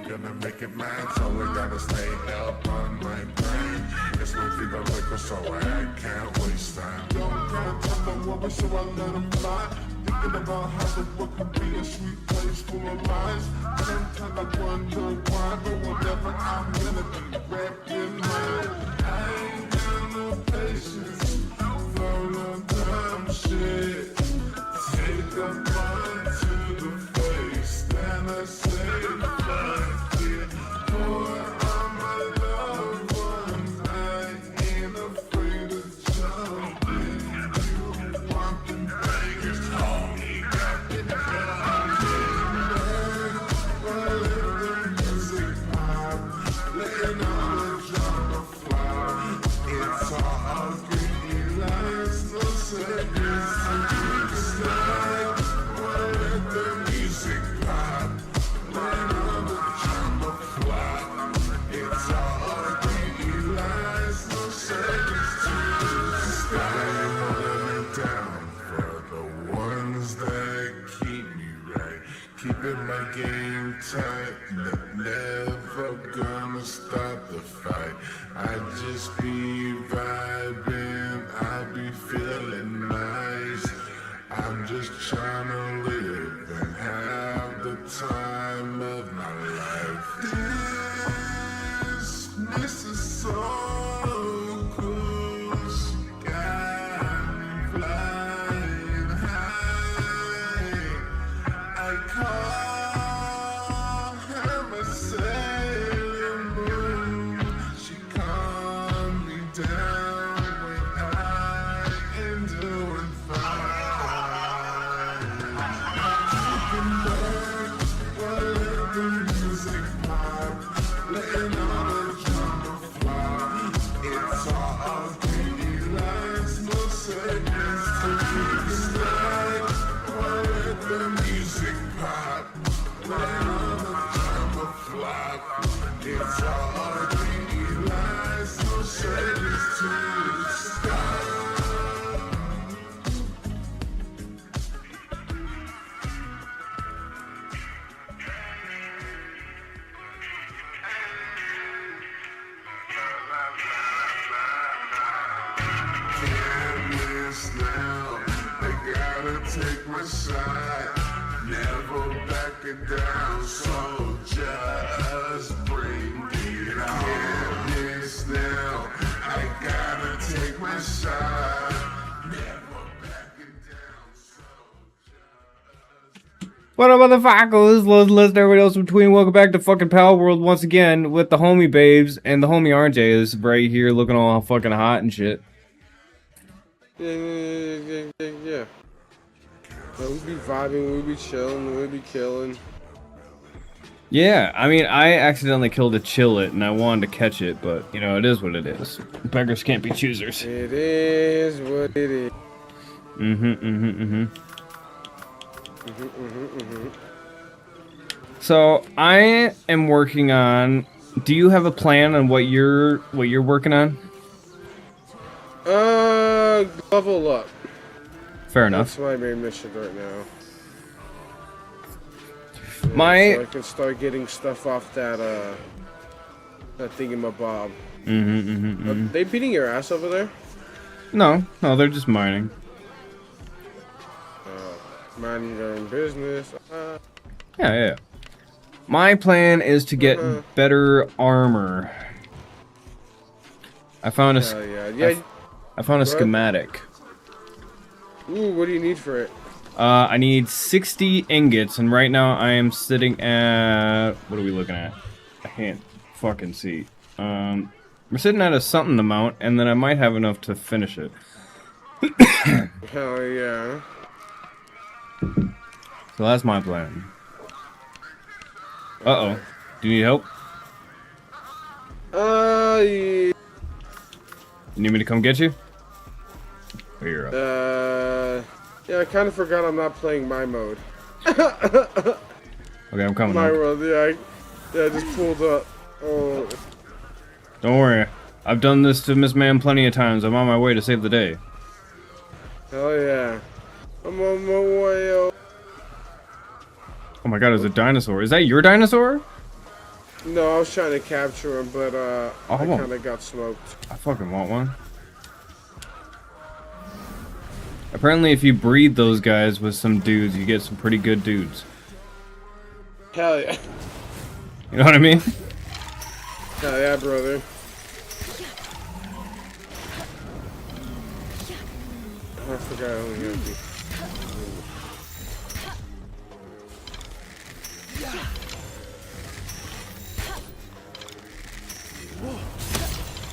Gonna make it mine, so I gotta stay up on my brain. It's no thing I like, so I can't waste time. Don't got time to worry, so I let them fly. Thinking about how the world can be a sweet place full of lies. Sometimes I wonder why, but whenever I'm in it, I'm wrapped in mine. I ain't got no patience for no dumb shit. Take a bite to the face, then I say, keeping my game tight, never gonna stop the fight. I just be vibing, I be feeling nice. I'm just trying to live and have the time of my life. This is so cool. Sky flying high. I call her a sailor moon. She calmed me down when I am doing fine. Taking back while the music pop, letting all the drama fly. It's all pretty lights, no seconds to be stuck. While the music pop, letting all the drama fly. It's all pretty lights, no seconds to stop. Now, I gotta take my side, never backing down, so just bring it on. Can't miss now, I gotta take my side, never backing down, so just... What up, motherfuckers? Listen, everybody else in between. Welcome back to fucking Palworld once again with the HomieBabes, and the HomieRJay is right here looking all fucking hot and shit. Yeah. So we be vibing, we be chilling, we be killing. Yeah, I mean, I accidentally killed a chillet and I wanted to catch it, but, you know, it is what it is. Beggars can't be choosers. It is what it is. So, I am working on... Do you have a plan on what you're working on? Level up. Fair enough. That's my main mission right now. My... So I can start getting stuff off that, that thingamabob. Are they beating your ass over there? No, they're just mining. Minding their own business. Yeah. My plan is to get better armor. I found a Hell yeah. I found a schematic. Ooh, what do you need for it? I need 60 ingots, and right now I am sitting at... What are we looking at? I can't fucking see. We're sitting at a something amount, and then I might have enough to finish it. Hell yeah. So that's my plan. Uh-oh. Do you need help? Yeah. You need me to come get you? Or you're up? Yeah, I kind of forgot I'm not playing my mode. Okay, I'm coming. My world, yeah, I just pulled up. Oh. Don't worry. I've done this to MrsMaaam plenty of times. I'm on my way to save the day. Hell yeah. I'm on my way out. Oh my god, there's a dinosaur. Is that your dinosaur? No, I was trying to capture him, but I kind of got smoked. I fucking want one. Apparently, if you breed those guys with some dudes, you get some pretty good dudes. Hell yeah. You know what I mean? Hell yeah, brother. I forgot I only had to.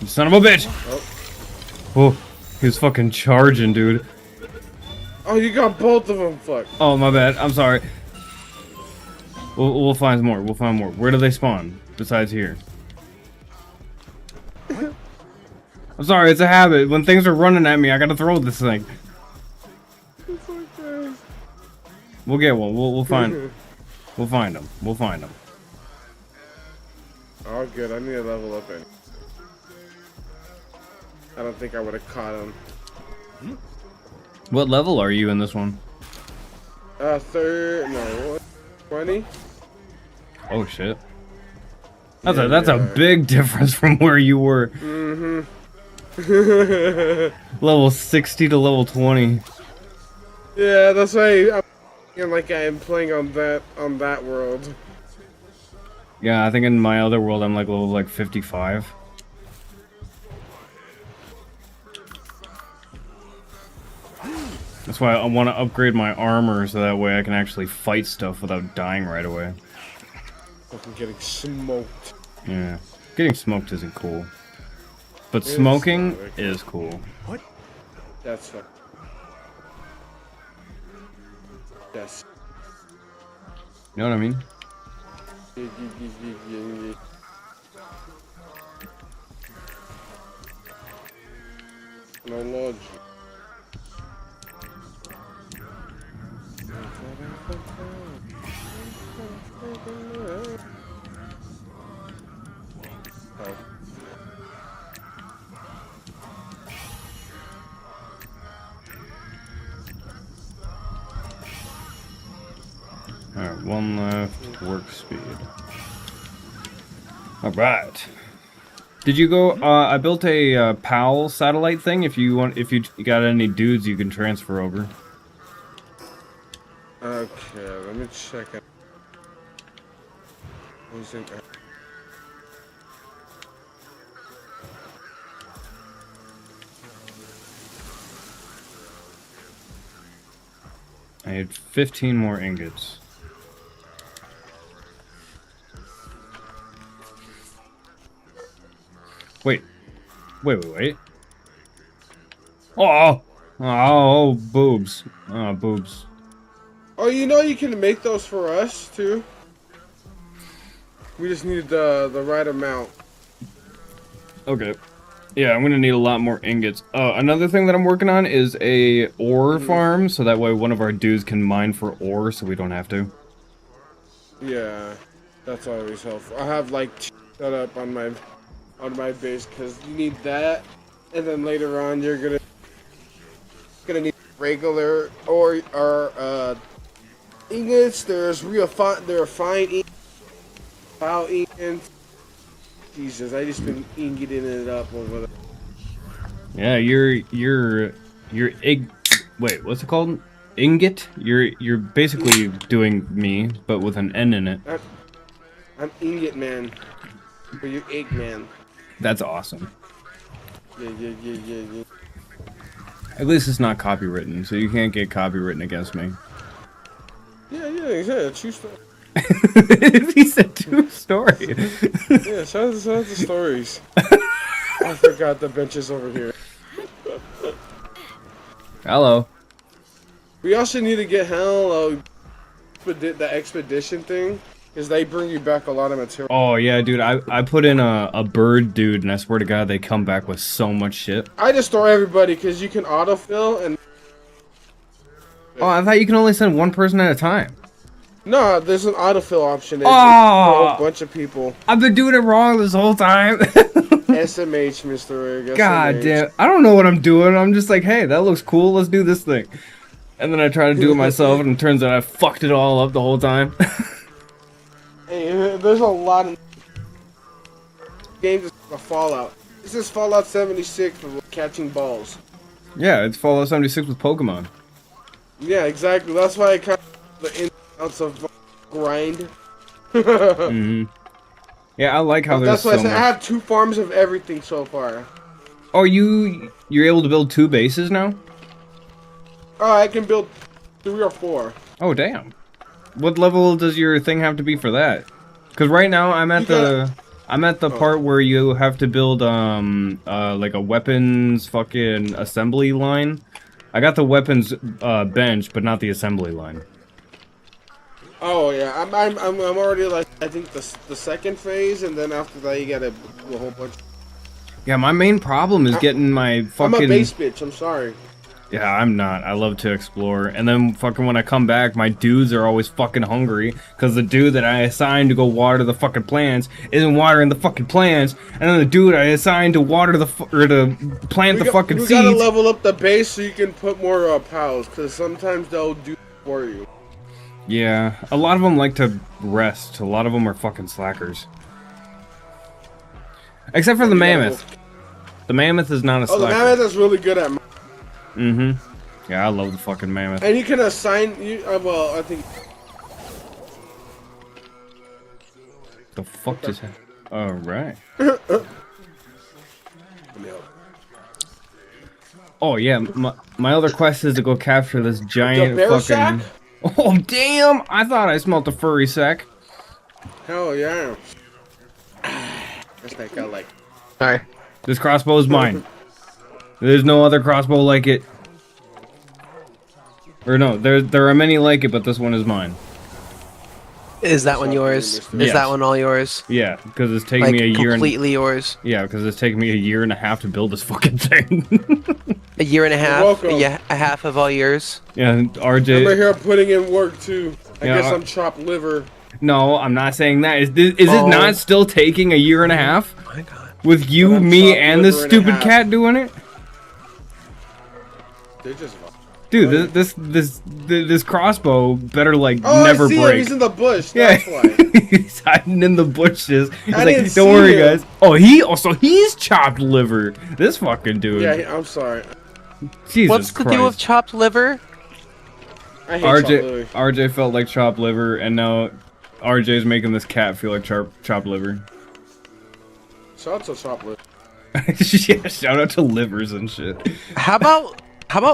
You son of a bitch! Oh. Oh, he was fucking charging, dude. Oh, you got both of them, fuck. Oh, my bad. I'm sorry. We'll find more. We'll find more. Where do they spawn? Besides here. I'm sorry, it's a habit. When things are running at me, I gotta throw this thing. It's okay. We'll get one. We'll find. We'll find them. We'll find them. Oh, good. I need to level up in. I don't think I would have caught him. What level are you in this one? Third. No, what? 20. Oh shit. That's a big difference from where you were. Mm-hmm. Level 60 to level 20. Yeah, that's why I'm feeling like I am playing on that world. Yeah, I think in my other world I'm like level 55. That's why I want to upgrade my armor so that way I can actually fight stuff without dying right away. Fucking getting smoked. Yeah. Getting smoked isn't cool. But smoking is cool. What? That's fun. Yes. You know what I mean? No lodge. Alright, one left. Work speed. Alright. Did you go, I built a PAL satellite thing. If you got any dudes you can transfer over. Okay, let me check it. I had 15 more ingots. Wait. Wait. Oh, boobs. Oh, boobs. Oh, you know you can make those for us, too? We just need the right amount. Okay. Yeah, I'm gonna need a lot more ingots. Another thing that I'm working on is a ore farm, so that way one of our dudes can mine for ore, so we don't have to. Yeah, that's always helpful. I have like set up on my base because you need that, and then later on you're gonna need regular or ingots. There's refined ingots, foul ingots. Jesus, I just been ingoting it up over there. Yeah, you're wait, what's it called? Ingot? You're basically doing me, but with an N in it. I'm ingot man. Or you egg man. That's awesome. Yeah. At least it's not copywritten, so you can't get copywritten against me. Yeah, true story. He said true story. Yeah, shout out the stories. I forgot the benches over here. Hello. We also need to get the expedition thing, because they bring you back a lot of material. Oh yeah, dude, I put in a bird dude, and I swear to God, they come back with so much shit. I just throw everybody, because you can autofill, and... Oh, I thought you can only send one person at a time. No, there's an autofill option. Oh! For a whole bunch of people. I've been doing it wrong this whole time. SMH, Mr. Rig. God SMH. damn, I don't know what I'm doing. I'm just like, hey, that looks cool. Let's do this thing. And then I try to do it myself, and it turns out I fucked it all up the whole time. Hey, there's a lot of games of Fallout. This is Fallout 76 with catching balls. Yeah, it's Fallout 76 with Pokemon. Yeah, exactly. That's why I kind of the ins and outs of grind. Yeah, I like how That's there's why so I said I much. have 2 farms of everything so far. Oh, you're able to build 2 bases now? Oh, I can build 3 or 4. Oh, damn. What level does your thing have to be for that? Because right now I'm at the part where you have to build like a weapons fucking assembly line. I got the weapons bench, but not the assembly line. Oh yeah, I'm already like I think the second phase, and then after that you gotta do a whole bunch. Yeah, my main problem is getting my fucking. I'm a base bitch. I'm sorry. Yeah, I'm not. I love to explore, and then fucking when I come back, my dudes are always fucking hungry because the dude that I assigned to go water the fucking plants isn't watering the fucking plants, and then the dude I assigned to water the to plant the fucking we seeds. gotta level up the base so you can put more pals, because sometimes they'll do for you. Yeah, a lot of them like to rest. A lot of them are fucking slackers. Except for the mammoth. The mammoth is not a slacker. Oh, the mammoth is really good at. Yeah, I love the fucking mammoth. And you can assign you. Well, I think. The fuck just happened? Alright. Oh yeah, my other quest is to go capture this giant bear fucking. sack? Oh damn! I thought I smelt a furry sack. Hell yeah. That's that guy like. Sorry. This crossbow is mine. There's no other crossbow like it. Or no, there are many like it, but this one is mine. Is that one yours? Is Yes. that one all yours? Yeah, because it's taking Like me a year. completely yours? Yeah, because it's taken me a year and a half to build this fucking thing. A year and a half? welcome. A half of all yours? Yeah, I'm right RJ. here putting in work too. I Yeah, guess I'm chopped liver. No, I'm not saying that. Is it not still taking a year and a half? Oh my god. With you, But I'm me, chopped and this liver and a stupid half. cat doing it? They're just. Dude, this crossbow better like Oh, never I see break. him. He's in the bush. Yeah, That's why. he's hiding in the bushes. He's I like, didn't don't worry, see him." guys. Oh, so he's chopped liver. This fucking dude. Yeah, I'm sorry. Jesus What's the Christ. deal with chopped liver? I hate chopped RJ liver. RJ felt like chopped liver, and now RJ's making this cat feel like chopped liver. Shout out to chopped liver. Yeah, shout out to livers and shit. How about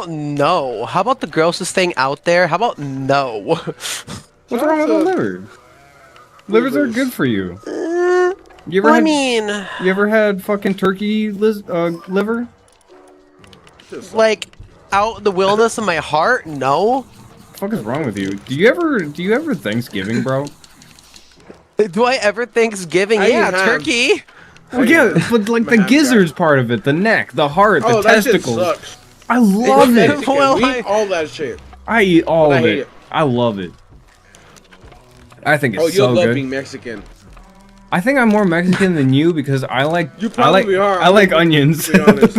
no? How about the grossest thing out there? How about no? What's wrong with a liver? Livers are good for you. You ever I had, mean, you ever had fucking turkey liver? like, out in the wilderness of my heart? No. What the fuck is wrong with you? Do you ever Thanksgiving, bro? Do I ever Thanksgiving? I Yeah, have. turkey. Well, yeah, but like the have gizzards part of it, the neck, the heart, Oh, the that shit testicles. sucks. I love it. Mexican. Well, We eat all that shit. I eat all But I of hate it. it. I love it. I think it's Oh, so you'll love good. being Mexican. I think I'm more Mexican than you because I like You probably are. I like onions. To be honest,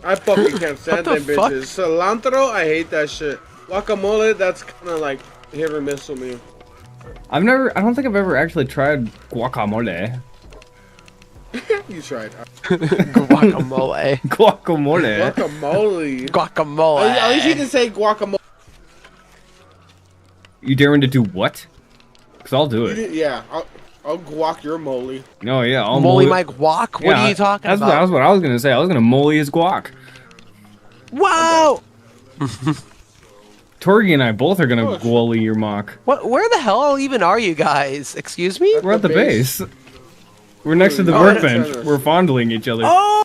I fucking can't stand What them the fuck? bitches. Cilantro, I hate that shit. Guacamole, that's kind of like hit or miss with me. I don't think I've ever actually tried guacamole. You tried. Guacamole. Guacamole. Guacamole. Guacamole. At least you can say guacamole. You daring to do what? Cause I'll do it. Yeah. I'll guac your moly. Oh yeah, I'll Moly my guac? What are you talking that's about? That's what I was gonna say. I was gonna moly his guac. Wow! Torgie and I both are gonna guoli your mock. What? Where the hell even are you guys? Excuse me? We're at the base. We're next to the Oh, workbench. that's- We're fondling each other. Oh!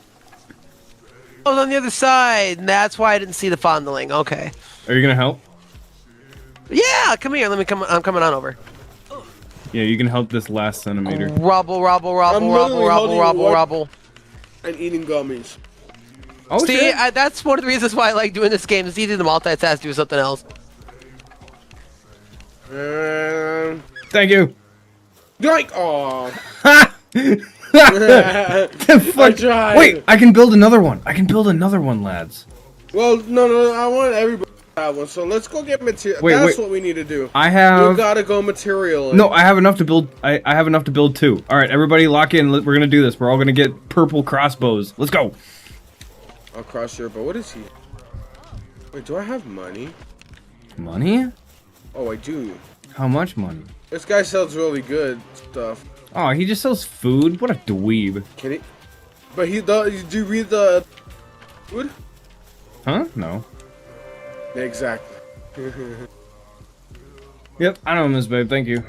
I was on the other side, and that's why I didn't see the fondling. Okay. Are you gonna help? Yeah, come here. Let me come. I'm coming on over. Yeah, you can help this last centimeter. Rubble, rubble, rubble, I'm rubble, literally rubble, holding rubble, one- rubble. And eating gummies. Oh See, shit! that's one of the reasons why I like doing this game. It's easy to multitask, do something else. Thank you. Yoink! Aw. The fuck? tried. Wait, I can build another one. I can build another one, lads. Well, no, I want everybody to have one. So let's go get material. Wait, That's wait. what we need to do. I You have. gotta go material. No, I have enough to build. I have enough to build 2. All right, everybody, lock in. We're gonna do this. We're all gonna get purple crossbows. Let's go. I'll cross your. But what is he? Wait, do I have money? Money? Oh, I do. How much money? This guy sells really good stuff. Oh, he just sells food. What a dweeb. Can he? But he does. Do you read the food? Huh? No. Exactly. Yep, I know MrsMaaam. Thank you.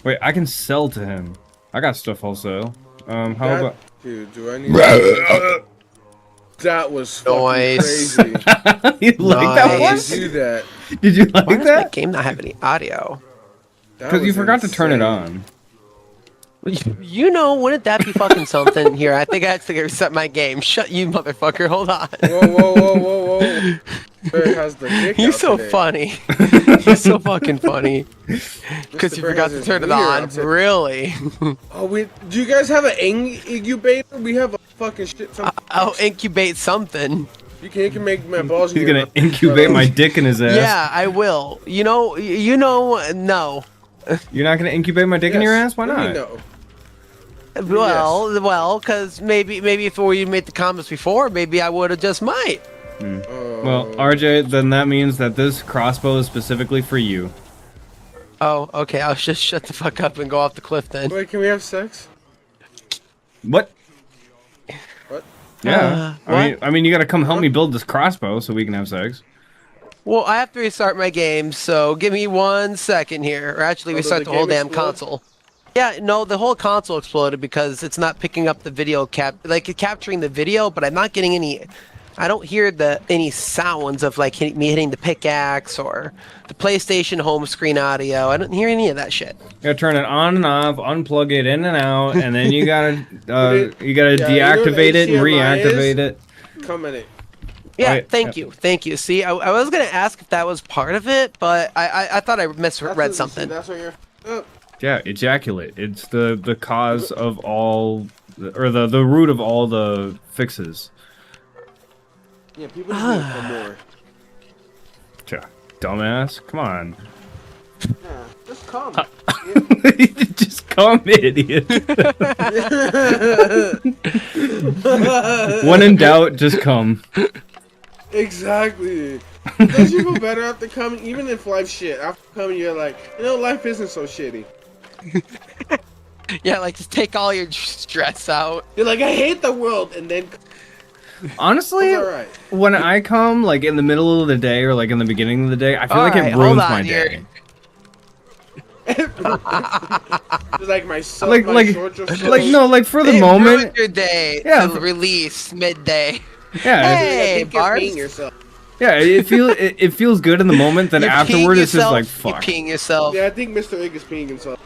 Wait, I can sell to him. I got stuff wholesale. How about? Dude, do I need? That was fucking Nice. crazy. You like that one? Nice. Do that. Did you like Why does my that? game not have any audio? Because you forgot to turn it on. You know, wouldn't that be fucking something? Here, I think I have to reset my game. Shut you, motherfucker. Hold on. Whoa. Bear has the dick You're out so today. funny. You're so fucking funny. Because you Bear forgot has to his turn it wiener on. out today. Really? Oh, do you guys have an incubator? We have a fucking shit ton. I'll incubate something. You can make my balls. He's gonna incubate my dick in his ass. Yeah, I will. You know, no. You're not gonna incubate my dick in your ass? Why not? No. Well, because maybe if you made the comments before, maybe I would have just might. Well, RJ, then that means that this crossbow is specifically for you. Oh, okay. I'll just shut the fuck up and go off the cliff then. Wait, can we have sex? What? What? Yeah. What? I mean, you gotta come help me build this crossbow so we can have sex. Well, I have to restart my game, so give me 1 second here. Or actually, does restart the the whole game damn explode? console. Yeah, no, the whole console exploded because it's not picking up the video it's capturing the video, but I'm not getting any. I don't hear any sounds of like me hitting the pickaxe or the PlayStation home screen audio. I don't hear any of that shit. You gotta turn it on and off, unplug it in and out, and then you gotta Yeah, deactivate you know what it and HDMI reactivate it. Come in it. Yeah, Right, thank you. See, I was gonna ask if that was part of it, but I thought I misread something. That's what you're. Oh. Yeah, ejaculate. It's the cause of all, or the root of all the fixes. Yeah, people just need for more. Yeah, dumbass. Come on. Yeah, just come. Just come, idiot. When in doubt, just come. Exactly. Don't you feel better after coming? Even if life's shit, after coming, you're like, life isn't so shitty. Yeah, like just take all your stress out. You're like, I hate the world, and then Honestly, it's alright. when I come like in the middle of the day or like in the beginning of the day, I feel like it Alright, ruins hold on my here. day. It's like my soul, Like no, like for the It moment. ruined your day. Yeah, To release midday. Yeah, Hey, think you're Bars. peeing yourself. yeah, it feels good in the moment. Then You're afterward, peeing it's just like yourself, fuck. You're peeing yourself. Yeah, I think Mr. Egg is peeing himself.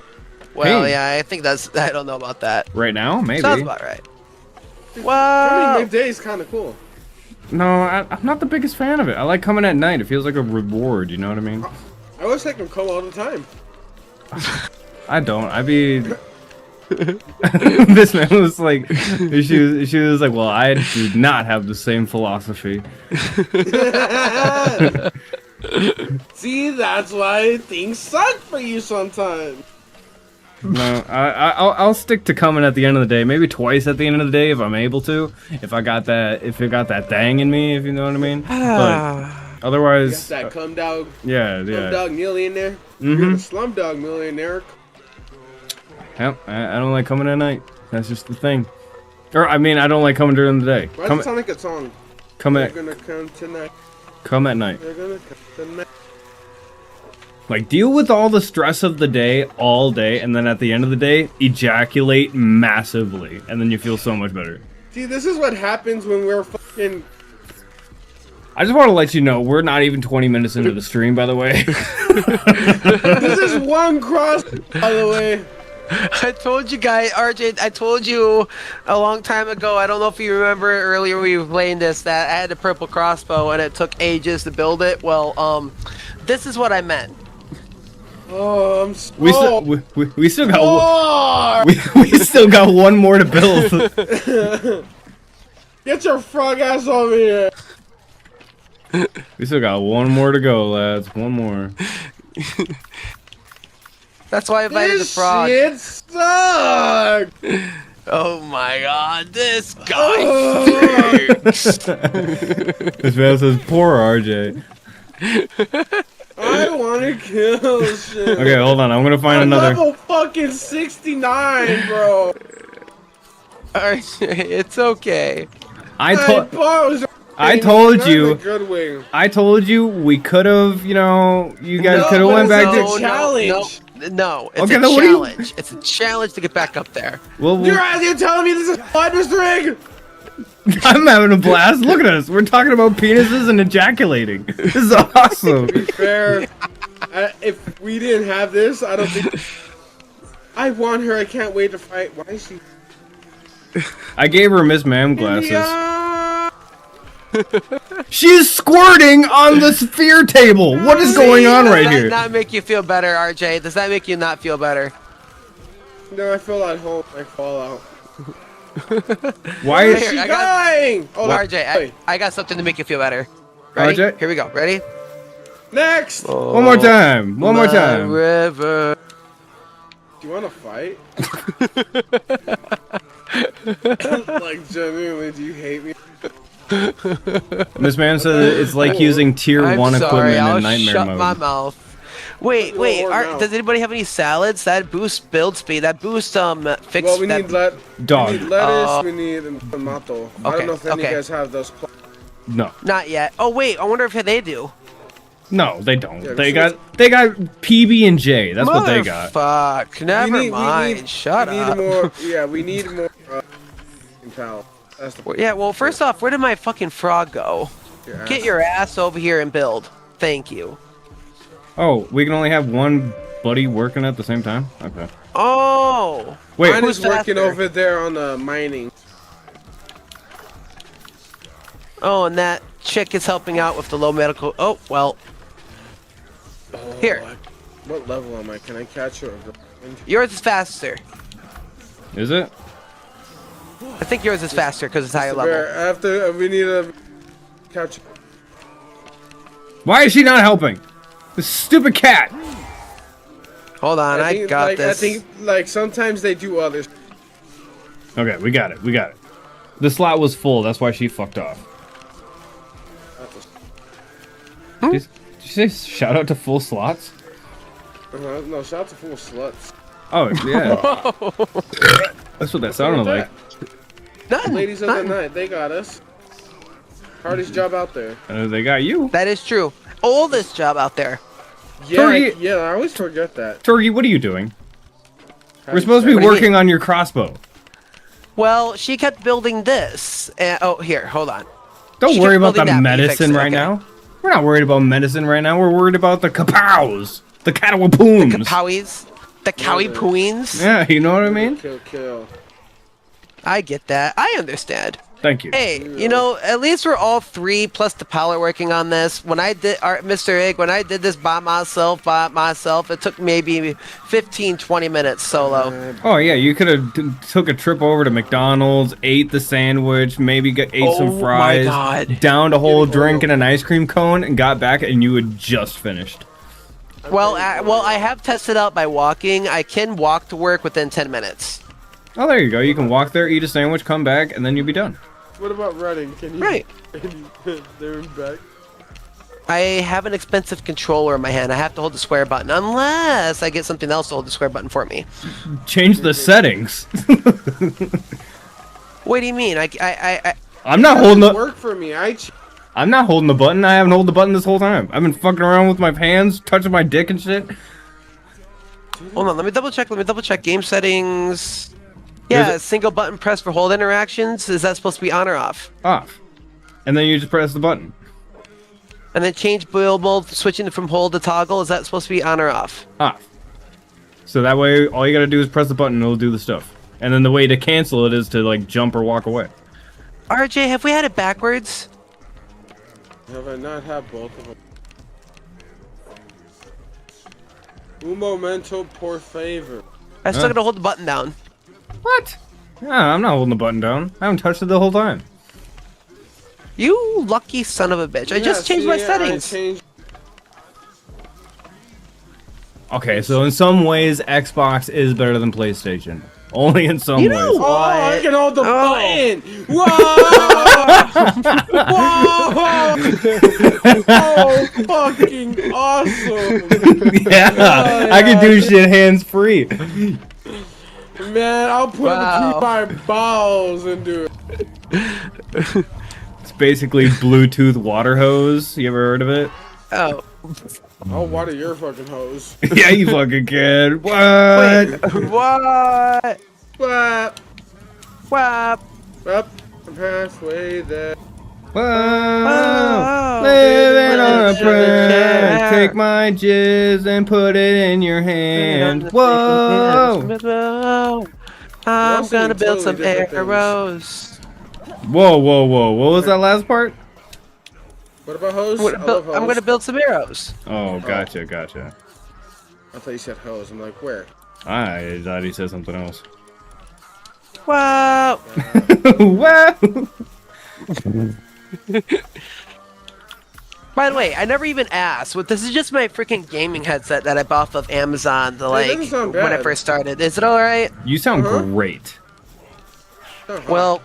Well, Peeing. yeah, I think I don't know about that. Right now, maybe. Sounds about right. Coming Well, midday is kind of cool. No, I'm not the biggest fan of it. I like coming at night. It feels like a reward. You know what I mean? I wish I could come all the time. I don't. I be. This man was like, she was like, well, I do not have the same philosophy. See, that's why things suck for you sometimes. No, I'll stick to coming at the end of the day. Maybe twice at the end of the day if I'm able to. If it got that thing in me, if you know what I mean. But otherwise, Got that cum dog, yeah. millionaire. Mhm. You're the slumdog millionaire. Yep, I don't like coming at night. That's just the thing. Or, I mean, I don't like coming during the day. Why does it sound like a song? Come They're at, gonna come tonight. come at night. They're gonna come tonight. Like, deal with all the stress of the day all day, and then at the end of the day, ejaculate massively, and then you feel so much better. See, this is what happens when we're fucking... I just want to let you know, we're not even 20 minutes into the stream, by the way. This is one cross, by the way. I told you guys, RJ, I told you a long time ago, I don't know if you remember earlier we were playing this, that I had a purple crossbow and it took ages to build it. Well, this is what I meant. Oh, I'm We still got we still got one more to build. Get your frog ass over here. We still got one more to go, lads. One more. That's why I invited the frog. Shit sucks. Oh my god, this guy stinks. This man says, poor RJ. I want to kill shit. Okay, hold on. I'm gonna find another. Level fucking 69, bro. RJ, it's okay. I I told you. Good wing. I told you we could have. You know, you guys could have went back to. challenge. No, it's Okay, a then what do you- challenge. It's a challenge to get back up there. Well, You're out here telling me this is Madness Ring? I'm having a blast. Look at us. We're talking about penises and ejaculating. This is awesome. To be fair, if we didn't have this, I don't think... I want her. I can't wait to fight. Why is she... I gave her MrsMaaam glasses. Yeah. She's squirting on the sphere table. What is going on right Does here? that not make you feel better, RJ? Does that make you not feel better? No, I feel at home. I fall out. Why Where is is she I got- going? Oh, RJ, I got something to make you feel better. Ready? RJ? Here we go. Ready? next. One more time. One more My time. river. Do you want to fight? Like, genuinely, do you hate me? MrsMaaam says it's like using tier I'm 1 sorry, equipment I'll in nightmare shut mode. my mouth. Wait, Or no. does anybody have any salads? That boosts build speed. That boosts fix. Well, we that, need Dog. We need lettuce. We need tomato. I Okay, don't know if any of okay. you guys have those. No. Not yet. Oh wait, I wonder if they do. No, they don't. Yeah, they so got PB and J. That's what they got. Fuck. Never mind. Shut we up. Need more. Yeah, we need more. Pal. That's the. Yeah. Well, first off, where did my fucking frog go? Yeah. Get your ass over here and build. Thank you. Oh, we can only have one buddy working at the same time? Okay. Oh. Wait, Mine is who's working faster? over there on the mining. Oh, and that chick is helping out with the low medical. Oh well. Here. What level am I? Can I catch her? Yours is faster. is it? I think yours is faster because it's higher Bear, level. after we need a catch. Why is she not helping? This stupid cat. Hold on, I think, got like, this. I think like sometimes they do others. Okay, we got it. We got it. The slot was full. That's why she fucked off. Did you say shout out to full slots? No, shout out to full sluts. Oh, yeah. That's what that sounded like. Nothing, Ladies of the nothing. night, they got us. Hardest job out there. They got you. That is true. Oldest job out there. Yeah, Torgie- yeah, I always forget that. Turkey, what are you doing? We're supposed to be What do you working on your crossbow. Well, she kept building this. Oh, here, hold on. Don't She worry kept about the building that, but you fixed medicine it, right okay. now. We're not worried about medicine right now. We're worried about the kapows. The catawapoons. Kapowies. The cowie pooings. Yeah, you know what I mean? Kill. I get that. I understand. Thank you. Hey, you know, at least we're all three plus the Palworld working on this. When I did, Mr. Egg, when I did this by myself, it took maybe 15, 20 minutes solo. Oh, yeah, you could have took a trip over to McDonald's, ate the sandwich, maybe ate Oh some my fries, God. downed a whole drink and an ice cream cone, and got back, and you had just finished. Well, I have tested out by walking. I can walk to work within 10 minutes. Oh, there you go. You can walk there, eat a sandwich, come back, and then you'll be done. What about running? Can you? Right. Can you there and back? I have an expensive controller in my hand. I have to hold the square button unless I get something else to hold the square button for me. Change the settings. What do you mean? I'm not holding the. Work for me. I'm not holding the button. I haven't held the button this whole time. I've been fucking around with my hands, touching my dick and shit. Hold on, let me double check. Game settings. Yeah, single button press for hold interactions. Is that supposed to be on or off? Off. And then you just press the button. And then change build mode, switching from hold to toggle. Is that supposed to be on or off? Off. So that way, all you gotta do is press the button and it'll do the stuff. And then the way to cancel it is to, like, jump or walk away. RJ, have we had it backwards? Have I not had both of them? Un momento, por favor. I still gotta hold the button down. What? Yeah, I'm not holding the button down. I haven't touched it the whole time. You lucky son of a bitch. I just changed my settings. Okay, so in some ways, Xbox is better than PlayStation. Only in some ways. Oh, I can hold the button! Whoa! Whoa! Oh, fucking awesome! Yeah, I can do shit hands-free. Man, I'll put it between my balls and do it. It's basically Bluetooth water hose. You ever heard of it? Oh. I'll water your fucking hose. Yeah, you fucking can. What? Wait, what? What? What? Up, I'm halfway there. Whoa, living on a prayer. Take my jizz and put it in your hand. Whoa! I'm gonna build some arrows. Whoa, whoa, whoa. What was that last part? What about hose? I'm gonna build some arrows. Oh, gotcha, gotcha. I thought you said hose. I'm like, where? I thought he said something else. Wow! Wow! By the way, I never even asked. This is just my freaking gaming headset that I bought off of Amazon. When I first started. Is it all right? You sound great. Well,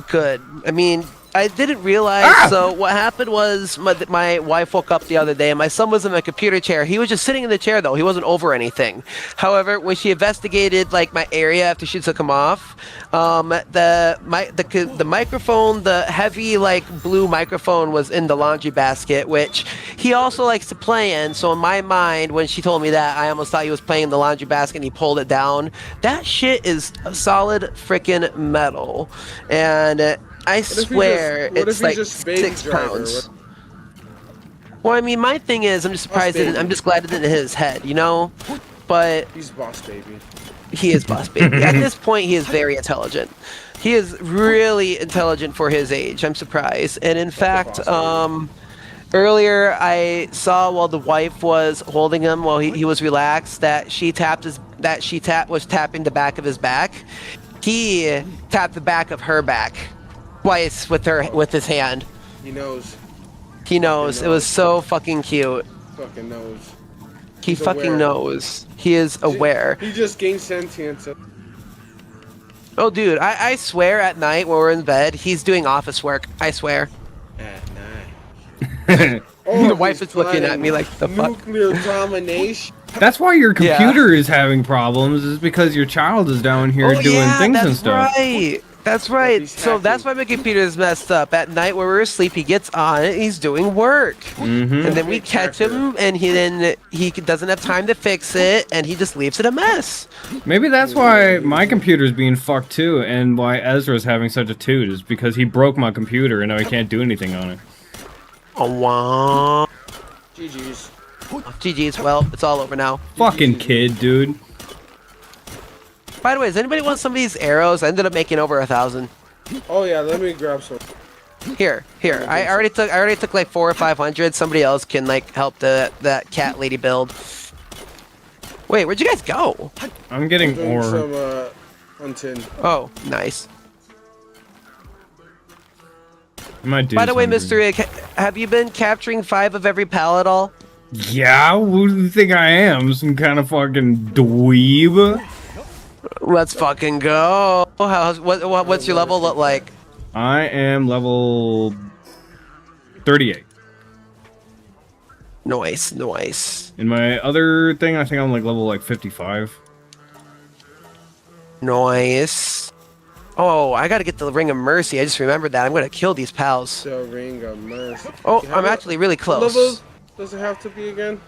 good. I mean, I didn't realize. So what happened was my wife woke up the other day and my son was in my computer chair. He was just sitting in the chair though. He wasn't over anything. However, when she investigated like my area after she took him off, the microphone, the heavy like blue microphone was in the laundry basket, which he also likes to play in. So in my mind, when she told me that, I almost thought he was playing in the laundry basket and he pulled it down. That shit is solid freaking metal. And I swear it's like 6 pounds. Well, I mean, my thing is, I'm just surprised. I'm just glad it didn't hit his head, you know. But he's boss baby. He is boss baby. At this point, he is very intelligent. He is really intelligent for his age. I'm surprised. And in fact, earlier I saw while the wife was holding him while he was relaxed that she was tapping the back of his back. He tapped the back of her back twice with his hand. He knows. He knows. It was so fucking cute. Fucking knows. He fucking knows. He is aware. He just gained sentience. Oh, dude, I swear at night when we're in bed, he's doing office work. I swear. At night. The wife is looking at me like, the fuck? Nuclear domination. That's why your computer is having problems, is because your child is down here doing things and stuff. Right. That's right. So that's why my computer is messed up. At night when we're asleep, he gets on it. He's doing work, and then we catch him, and he doesn't have time to fix it, and he just leaves it a mess. Maybe that's why my computer's being fucked too, and why Ezra's having such a toot is because he broke my computer and now he can't do anything on it. Oh wow. GG's. GG's. Well, it's all over now. Fucking kid, dude. By the way, does anybody want some of these arrows? I ended up making over 1,000. Oh yeah, let me grab some. Here. I already took like 400 or 500. Somebody else can like help that cat lady build. Wait, where'd you guys go? I'm getting ore. Some hunting. Oh, nice. My By the way, Mr. Have you been capturing 5 of every pallet all? Yeah, who do you think I am? Some kind of fucking dweeb? Let's fucking go. What's your level look like? I am level 38. Nice, nice. In my other thing, I think I'm like level like 55. Nice. Oh, I gotta get the Ring of Mercy. I just remembered that. I'm gonna kill these pals. The Ring of Mercy. Oh, You have I'm it? actually really What close. level does it have to be again?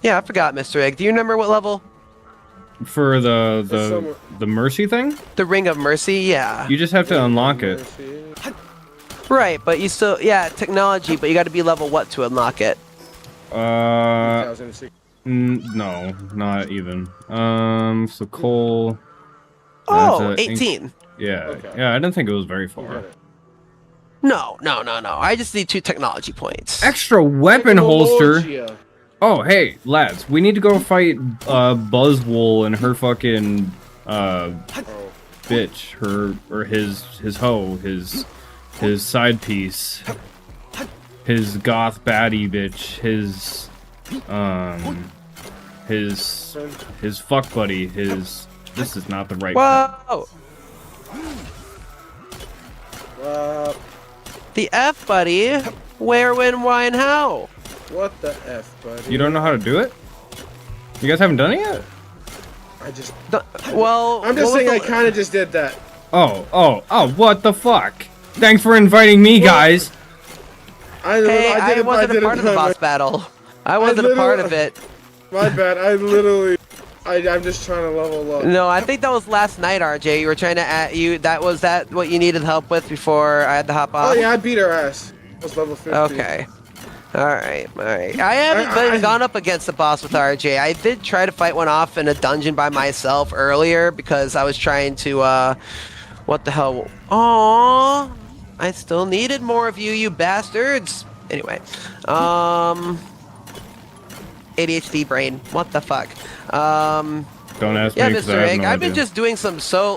Yeah, I forgot, Mr. Egg. Do you remember what level? For It's somewhere- the mercy thing, The Ring of Mercy? Yeah. you just have to unlock it. Mercy. Right, but you still... Yeah, technology, but you gotta be level what to unlock it? 2006. No, not even. So coal. Oh, that's a 18. Yeah, Okay. yeah. I didn't think it was very You got far. it. No. I just need 2 technology points. Extra weapon holster. Technologia. Oh, hey, lads, we need to go fight Buzzwool and her fucking Oh. bitch, or his hoe, his side piece, his goth baddie bitch, his fuck buddy, his. This is not the right. Whoa! The F, buddy. Where, when, why, and how? What the F, buddy? You don't know how to do it? You guys haven't done it yet? I just. Well, I'm just what was saying I the- kind of just did that. Oh, what the fuck? Thanks for inviting me, guys. Hey, I didn't- wasn't a didn't part of the plan boss my- battle. I wasn't a part of literally- it. My bad. I'm just trying to level up. No, I think that was last night, RJ. You were trying to add you. Was that what you needed help with before I had to hop off? Oh yeah, I beat her ass. I was level 50. Okay. All right. I haven't gone up against the boss with RJ. I did try to fight one off in a dungeon by myself earlier because I was trying to. What the hell? Aww. I still needed more of you, you bastards. Anyway, ADHD brain. What the fuck? Don't ask Yeah, me. 'cause I Mr. have Egg. no I've been idea. just doing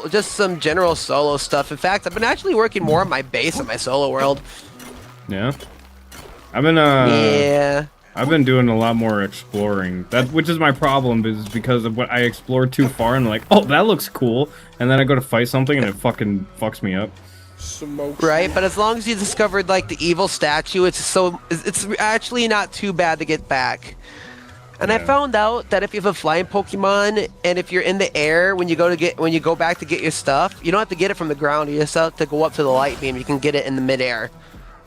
just some general solo stuff. In fact, I've been actually working more on my base in my solo world. Yeah. I've been Yeah. I've been doing a lot more exploring. Which is my problem, is because of what I explore too far and like, oh, that looks cool, and then I go to fight something and it fucking fucks me up. Smoke. Right, but as long as you discovered like the evil statue, it's actually not too bad to get back. And I Yeah. found out that if you have a flying Pokemon and if you're in the air when you go back to get your stuff, you don't have to get it from the ground. You just have to go up to the light beam. You can get it in the midair.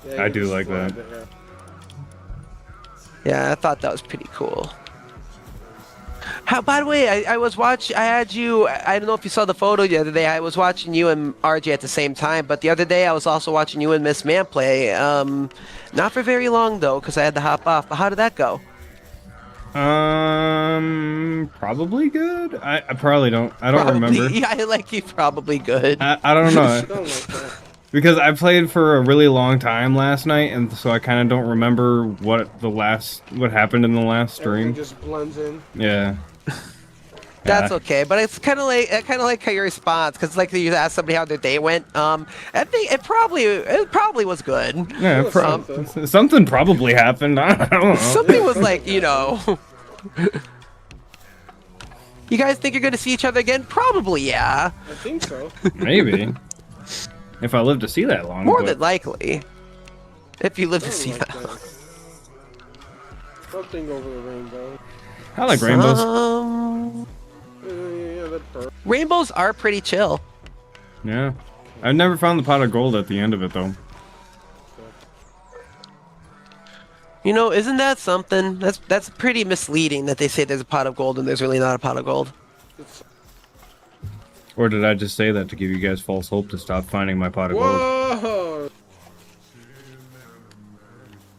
Yeah, I you do just like slide that. it, yeah. Yeah, I thought that was pretty cool. By the way, I was watching. I had you. I don't know if you saw the photo the other day. I was watching you and RJ at the same time. But the other day, I was also watching you and MrsMaaam play. Not for very long though, because I had to hop off. But how did that go? Probably good. I probably don't. I don't Probably, remember. Yeah, I like you. Probably good. I don't know. Don't like that. Because I played for a really long time last night, and so I kind of don't remember what happened in the last Everything stream. just blends in. Yeah. That's Yeah. okay, but it's kind of like how your response, because like you asked somebody how their day went. I think it probably was good. Yeah, It was something. something probably happened. I don't know. Something was like, you know. You guys think you're gonna see each other again? Probably, yeah. I think so. Maybe. If I live to see that long. More but- than likely. If you live to see Something that. like that. Something over the rainbow. I like rainbows. Yeah, that bird. Rainbows are pretty chill. Yeah. I've never found the pot of gold at the end of it, though. You know, isn't that something? That's pretty misleading that they say there's a pot of gold and there's really not a pot of gold. It's, Or did I just say that to give you guys false hope to stop finding my pot of gold? whoa!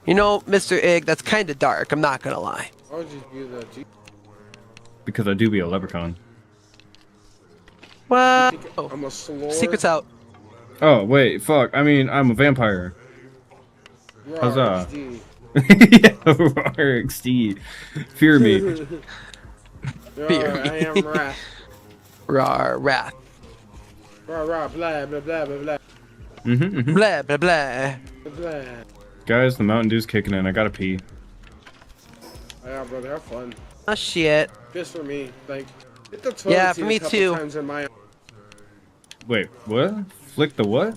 You know, Mr. Ig, that's kind of dark. I'm not gonna lie. Why would you do that? Gee, Because I do be a leprechaun. Well, I'm a slore. secret's out. Oh, wait, fuck. I mean, I'm a vampire. Rawr, Huzzah. HD. Yeah, RXD. Fear me. Rawr, I am wrath. Rawr, wrath. Rah, rah, blah, blah, blah, blah, blah, Blah, blah, blah. blah. Guys, the Mountain Dew's kicking in. I gotta pee. Yeah, brother, have fun. Oh, shit. Just for me, like, hit the toilet Yeah, seat for me a couple too. times in my Wait, what? Flick the what?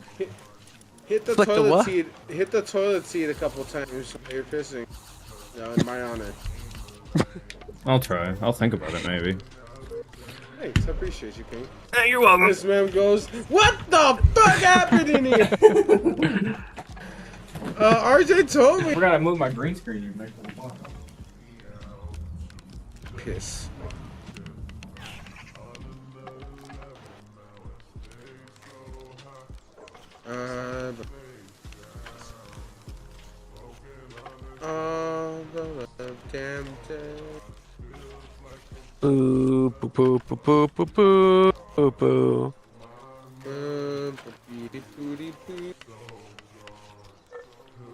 hit the Flick the toilet what? seat. Hit the toilet seat a couple times while you're pissing. No, in my honor. I'll try. I'll think about it, maybe. Thanks, I appreciate you, King. Hey, you're welcome. MrsMaaam goes, what the fuck happened in here? RJ told me. I forgot to move my green screen. Piss. Damn day. Boo, boo, boo, boo, boo, boo, boo, boo, boo.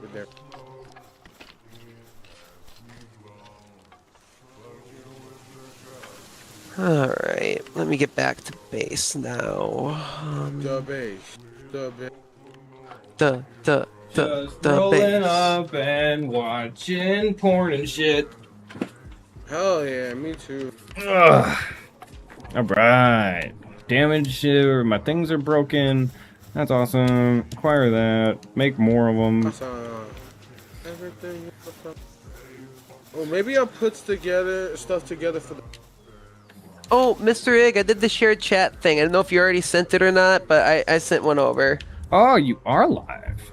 We're there. All right, let me get back to base now. The base. The base. The Just the rolling base. up and watching porn and shit. Hell yeah, me too. Ugh. All right. Damage, my things are broken. That's awesome. Acquire that. Make more of them. Awesome. Everything. Oh, maybe I'll put stuff together for the. Oh, Mr. Ig, I did the shared chat thing. I don't know if you already sent it or not, but I sent one over. Oh, you are live.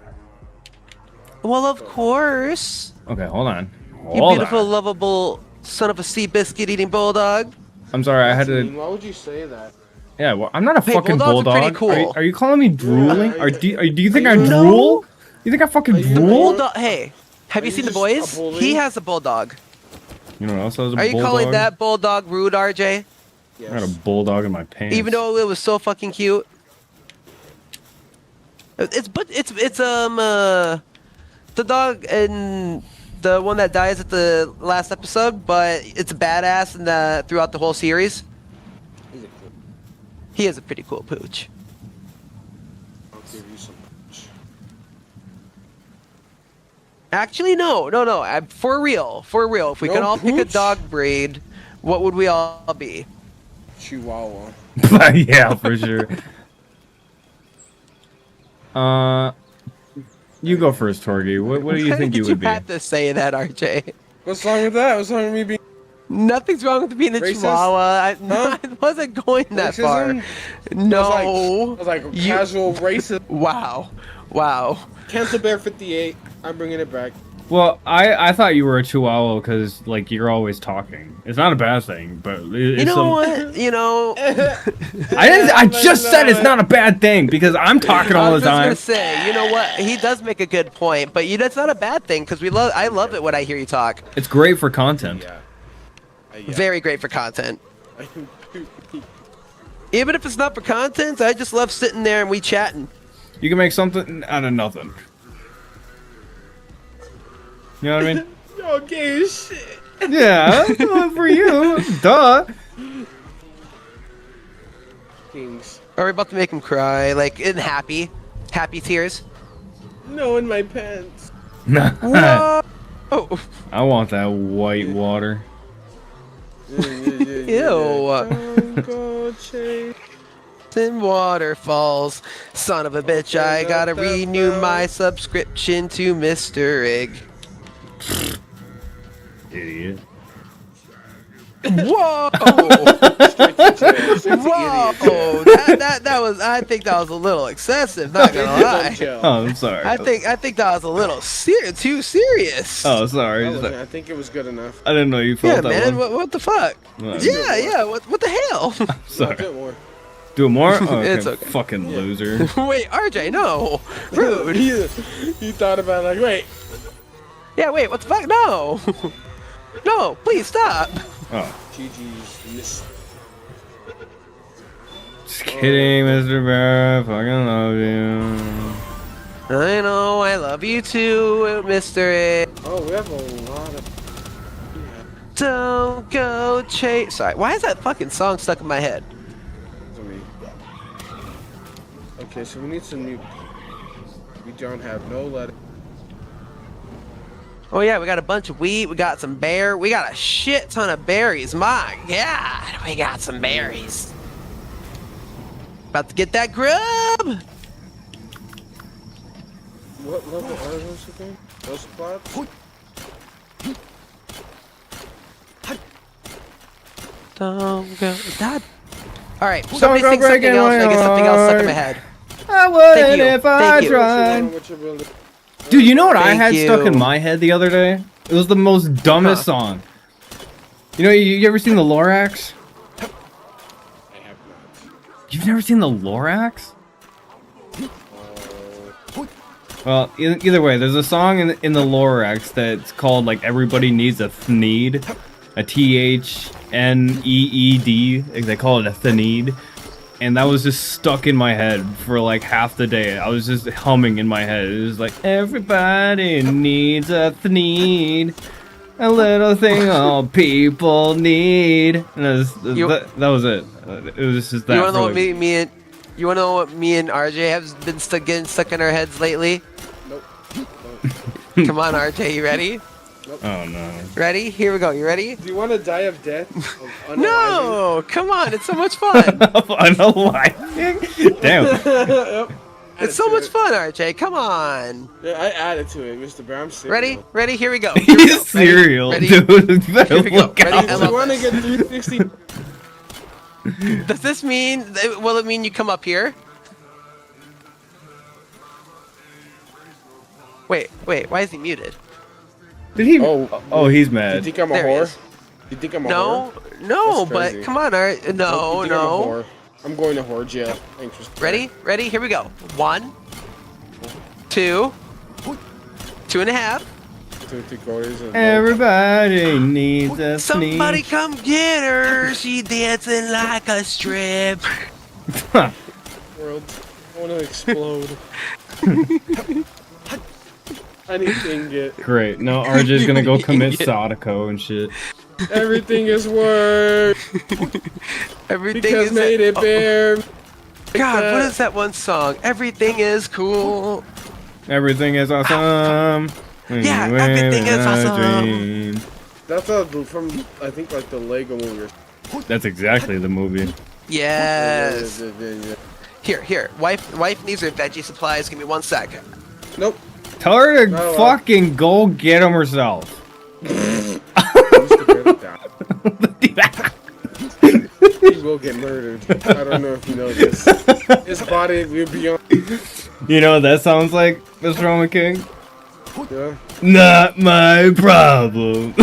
Well, of course. Okay, hold on. You Hold beautiful, on. lovable son of a sea biscuit eating bulldog. I'm sorry, I had to. Why would you say that? Yeah, well, I'm not a Hey, fucking bulldogs are bulldog. pretty cool. Are you calling me drooling? Yeah, Or do you think are I you- drool? You think I fucking Are you- drool? Bulldog. Hey, have Are you you seen the just boys? a bully? He has a bulldog. You know what else has a Are you bulldog? calling that bulldog rude, RJ? Yes. I got a bulldog in my pants. Even though it was so fucking cute. It's the dog and the one that dies at the last episode, but it's badass and throughout the whole series. He's a cool. He is a pretty cool pooch. I'll give you some. Actually, no. For real. If we No can all pick a pooch? dog breed, what would we all be? Chihuahua. Yeah, for sure. You go first, Torgie. What do you think you would be? You had to say that, RJ. What's wrong with that? What's wrong with me being Nothing's wrong with being a Racist? chihuahua. Huh? I wasn't going that far. racism? No. I was like You- casual racist. Wow. Cancel Bear58. I'm bringing it back. Well, I thought you were a chihuahua because like you're always talking. It's not a bad thing, but it's You know what? You know, I just said it's not a bad thing because I'm talking I all the was just gonna time. say, you know what? He does make a good point, but that's not a bad thing because I love it when I hear you talk. It's great for content. Yeah. Very great for content. Even if it's not for content, I just love sitting there and we chatting. You can make something out of nothing. You know what I mean? Yo, gay as shit. Yeah, for you. Duh. Kings. Are we about to make him cry? Like in happy tears? No, in my pants. Whoa! I want that white water. Ew. Don't go chase. In waterfalls, son of a bitch! I gotta renew my subscription to Mr. Ig. Idiot. Whoa! It's an Whoa! That was. I think that was a little excessive. Not gonna idiot. lie. Don't chill. Oh, I'm sorry. I think that was a little too serious. Oh, sorry. I think it was good enough. I didn't know you felt yeah, that man. one. What the fuck? No, Yeah. What the hell? No, Sorry. don't worry. Do it more? Oh, okay. It's okay. Fucking loser. Wait, RJ, no. Rude. He thought about it like, wait. Yeah, wait. What the fuck? No. No, please stop. Oh. GG's miss. Just kidding, Mr. Bear. I fucking love you. I know. I love you too, Mr. Ig. Oh, we have a lot of. Don't go chase. Sorry, why is that fucking song stuck in my head? Okay, so we need some new. We don't have no letter. Oh yeah, we got a bunch of wheat. We got some bear. We got a shit ton of berries. My God, we got some berries. About to get that grub. What level are those again? Those spots? Don't go. That. All right. Don't Somebody go sing something breaking else. my And I get something else stuck in my heart. head. I wouldn't you. if I Thank you. tried. Dude, you know what I Thank had stuck in you. my head the other day? It was the most dumbest song. You know, you ever seen the Lorax? I have not. You've never seen the Lorax? Well, either way, there's a song in the Lorax that's called like "Everybody Needs a Thneed," a THNEED. They call it a thneed, and that was just stuck in my head for like half the day. I was just humming in my head. It was like, "Everybody needs a thneed, a little thing all people need," and that was it. It was just that. You wanna know for, what like, you wanna know what me and RJ have been getting stuck in our heads lately? Nope. Come on, RJ, you ready? Oh no. Ready? Here we go. You ready? Do you want to die of death? Of No! Come on, it's so much fun. Unaliving? Damn. Yep. It's so much fun, RJ. Come on. Yeah, I added to it, Mr. Brown. Ready? Ready? Here we go. Here we go. He's cereal, Ready? dude. You better Here we go. look Ready? out. I Do love you want to this. get 360? Does this mean? Will it mean you come up here? Wait. Why is he muted? Did he? Oh. Oh, he's Do you mad. think I'm a There he whore? is. Do you think I'm a No, whore? no. That's But crazy. come on, no, You think I'm a no. whore? I'm going to whore jail. Thanks. Ready? Ready? Here we go. 1, 2, 2.5. 2 3/4. And Everybody needs a Somebody sneeze. come get her. She dancing like a strip. world. I want to explode. Anything get. Great. Now RJ's gonna go commit Sadako and shit. Everything is work. Everything Because is made it bear. God, what is that one song? Everything is cool. Everything is awesome. Yeah, When everything is I awesome. dream. That's from I think like the Lego movie. That's exactly the movie. Yes. Yeah. Here. Wife needs her veggie supplies. Give me 1 second. Nope. Tell her to Oh, well. fucking go get him herself. He will get murdered. I don't know if you know this. His body will be on. You know what that sounds like, Mr. Roman King? Yeah. Not my problem.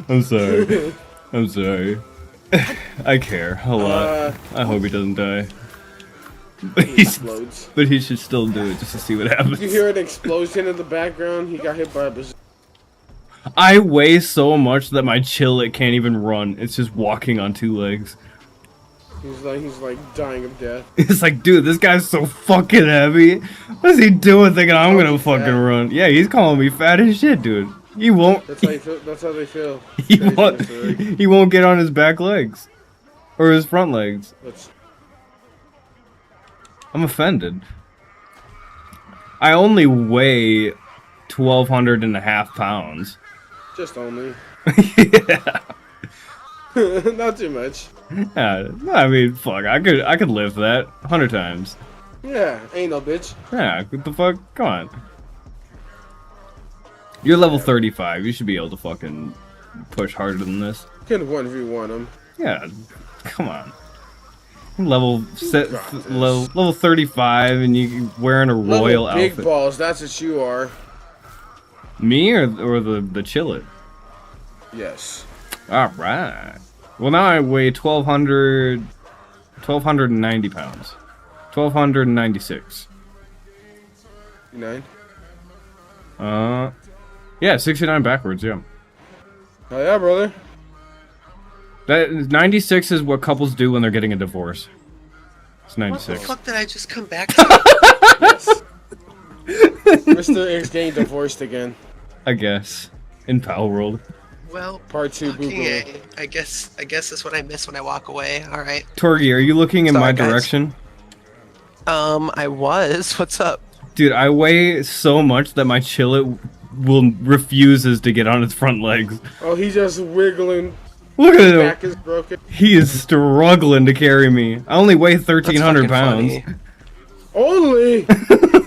I'm sorry. I'm sorry. I care a lot. I hope he doesn't die. But He explodes. he should still do it just to see what happens. You hear an explosion in the background? He got hit by a bazooka. I weigh so much that my chillet can't even run. It's just walking on 2 legs. He's like dying of death. It's like, dude, this guy's so fucking heavy. What's he doing thinking I'm gonna fucking fat. run? Yeah, he's calling me fat as shit, dude. He won't. That's how you feel. That's how they feel. He Thanks, won't. Mr. Rick. He won't get on his back legs, or his front legs. Let's- I'm offended. I only weigh 1,200.5 pounds. Just only. Yeah. Not too much. Yeah, I mean, fuck. I could lift that 100 times. Yeah, ain't no bitch. Yeah, what the fuck? Come on. You're level 35. You should be able to fucking push harder than this. Can 1v1 him. Yeah, come on. Level set, got this. level 35, and you wearing a royal Level big outfit. balls. That's what you are. Me or the chillet? Yes. All right. Well, now I weigh 1,290 pounds. 1,296. 9. Yeah, 69 backwards. Yeah. Oh yeah, brother. That 96 is what couples do when they're getting a divorce. It's What the 96. fuck did I just come back to? Mr. X getting divorced again. I guess in Palworld. Well, Part 2 boo fucking boo. A. I guess that's what I miss when I walk away. All right. Torgie, are you looking in Sorry, my guys. direction? I was. What's up? Dude, I weigh so much that my chillet refuses to get on its front legs. Oh, he's just wiggling. Look at him. Back is broken. He is struggling to carry me. I only weigh 1,300 That's fucking pounds. Only.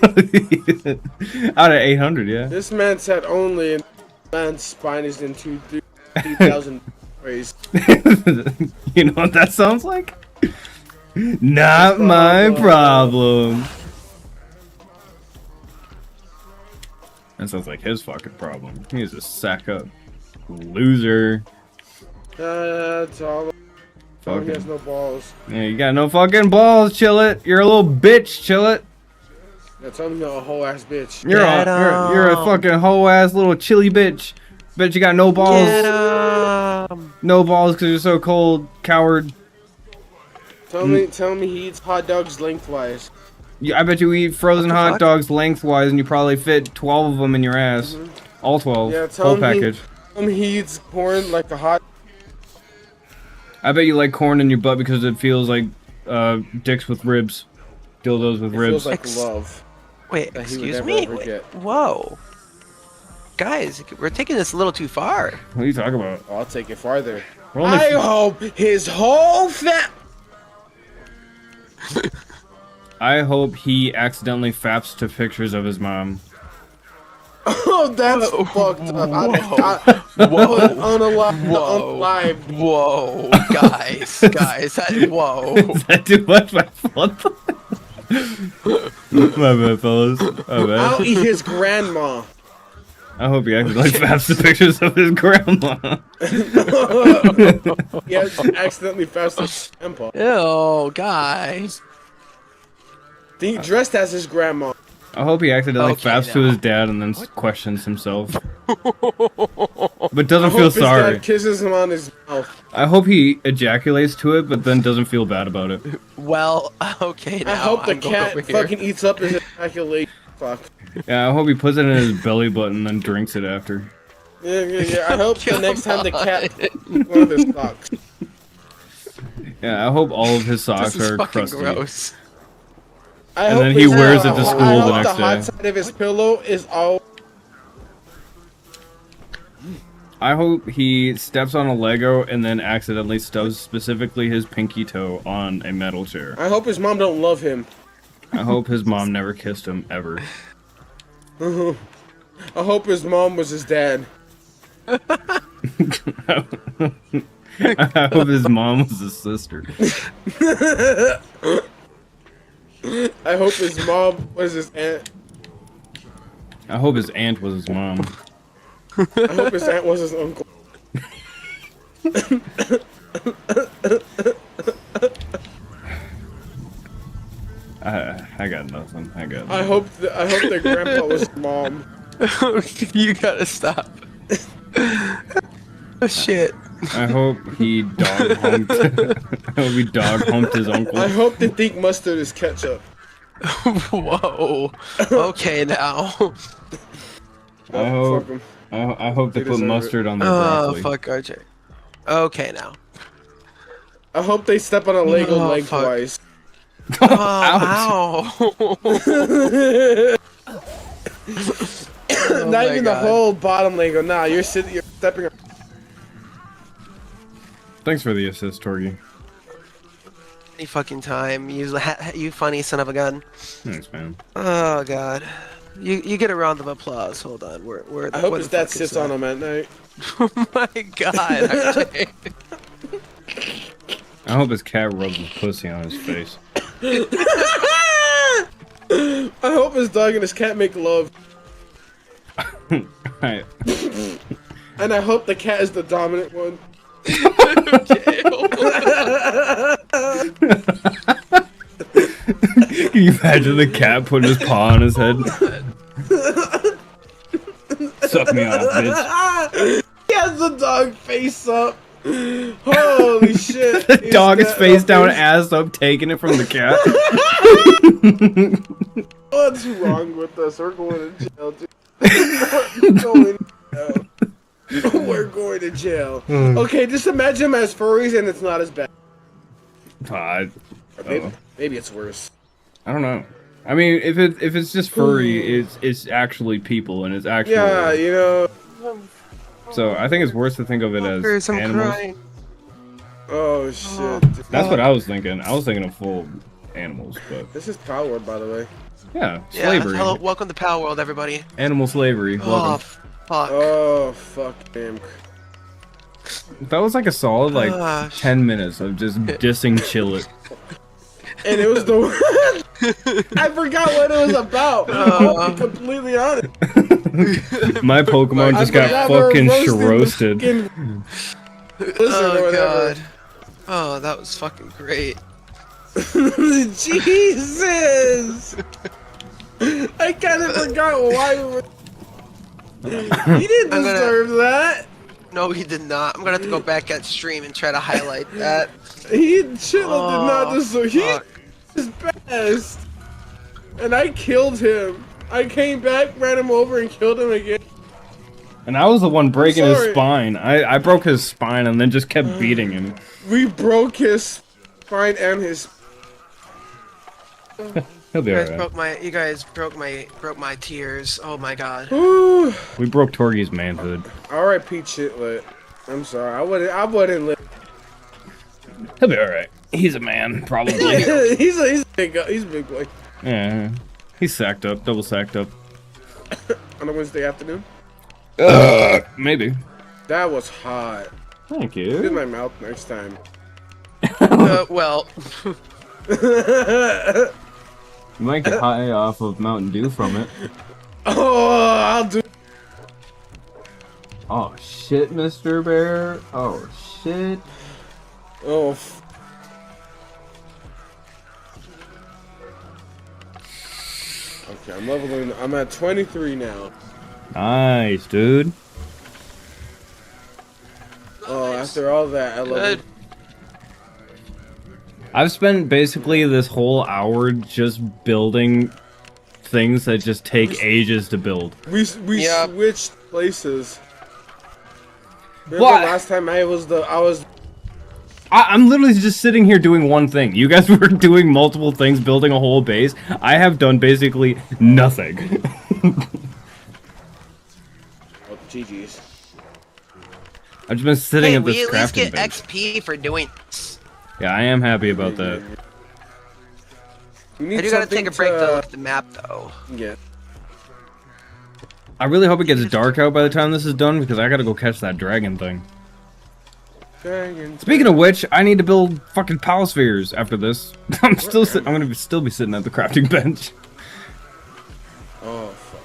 Out of 800, yeah. This man said only, and man's spine is in 3,000 ways. You know what that sounds like? Not my problem. That sounds like his fucking problem. He's a sack up loser. That's all. Fucking. He has no balls. Yeah, you got no fucking balls, chill it. You're a little bitch, chill it. Yeah, tell me you're a whole ass bitch. You're a fucking hoe ass little chilly bitch. Bet you got no balls. No balls because you're so cold, coward. Tell me he eats hot dogs lengthwise. I bet you eat frozen hot dogs lengthwise and you probably fit 12 of them in your ass. All 12. Yeah, whole package. Tell me he eats corn like a hot. I bet you like corn in your butt because it feels like dicks with ribs. Dildos with ribs. Feels like love. Wait, That he would excuse never me? ever get. Whoa. Guys, we're taking this a little too far. What are you talking about? I'll take it farther. We're only I hope his whole fat. I hope he accidentally faps to pictures of his mom. Oh, that's fucked up. On a live. Whoa, guys, whoa. Is that too much? My fault. My bad, fellas. My bad. I'll eat his grandma. I hope he accidentally faps to pictures of his grandma. Yes, accidentally fast his grandpa. Ew, guys. He dressed as his grandma. I hope he accidentally Okay, faps to now. his dad and then questions himself. But doesn't I feel hope his sorry. dad kisses him on his mouth. I hope he ejaculates to it, but then doesn't feel bad about it. Well, okay, now I hope the I'm going cat over here. fucking eats up his ejaculation. Fuck. Yeah, I hope he puts it in his belly button and then drinks it after. Yeah. I hope the next time the cat one of his socks. Yeah, I hope all of his socks This is are fucking crusty. gross. I And hope then he his- wears it to school I the hope next the hot day. side of his pillow is all. I hope he steps on a Lego and then accidentally stubs specifically his pinky toe on a metal chair. I hope his mom don't love him. I hope his mom never kissed him ever. I hope his mom was his dad. I hope his mom was his sister. I hope his mom was his aunt. I hope his aunt was his mom. I hope his aunt was his uncle. I got nothing. I got I nothing. hope their grandpa was his mom. You gotta stop. Oh, shit. I hope he dog humped. I hope he dog humped his uncle. I hope they think mustard is ketchup. Whoa. Okay, now. I hope. Fuck 'em. I hope they They put deserve mustard on their Oh, broccoli. fuck RJ. Okay, now. I hope they step on a Lego Oh, lengthwise. Oh, ow. Not my even the God. whole bottom Lego. Nah, you're stepping on. Thanks for the assist, Torgie. Any fucking time. You funny son of a gun. Thanks, man. Oh, God. You get a round of applause. Hold on. I hope his dad sits on him at night. Oh my God, RJ. I hope his cat rubs his pussy on his face. I hope his dog and his cat make love. I, And I hope the cat is the dominant one. can you imagine the cat putting his paw on his head? Suck me off, bitch. He has the dog face up. Holy shit. The dog is face down, ass up, taking it from the cat. What's wrong with us? We're going to jail, dude. We're going to jail. We're going to jail. Okay, just imagine him as furries and it's not as bad. I Or maybe it's worse. don't know. I mean, if it's just furry, it's actually people and it's actually. Yeah, you know. So I think it's worse to think of it as Fuckers, I'm animals. crying. Oh shit. That's what I was thinking. I was thinking of full animals, but This is Palworld, by the way. Yeah, Yeah. slavery. Hello, welcome to Palworld, everybody. Animal slavery. Oh, Welcome. fuck. Oh, fuck him. That was like a solid like Gosh. 10 minutes of just dissing Chillet. And it was the I forgot what it was about. I'll be completely honest. My Pokemon just got fucking roasted. Oh god. Oh, that was fucking great. Jesus! I kind of forgot why we were. He didn't deserve that. No, he did not. I'm gonna have to go back at stream and try to highlight that. Chilla did not deserve. He his best, and I killed him. I came back, ran him over, and killed him again. And I was the one breaking his spine. I broke his spine and then just kept beating him. We broke his spine and his. He'll be You guys alright. you guys broke my tears. Oh my god. We broke Torgie's manhood. R.I.P. Chitlet. I'm sorry. I wouldn't live. He'll be alright. He's a man, probably. he's a big guy. He's a big boy. Yeah. He's sacked up, double sacked up. On a Wednesday afternoon. Maybe. That was hot. Thank Do you. my mouth next time. Well. You might get high off of Mountain Dew from it. Oh, I'll do. Oh shit, Mr. Bear. Oh shit. Oh. Okay, I'm leveling. I'm at 23 now. Nice, dude. Oh, after all that, I leveled. Good. I've spent basically this whole hour just building things that just take ages to build. We Yeah. switched places. Remember What? last time I was. I'm literally just sitting here doing one thing. You guys were doing multiple things, building a whole base. I have done basically nothing. Oh, GG's. I've just been sitting Hey, at this we at least crafting get bench. XP for doing this. Yeah, I am happy about that. We I need do gotta take a break to to look at the map though. Yeah. I really hope it gets dark out by the time this is done because I gotta go catch that dragon thing. Speaking of which, I need to build fucking power spheres after this. I'm gonna still be sitting at the crafting bench. Oh fuck.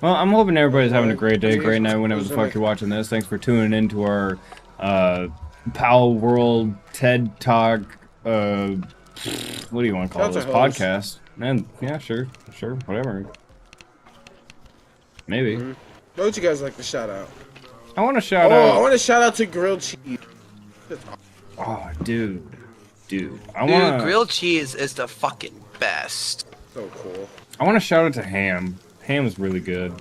Well, I'm hoping everybody's having a great day, great night, whenever the fuck you're watching this. Thanks for tuning in to our Palworld TED Talk. What do you want to call this podcast? And yeah, sure, whatever. Maybe. What would you guys like to shout out? I want to shout I out. want to shout out to grilled cheese. Oh, dude, I Dude, want to. grilled cheese is the fucking best. So cool. I want to shout out to ham. Ham is really good.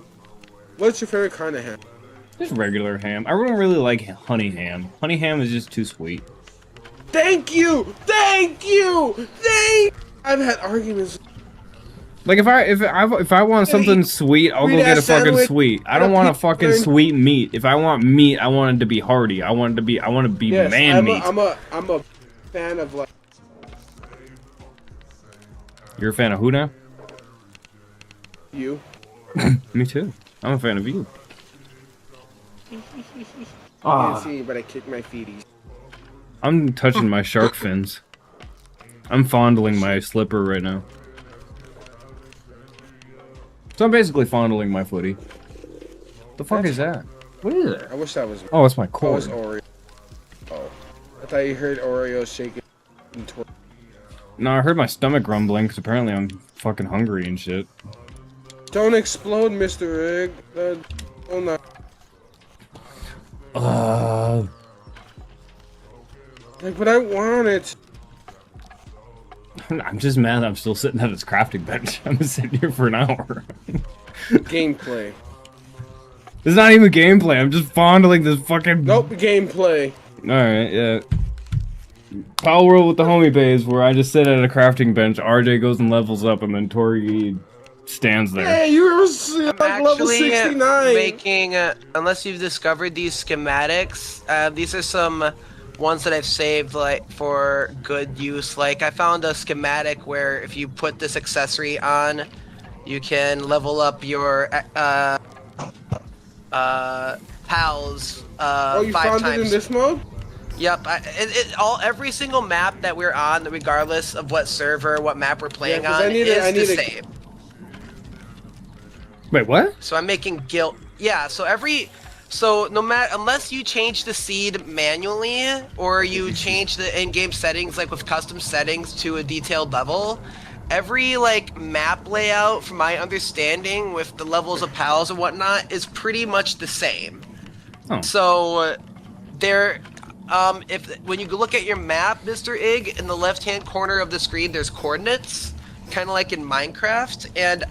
What's your favorite kind of ham? Just regular ham. I don't really like honey ham. Honey ham is just too sweet. Thank you! Thank you! I've had arguments. Like if I want something sweet, I'll go get a fucking sweet. I don't want a fucking sweet meat. If I want meat, I want it to be hearty. I want to be Yes, man meat. I'm a fan of like. You're a fan of who now? You. Me too. I'm a fan of you. You can't see me, but I kick my feeties. I'm touching my shark fins. I'm fondling my slipper right now. So I'm basically fondling my footy. The fuck is that? What is it? I wish that was. Oh, it's my Oh, cord. it's Oreo. Oh, I thought you heard Oreo shaking. No, I heard my stomach grumbling because apparently I'm fucking hungry and shit. Don't explode, Mr. Egg. Oh no. Like, but I want it. I'm just mad I'm still sitting at this crafting bench. I'm sitting here for an hour. Gameplay. It's not even gameplay. I'm just fondling this fucking. Nope, gameplay. Alright, yeah. Palworld with the Homiebabes, where I just sit at a crafting bench, RJ goes and levels up, and then Torgie stands there. Hey, you were like level Actually, 69. making unless you've discovered these schematics, these are some ones that I've saved like for good use. Like I found a schematic where if you put this accessory on, you can level up your pals Oh, you 5 found times. it in this mode? Yep, every single map that we're on, regardless of what server, what map we're playing Yeah, 'cause on, is the a- same. Wait, what? So I'm making guild. Yeah, so no matter, unless you change the seed manually or you change the in-game settings like with custom settings to a detailed level, every like map layout, from my understanding, with the levels of pals and whatnot, is pretty much the same. Oh. So there, if when you look at your map, Mr. Ig, in the left-hand corner of the screen, there's coordinates, kind of like in Minecraft, and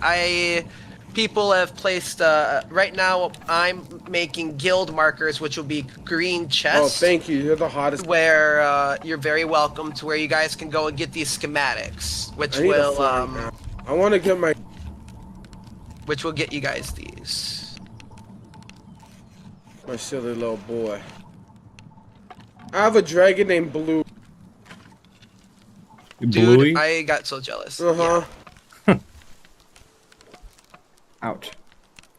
people have placed, right now I'm making guild markers, which will be green chests. Oh, thank you. You're the hottest. Where, you're very welcome to where you guys can go and get these schematics, which I need a will, flying now. I want to get my. which will get you guys these. My silly little boy. I have a dragon named Blue. Bluey? Dude, I got so jealous. Uh-huh. Ouch.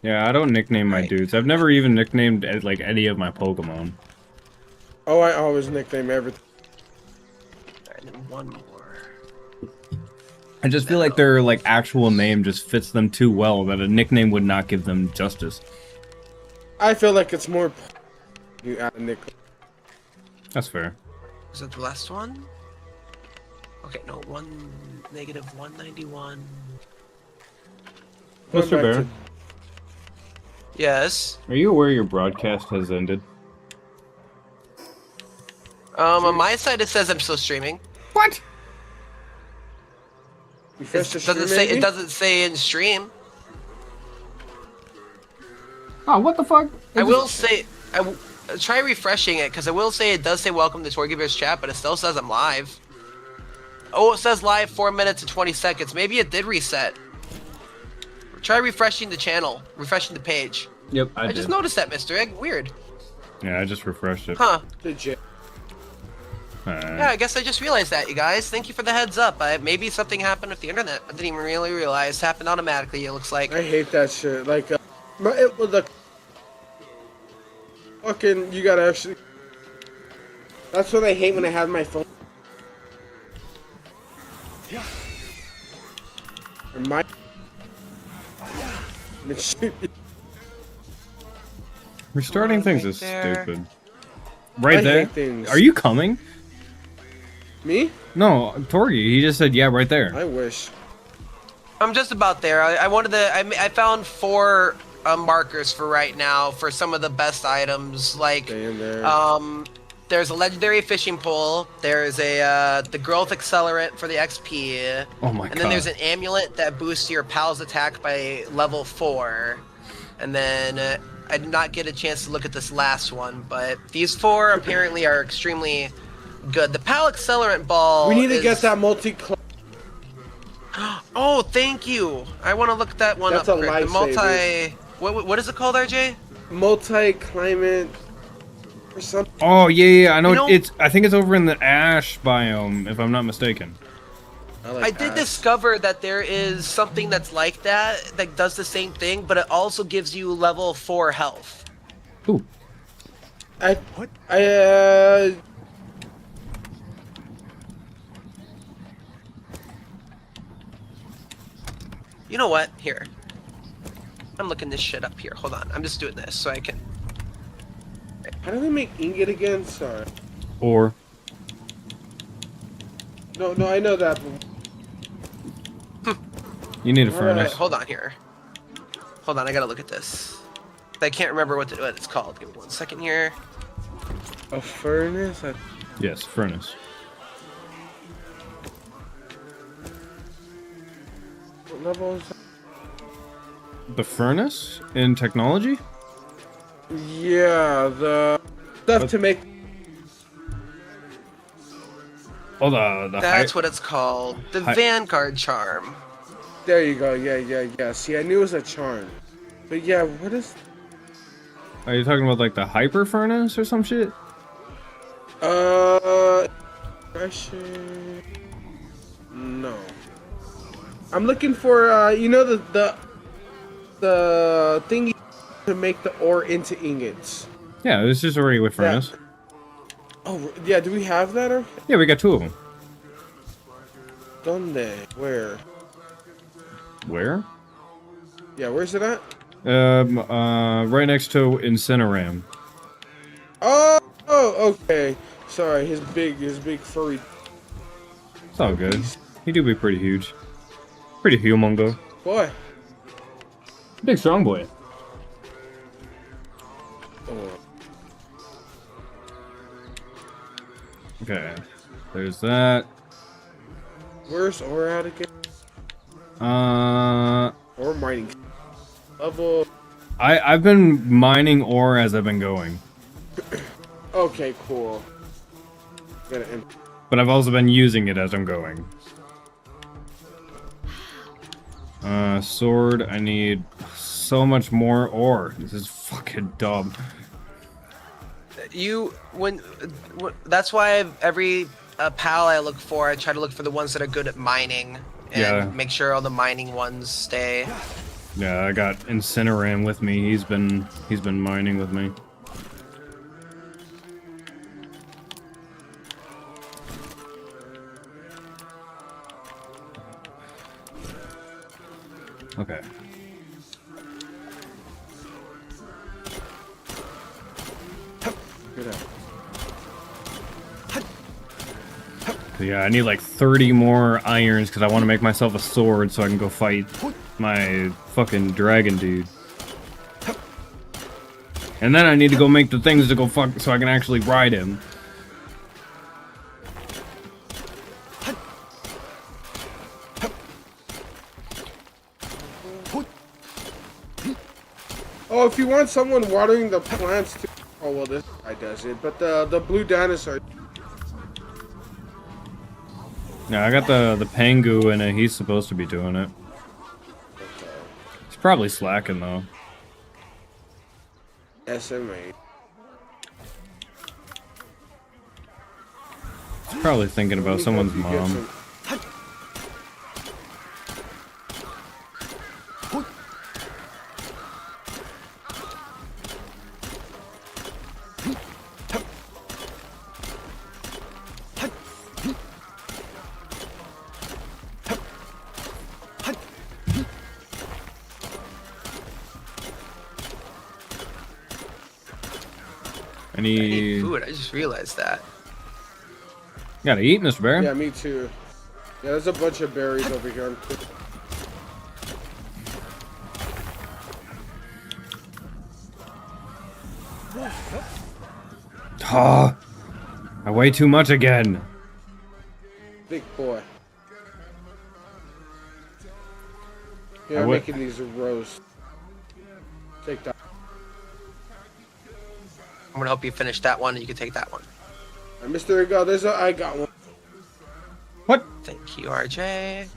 Yeah, I don't nickname my Right. dudes. I've never even nicknamed like any of my Pokemon. Oh, I always nickname everything. Alright, then one more. I just feel like their like actual name just fits them too well that a nickname would not give them justice. I feel like it's more. You add a nickname. That's fair. Is that the last one? Okay, no, -191. Going Mr. back Bear, to- Yes. are you aware your broadcast has ended? On my side it says I'm still streaming. What? You It finished the stream, doesn't say maybe? it doesn't say in stream. Oh, what the fuck? I will say try refreshing it, because I will say it does say welcome to TorgieBear's chat, but it still says I'm live. Oh, it says live 4 minutes and 20 seconds. Maybe it did reset. Try refreshing the channel, refreshing the page. Yep, I just noticed that, Mr. Egg. Weird. Yeah, I just refreshed it. Huh. Did you? Yeah, I guess I just realized that, you guys. Thank you for the heads up. Maybe something happened with the internet. I didn't even really realize. It happened automatically, it looks like. I hate that shit. Like, it was a fucking. You gotta actually. That's what I hate when I have my phone. Or my. And it should be- Restarting Right things is there. stupid. Right I there? hate things. Are you coming? Me? No, Torgie. He just said, yeah, right there. I wish. I'm just about there. I wanted to. I found 4 markers for right now for some of the best items. Like, Stay in there. there's a legendary fishing pole. There's a the growth accelerant for the XP. Oh my And god. then there's an amulet that boosts your pal's attack by level 4. And then I did not get a chance to look at this last one, but these 4 apparently are extremely good. The pal accelerant ball. We need to is... get that multi. Oh, thank you. I want to look that one That's up. a quick. The lifesaver. What is it called, RJ? Multi-climate. Or something. Oh, yeah, I know, You know- it's. I think it's over in the ash biome, if I'm not mistaken. I did discover that there is something that's like that does the same thing, but it also gives you level 4 health. Ooh. You know what? Here. I'm looking this shit up here. Hold on. I'm just doing this so I can... How do we make ingot again? Sorry. Or. No, I know that. You need a Alright, furnace. Alright, hold on here. Hold on, I gotta look at this. I can't remember what it's called. Give me 1 second here. A furnace? Yes, furnace. What level is that? The furnace in technology? Yeah, the stuff to make. Oh, the That's hi- what it's called. The Hi- Vanguard Charm. There you go. Yeah. See, I knew it was a charm. But yeah, what is? Are you talking about like the hyper furnace or some shit? Expression. No. I'm looking for you know the thing to make the ore into ingots. Yeah, this is a regular furnace. Oh yeah, do we have that? Or Yeah, we got 2 of them. Donde? Where? Where? Yeah, where's it at? Right next to Incineram. Oh, okay. Sorry, his big furry. It's all good. He do be pretty huge. Pretty humongous. Boy. Big strong boy. Oh. Okay. There's that. Where's ore at again? Ore mining. Level. I've been mining ore as I've been going. Okay, cool. But I've also been using it as I'm going. Sword, I need so much more ore. This is fucking dumb. That's why every pal I look for, I try to look for the ones that are good at mining and make sure all the mining ones stay. Yeah, I got Incineram with me. He's been mining with me. Okay. Yeah, I need like 30 more irons because I want to make myself a sword so I can go fight my fucking dragon dude. And then I need to go make the things to go fuck so I can actually ride him. Oh, if you want someone watering the plants too. Oh well, this guy does it, but the blue dinosaur. Yeah, I got the Pangu and he's supposed to be doing it. He's probably slacking though. SMA. He's probably thinking about someone's mom. I need food. I just realized that. Gotta eat, Mr. Bear. Yeah, me too. Yeah, there's a bunch of berries over here. Oh, I weigh too much again. Big boy. Yeah, I'm making these roasts. Take that. I'm gonna help you finish that one, and you can take that one. Mr. I got one. What? Thank you, RJ.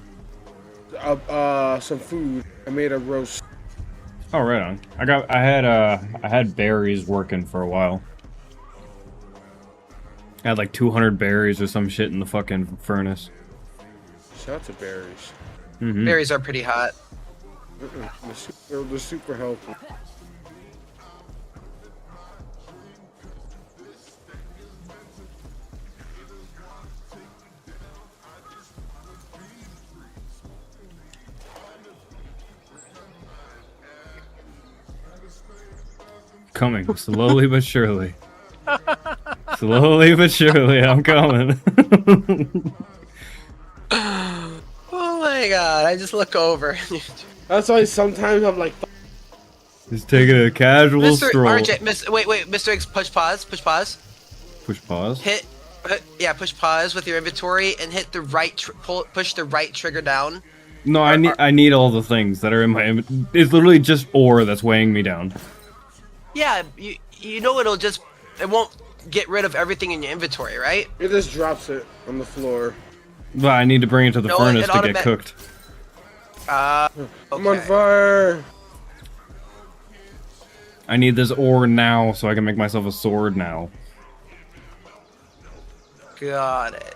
Some food. I made a roast. Oh, right on. I had berries working for a while. I had like 200 berries or some shit in the fucking furnace. Shout out to berries. Mm-hmm. Berries are pretty hot. They're super helpful. Coming slowly but surely. Slowly but surely, I'm coming. Oh my god, I just look over. That's why sometimes I'm like... Just taking a casual Mr. stroll. RJ, wait, Mr. X, push pause. Push pause? Yeah, push pause with your inventory and hit the right, push the right trigger down. No, I need all the things that are in my inventory. It's literally just ore that's weighing me down. Yeah, you know it won't get rid of everything in your inventory, right? It just drops it on the floor. But I need to bring it to the furnace to get cooked. Okay. I'm on fire! I need this ore now so I can make myself a sword now. Got it.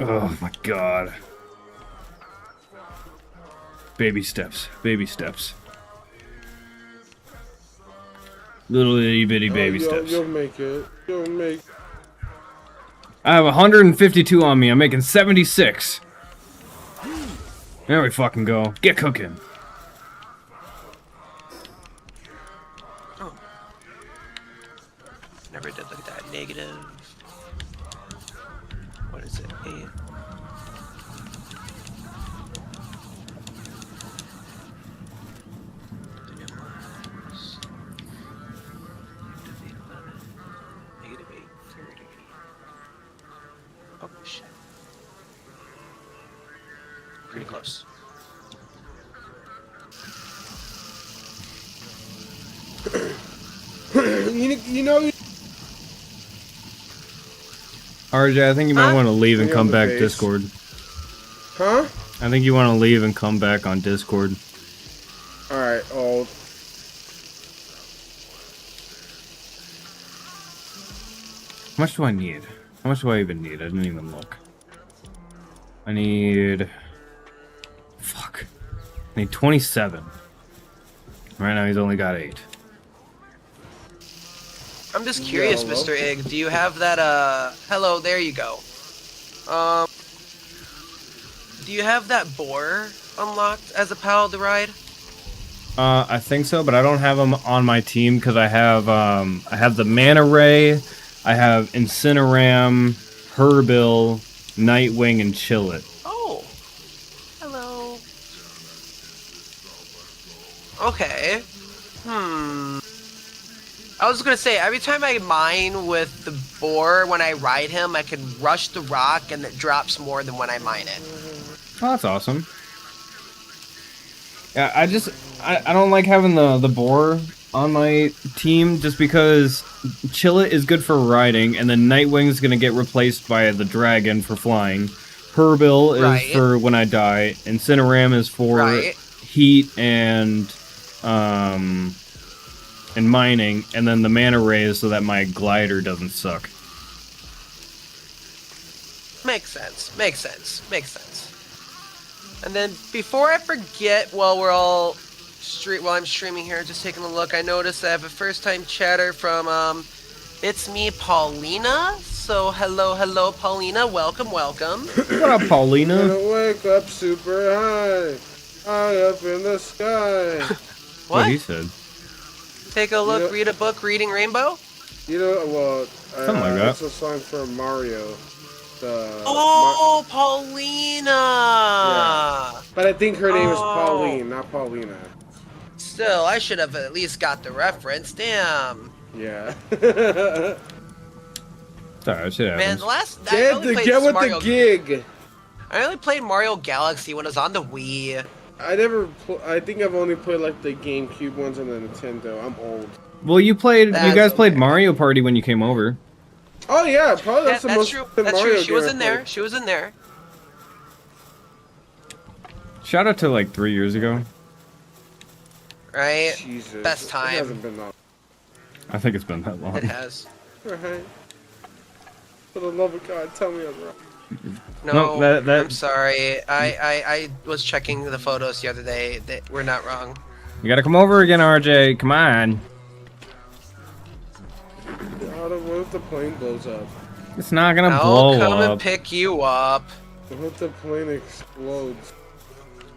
Oh my god. Baby steps. Baby steps. Little itty bitty baby steps. You'll make it. You'll make. I have 152 on me. I'm making 76. There we fucking go. Get cooking. Oh. Never did look at that. Negative. What is it? 8. Oh shit. Pretty close. you know. RJ, I think you might want to leave and Bring come on the back base. Discord. Huh? I think you want to leave and come back on Discord. All right. Oh. How much do I need? How much do I even need? I didn't even look. I need... Fuck. I need 27. Right now he's only got 8. I'm just curious, Hello? Mr. Ig. Do you have that, hello, there you go. Do you have that boar unlocked as a pal to ride? I think so, but I don't have him on my team because I have the Manta Ray, I have Incineram, Herbil, Nightwing, and Chillet. Oh. Hello. Okay. I was gonna say, every time I mine with the boar, when I ride him, I can rush the rock and it drops more than when I mine it. Oh, that's awesome. Yeah, I don't like having the boar on my team just because Chillet is good for riding, and then Nightwing's gonna get replaced by the dragon for flying. Herbil is Right. for when I die. Incineram is for Right. heat and mining, and then the Manta Ray is so that my glider doesn't suck. Makes sense. Makes sense. Makes sense. And then before I forget, while I'm streaming here, just taking a look, I noticed I have a first-time chatter from it's me, Paulina. So hello, Paulina. Welcome. What up, Paulina? Gonna wake up super high up in the sky. What What? he said. Take a look, Yeah. read a book, reading Rainbow. You know, well, Something like that. It's a song from Mario. Oh, Paulina. Yeah. But I think her name is Oh. Pauline, not Paulina. Still, I should have at least got the reference. Damn. Yeah. Sorry, shit Man, happens. the last I only played Get with Mario, the gig. I only played Mario Galaxy when it was on the Wii. I think I've only played like the GameCube ones and the Nintendo. I'm old. Well, you That's guys played okay. Mario Party when you came over. Oh yeah, probably Yeah, that's the that's most true. fun That's Mario true. She was game in I there. played. She was in there. Shout out to like 3 years ago. Right? Jesus. Best time. It hasn't been that I think it's been that long. It has. right. For the love of God, tell me I'm wrong. No, that- I'm sorry. I was checking the photos the other day. We're not wrong. You gotta come over again, RJ. Come on. What if the plane blows up? It's not gonna I'll blow come up. and pick you up. What if the plane explodes?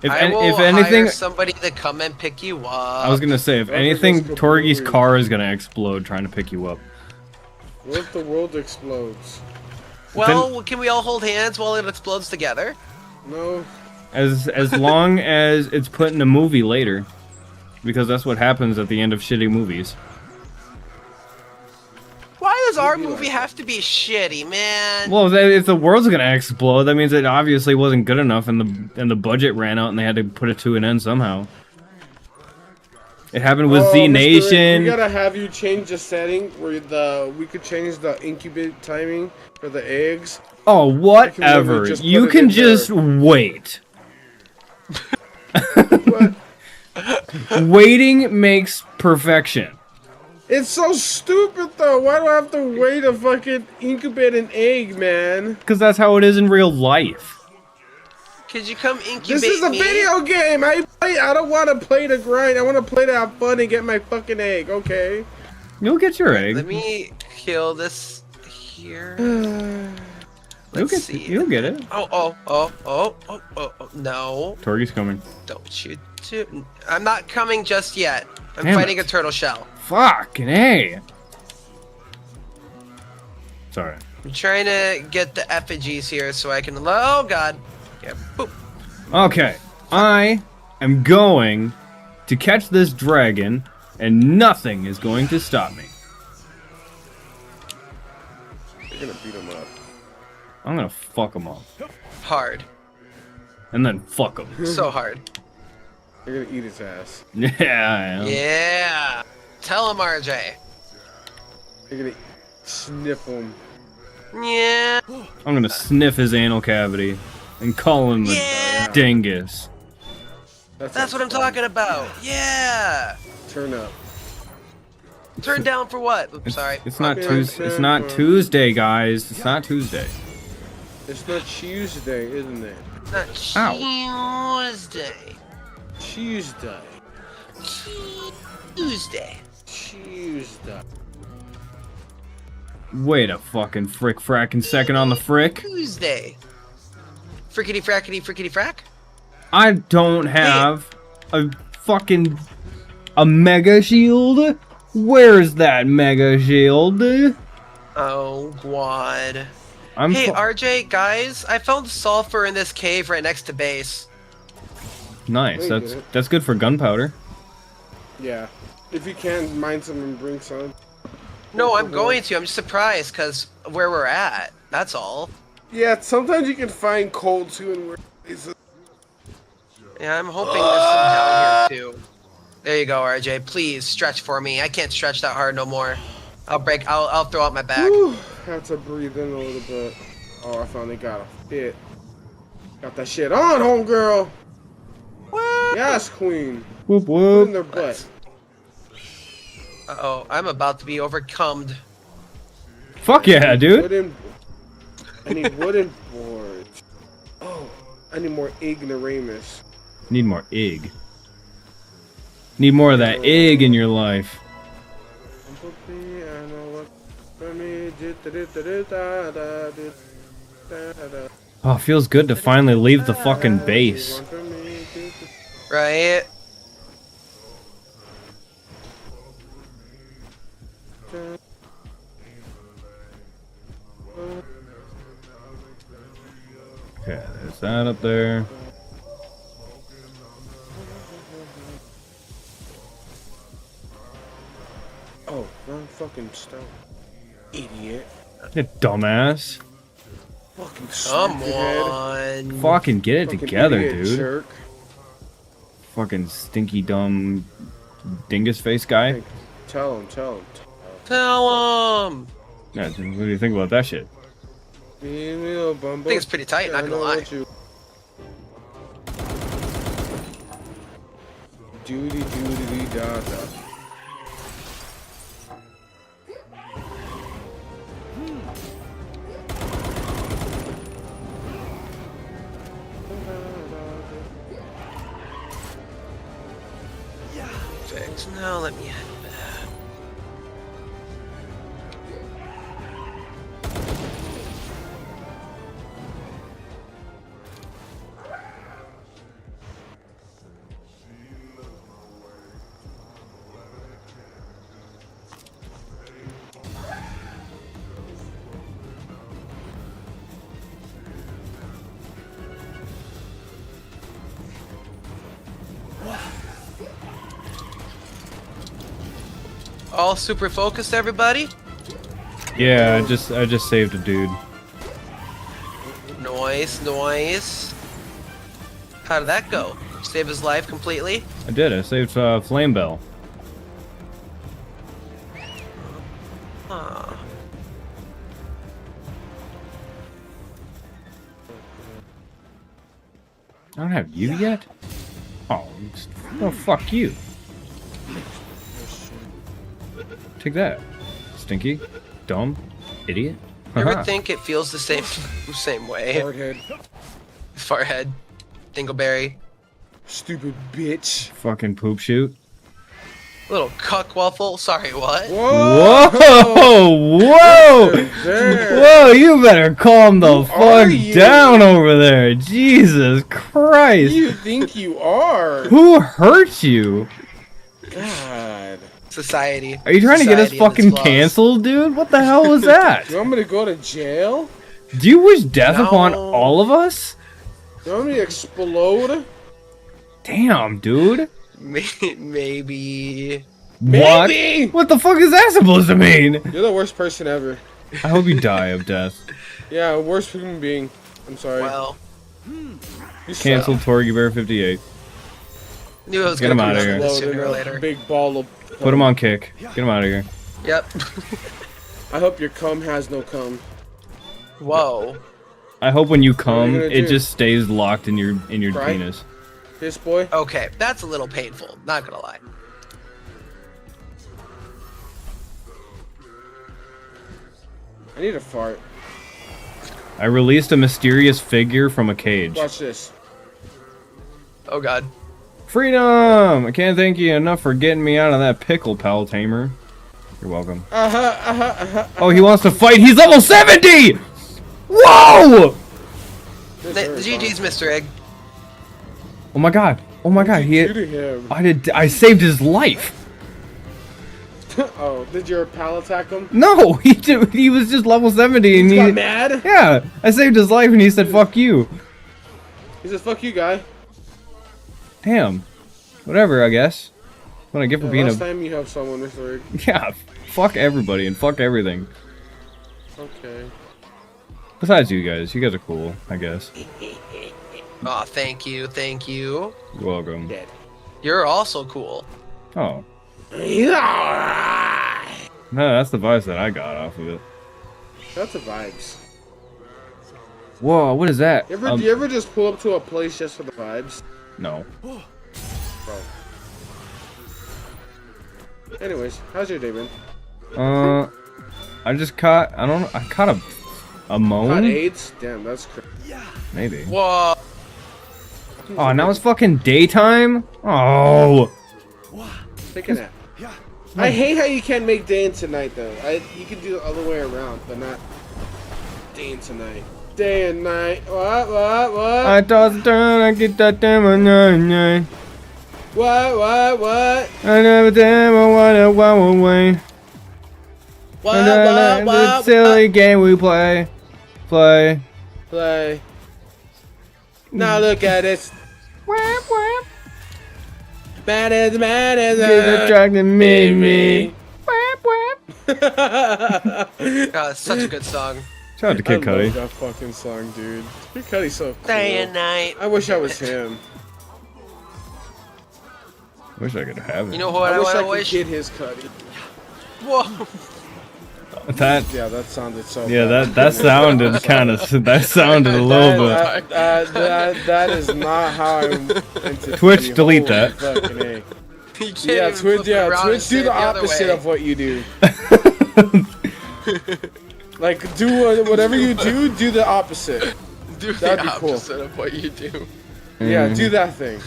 I will if anything, hire somebody to come and pick you up. I was gonna say, if Don't anything, forget Torgie's Kaboom. car is gonna explode trying to pick you up. What if the world explodes? Well, can we all hold hands while it explodes together? No. As long as it's put in a movie later, because that's what happens at the end of shitty movies. Why does our Maybe movie like- have to be shitty, man? Well, if the world's gonna explode, that means it obviously wasn't good enough, and the budget ran out, and they had to put it to an end somehow. It happened with Z Mr. Rick, Nation. We gotta have you change the setting where we could change the incubate timing for the eggs. Oh, whatever. literally just You put it can in just wait. But Waiting makes perfection. It's so stupid though. Why do I have to wait to fucking incubate an egg, man? Because that's how it is in real life. Could you come incubate This is a me? video game. I don't want to play to grind. I want to play to have fun and get my fucking egg. Okay. You'll get your egg. Let me kill this here. You'll Let's see. You'll get it. Oh, no. Torgie's coming. Don't you do... I'm not coming just yet. I'm Damn fighting it. a turtle shell. Fucking A. Sorry. I'm trying to get the effigies here so I can... Oh, God. Yeah, boop. Okay. I am going to catch this dragon, and nothing is going to stop me. You're gonna beat him up. I'm gonna fuck him up. Hard. And then fuck him. So hard. You're gonna eat his ass. Yeah, I am. Yeah. Tell him, RJ. You're gonna sniff him. Yeah. I'm gonna sniff his anal cavity and call him a Yeah. dingus. That's what I'm talking about. Yeah. Turn up. Turn down for what? Oops, sorry. It's not Yeah, Tuesday. It's yeah, not yeah. Tuesday, guys. It's not Tuesday. It's not Tuesday, isn't it? Not Tuesday. Tuesday. Tuesday. Tuesday. Wait a fucking frick frackin' second on the frick. Tuesday. Frickety frackety frickety frack? I don't have a fucking mega shield. Where's that mega shield? Oh, God. I'm Hey, fu- RJ, guys, I found sulfur in this cave right next to base. nice. Wait, That's did it? that's good for gunpowder. Yeah. If you can, mine some and bring some. No, I'm going to. I'm just surprised because where we're at. That's all. Yeah, sometimes you can find coal too and where Yeah, I'm hoping there's some down here too. There you go, RJ. Please stretch for me. I can't stretch that hard no more. I'll throw out my back. Whew, have to breathe in a little bit. Oh, I finally got a fit. Got that shit on, homegirl. Yes, queen. Whoop Put in whoop. their butt. Uh-oh, I'm about to be overcome. Fuck yeah, dude. Wooden. I need wooden boards. Oh, I need more ignoramus. Need more egg. Need more of that egg in your life. Oh, it feels good to finally leave the fucking base. Right? Okay, there's that up there. Oh, wrong fucking stone. Idiot. You dumbass. Fucking Come sneakerhead. on. Fucking get it Fucking together, idiot, dude. Jerk. Fucking stinky dumb dingus face guy. Hey, tell him. Tell him. Yeah, what do you think about that shit? I think think it's pretty tight, not gonna lie. Doody da da. Perfect. Now let me head back. All super focused, everybody? Yeah, I just saved a dude. Nice. How did that go? Save his life completely? I did. I saved Flame Bell. Huh. I don't have you yet? Oh, fuck you. Take that. Stinky. Dumb. Idiot. You ever Haha. think it feels the same way? Hardhead. Farthead. Dingleberry. Stupid bitch. Fucking poop shoot. Little cuck waffle. Sorry, what? Whoa! Whoa! There. Whoa, you better calm the Who are fuck you? down over there. Jesus Who Christ. do you think you are? Who hurt you? God. Society. Are you trying to get us Society and its fucking flaws. canceled, dude? What the hell was that? You want me to go to jail? Do you wish death upon No. all of us? You want me to explode? Damn, dude. Maybe. What? Maybe. What the fuck is that supposed to mean? You're the worst person ever. I hope you die of death. Yeah, worst human being. I'm sorry. Well, You suck. Cancel TorgieBear58. knew it was Get gonna him come outta here. sooner Explode or in a later. Big ball of. Put him on kick. Get him out of here. Yep. I hope your cum has no cum. Whoa. I hope when you come, gonna it do? just stays locked in your Right? penis. This boy. Okay, that's a little painful. Not gonna lie. I need a fart. I released a mysterious figure from a cage. Watch this. Oh god. Freedom! I can't thank you enough for getting me out of that pickle, pal tamer. You're welcome. Oh, he wants to fight. He's level 70! Whoa! This GG's, Mr. Egg. Oh my god. Oh my god. He. do to him. I saved his life. Oh, did your pal attack him? No, he was just level 70 and He he. got mad? Yeah, I saved his life and he said, "Fuck you." He says, fuck you, guy. Damn. Whatever, I guess. What I get for being Last a. time you have someone, Mr. Egg. Yeah. Fuck everybody and fuck everything. Okay. Besides you guys are cool, I guess. Aw, thank you, thank you. You're welcome. Dead. You're also cool. Oh. Yeah. No, that's the vibes that I got off of it. That's the vibes. Whoa, what is that? Do you ever just pull up to a place just for the vibes? No. Bro. Anyways, how's your day been? I just caught. I don't know. I caught a moan. Hot AIDS? Damn, that's crazy. Maybe. Whoa. Oh, now it's fucking daytime. Oh. Take a nap. I hate how you can't make day into night though. You can do the other way around, but not day into night. Day and night. What? I toss it down. I get that damn on What? I never damn I wanna wow away. The silly game we play. Play. Now look at this. Whap, whap. Man is Get attracted me. Whap, whap. God, it's such a good song. Shout out to Kid I love Cudi. that fucking song, dude. Kid Cudi's so cool. Day and night. I wish I was him. Wish I could have it. You know what I wish I could wish? get his Cudi. Whoa. that. Yeah, that sounded so Yeah, bad. that sounded kind of. That sounded a little bit. That is not how I'm into Twitch, TV. delete Holy that. fucking A. You can't Yeah, even Twitch. flip it Yeah, around and Twitch. say Do it the other opposite way. of what you do. Like, do whatever you do. Do the opposite. Do That'd the be cool. opposite of what you do. Yeah, do that thing.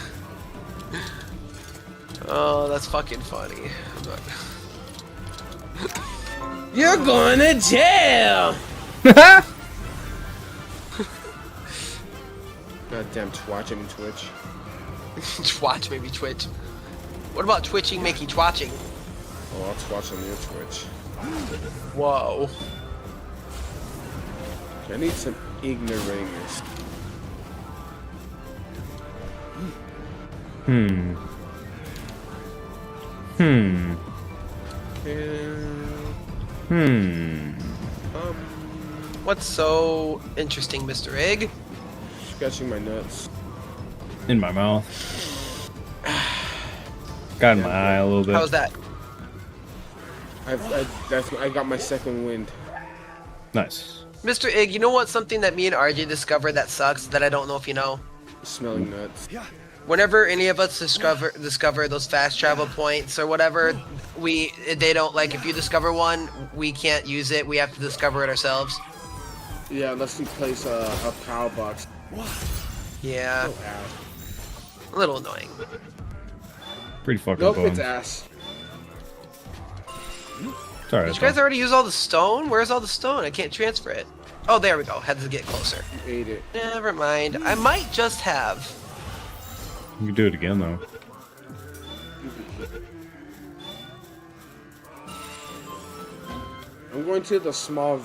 Oh, that's fucking funny. You're going to jail. Goddamn watching Twitch. Watch, maybe Twitch. What about twitching, make you twatching? Oh, I'll watch on your Twitch. Whoa. I need some ignoramus. What's so interesting, Mr. Egg? Scratching my nuts. In my mouth. Got in my eye a little bit. How's that? I got my second wind. Nice. Mr. Egg, you know what? Something that me and RJ discovered that sucks that I don't know if you know. Smelling nuts. Whenever any of us discover those fast travel points or whatever, they don't like if you discover one, we can't use it. We have to discover it ourselves. Yeah, unless you place a power box. Yeah. Oh, ass. A little annoying. Pretty fucking Nope, bones. it's ass. Sorry. Did you guys already use all the stone? Where's all the stone? I can't transfer it. Oh, there we go. Had to get closer. You ate it. Never mind. I might just have. You can do it again though. I'm going to the small.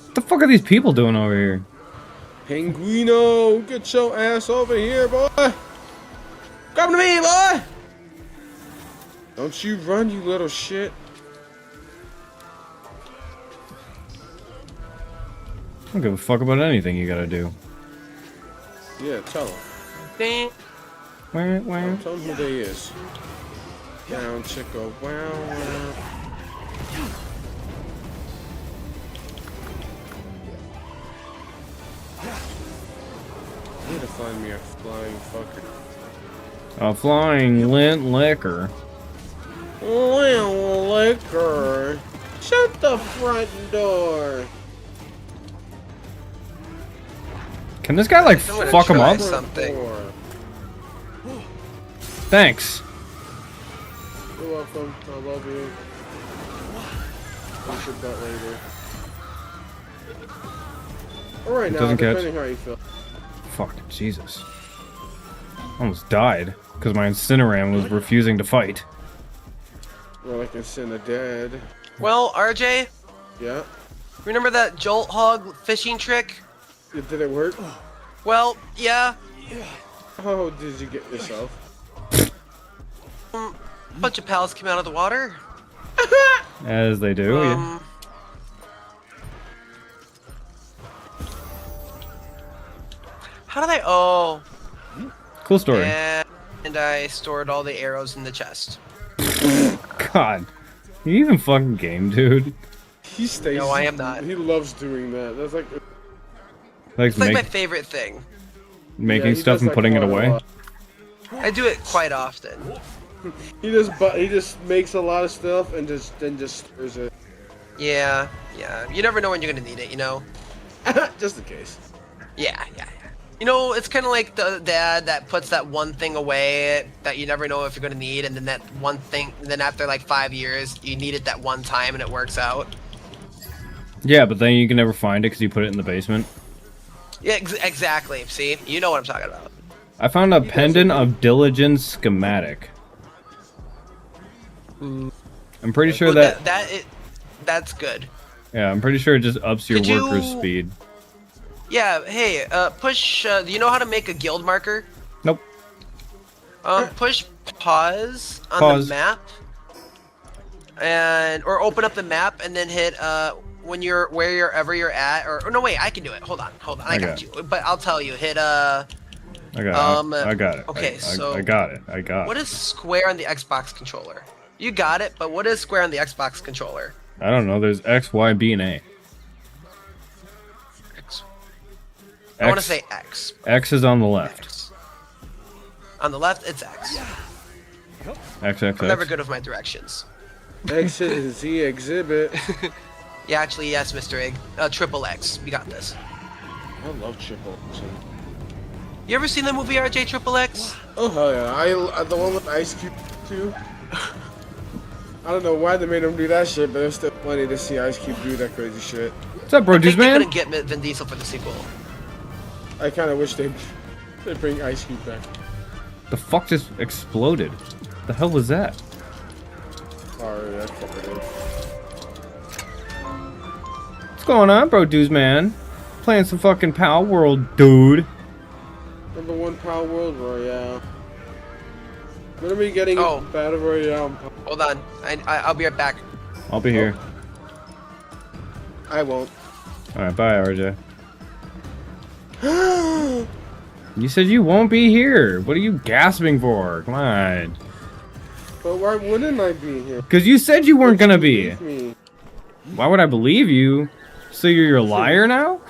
What the fuck are these people doing over here? Penguino, get your ass over here, boy. Come to me, boy. Don't you run, you little shit. I don't give a fuck about anything you gotta do. Yeah, tell him. Dang. Wah, wah. Tell him who they is. Down, chicka, wow, wow. I need to find me a flying fucker. A flying lint liquor. Little liquor. Shut the front door. Can this guy like I'm gonna fuck him try up? something. Door. Thanks. You're welcome. I love you. We should bet later. Alright now, Doesn't catch. depending how you feel. Fuck, Jesus. Almost died because my Incineram was refusing to fight. Well, I can send a dead. Well, RJ, Yeah. remember that Jolt Hog fishing trick? Did it work? Well, yeah. How did you get yourself? A bunch of pals came out of the water. As they do. Yeah. How did I? Oh. Cool story. And I stored all the arrows in the chest. God. You even fucking game, dude. He stays. No, I am not. He loves doing that. That's like. Like, It's like my favorite thing. making Yeah, he stuff does and that putting it quite a away. lot. I do it quite often. He just makes a lot of stuff and then just stores it. Yeah, yeah. You never know when you're gonna need it, you know? Just in case. Yeah. You know, it's kind of like the dad that puts that one thing away that you never know if you're gonna need, and then that one thing, then after like 5 years, you need it that one time and it works out. Yeah, but then you can never find it because you put it in the basement. Yeah, exactly. See, you know what I'm talking about. I found a pendant of diligence schematic. I'm pretty sure Well, that that's good. yeah, I'm pretty sure it just ups your Could you- worker's speed. Yeah. Hey, push. Do you know how to make a guild marker? Nope. Push pause on Pause. the map, or open up the map and then hit when you're wherever you're at. Or no, wait, I can do it. Hold on. I got you. But I'll tell you. Hit I got it. I got it. okay, I got it. I got it. What is square on the Xbox controller? You got it, but what is square on the Xbox controller? I don't know. There's X, Y, B, and A. X. I want to say X. X is on the left. X. On the left, it's X. X, X, I'm never X. good with my directions. Exit is the exhibit. Yeah, actually, yes, Mr. Egg. Triple X. We got this. I love triple. You ever seen the movie RJ Triple X? Oh hell yeah! I the one with Ice Cube too. I don't know why they made him do that shit, but it was still funny to see Ice Cube do that crazy shit. What's up, bro, I think dudes, they man? couldn't get Vin Diesel for the sequel. I kind of wish they'd bring Ice Cube back. The fuck just exploded? The hell was that? Sorry, I covered it. What's going on, bro, dudes, man? Playing some fucking Palworld, dude. Number 1 Palworld Royale. When are we getting Oh. Battle Royale? Hold on. I'll be right back. I'll be here. I won't. Alright, bye, RJ. You said you won't be here. What are you gasping for? Come on. But why wouldn't I be here? Because you said you weren't gonna be. Believe me. Why would I believe you? So you're a liar now?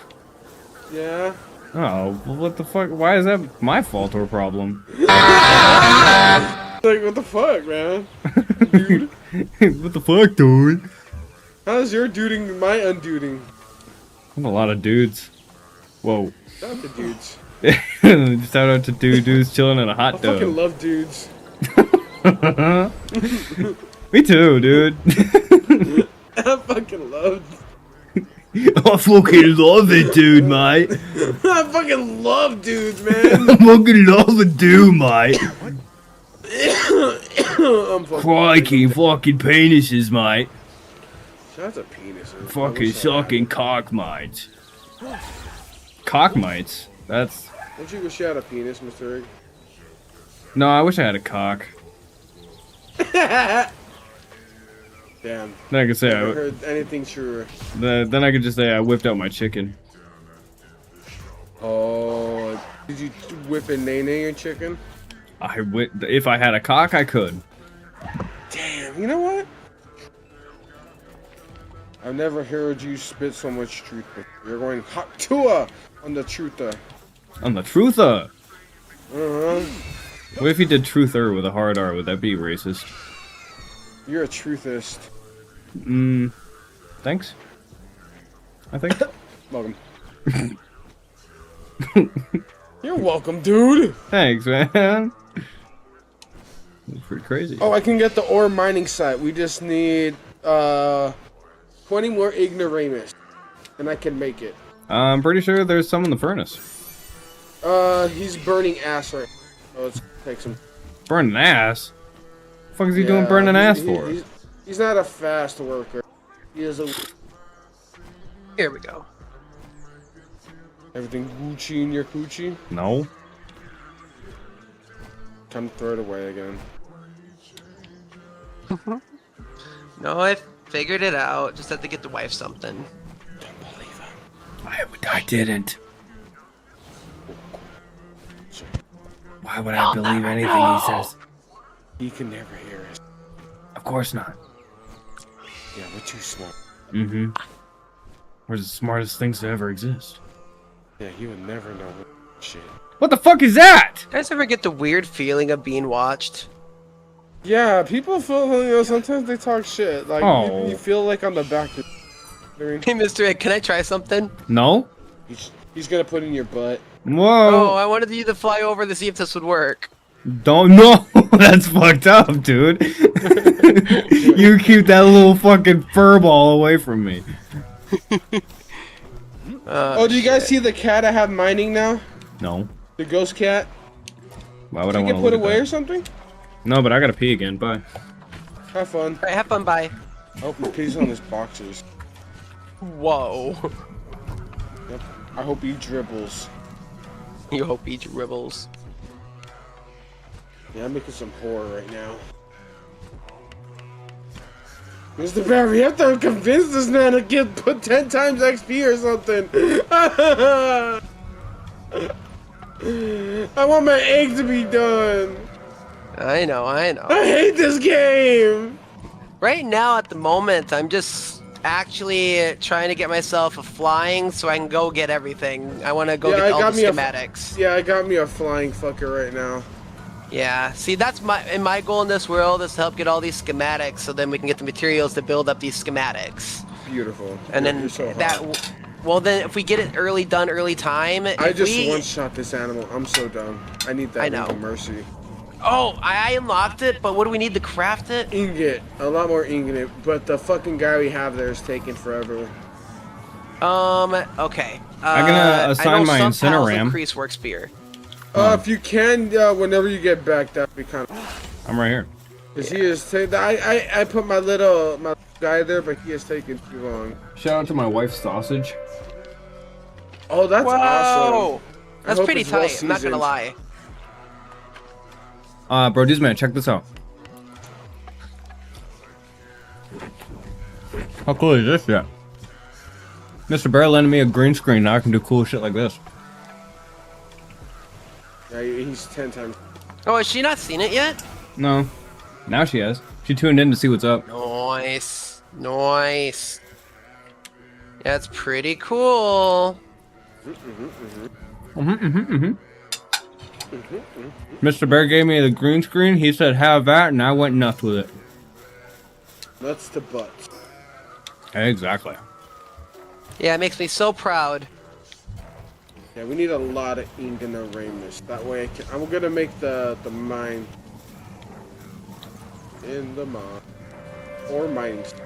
Yeah. Oh, well, what the fuck? Why is that my fault or problem? Like, what the fuck, man? Dude. What the fuck, dude? How's your duding my unduding? I'm a lot of dudes. Whoa. Shout out to dudes. Shout out to dudes chilling in a hot I fucking tub. love dudes. Me too, dude. I fucking love. I fucking love it, dude, mate. I fucking love dudes, man. I fucking love it, dude, mate. I'm fucking. Crikey, fucking penises, mate. Shout out to penises. Fucking sucking cock mites. Cock mites? That's... Don't you wish you had a penis, Mr. Egg? No, I wish I had a cock. Damn. Then I could say Never heard anything truer. then I could just say I whipped out my chicken. Oh, did you whip and nay your chicken? If I had a cock, I could. Damn, you know what? I've never heard you spit so much truth before. You're going hot tua on the truther. On the truther. Uh-huh. What if you did truther with a hard R? Would that be racist? You're a truthist. Thanks. I think. Welcome. You're welcome, dude. Thanks, man. That's pretty crazy. Oh, I can get the ore mining site. We just need 20 more ignoramus, and I can make it. I'm pretty sure there's some in the furnace. He's burning ass right now, so let's take some. Burning ass? What the fuck is he doing burning ass for? He's not a fast worker. He is a. Here we go. Everything Gucci in your coochie. No. Time to throw it away again. No, I figured it out. Just had to get the wife something. Don't believe him. I didn't. Why would I believe anything he says? He can never hear us. Of course not. Yeah, we're too smart. Mm-hmm. We're the smartest things to ever exist. Yeah, he would never know shit. What the fuck is that? You guys ever get the weird feeling of being watched? Yeah, people feel, you know, sometimes they talk shit. Like, Oh. you feel like on the back. You know what I mean? Hey, Mr. Egg, can I try something? No? He's gonna put in your butt. Whoa. Oh, I wanted you to fly over to see if this would work. Don't know. That's fucked up, dude. You keep that little fucking fur ball away from me. Oh, do you guys see the cat I have mining now? No. The ghost cat? Why would Did I it want get to put look away at or that? something? No, but I gotta pee again. Bye. Have fun. Alright, have fun, bye. Oh, my pee's on his boxers. Whoa. Yep. I hope he dribbles. You hope he dribbles. Yeah, I'm making some horror right now. Mr. Bear, we have to convince this man to put 10 times XP or something. I want my egg to be done. I know. I hate this game. Right now, at the moment, I'm just actually trying to get myself a flying so I can go get everything. I want to go get all the schematics. Yeah, I got me a flying fucker right now. Yeah, see, that's my goal in this world is to help get all these schematics so then we can get the materials to build up these schematics. Beautiful. And then You're so hot. well then if we get it done early time. I just one-shot this animal. I'm so dumb. I need that Legal mercy. Oh, I unlocked it, but what do we need to craft it? Ingot. A lot more ingot, but the fucking guy we have there is taking forever. Okay. I'm gonna assign my some pals Incineram. increase work spear. If you can, whenever you get back, that'd be kind of. I'm right here. Cause he is I put my guy there, but he is taking too long. Shout out to my wife's sausage. Oh, that's awesome. That's pretty tight. I'm not gonna lie. Bro, man, check this out. How cool is this shit? Mr. Bear lending me a green screen. Now I can do cool shit like this. Yeah, he's 10 times. Oh, has she not seen it yet? No. Now she has. She tuned in to see what's up. Nice. Nice. That's pretty cool. Mr. Bear gave me the green screen. He said, have that, and I went nuts with it. Nuts to butts. Exactly. Yeah, it makes me so proud. Yeah, we need a lot of ink in the rainless. That way I'm gonna make the mine in the mine. Or mining stuff.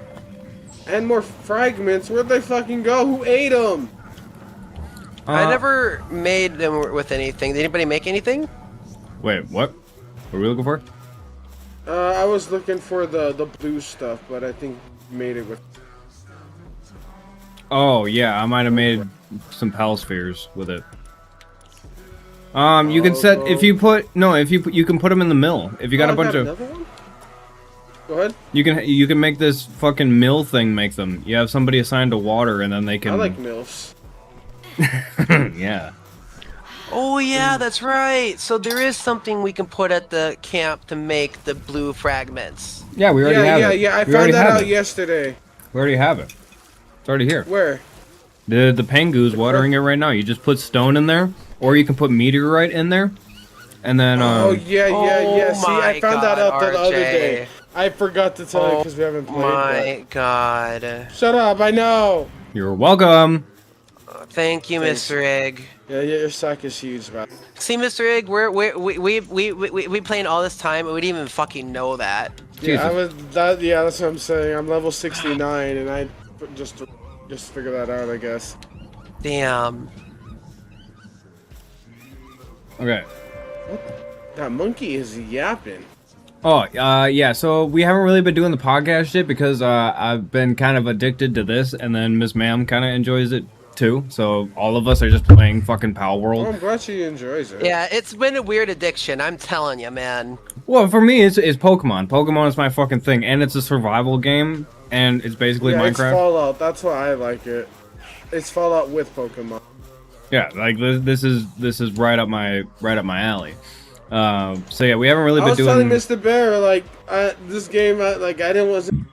And more fragments. Where'd they fucking go? Who ate them? I never made them with anything. Did anybody make anything? Wait, what? What are we looking for? I was looking for the blue stuff, but I think made it with. Oh, yeah, I might have made some pal spheres with it. You can set, if you put, no, if you put, you can put them in the mill. If you got a bunch of, another one? Go ahead. you can make this fucking mill thing make them. You have somebody assigned to water and then they can. I like MILFs. Yeah. Oh yeah, that's right. So there is something we can put at the camp to make the blue fragments. Yeah, we already have it. Yeah, I We found already that have out it. yesterday. We already have it. It's already here. Where? The Pangu's watering it right now. You just put stone in there, or you can put meteorite in there, and then Oh yeah. See, I my found that God, out the other RJ. day. I forgot to tell you because we haven't played. My God. Shut up! I know. you're welcome. Thank you, Mr. Egg. Yeah, your sack is huge, man. See, Mr. Egg, we playing all this time and we didn't even fucking know that. Yeah, Jesus. that's what I'm saying. I'm level 69, and I just figured that out, I guess. Damn. Okay. That monkey is yapping. Oh, yeah, so we haven't really been doing the podcast shit because, I've been kind of addicted to this, and then MrsMaaam kind of enjoys it, too, so all of us are just playing fucking Palworld. Oh, I'm glad she enjoys it. Yeah, it's been a weird addiction, I'm telling you, man. Well, for me, it's Pokemon. Pokemon is my fucking thing, and it's a survival game, and it's basically Yeah, it's Minecraft. Fallout. That's why I like it. It's Fallout with Pokemon. Yeah, like, this is right up my alley. So yeah, we haven't really been doing... I was telling Mr. Bear, like, this game, I wasn't,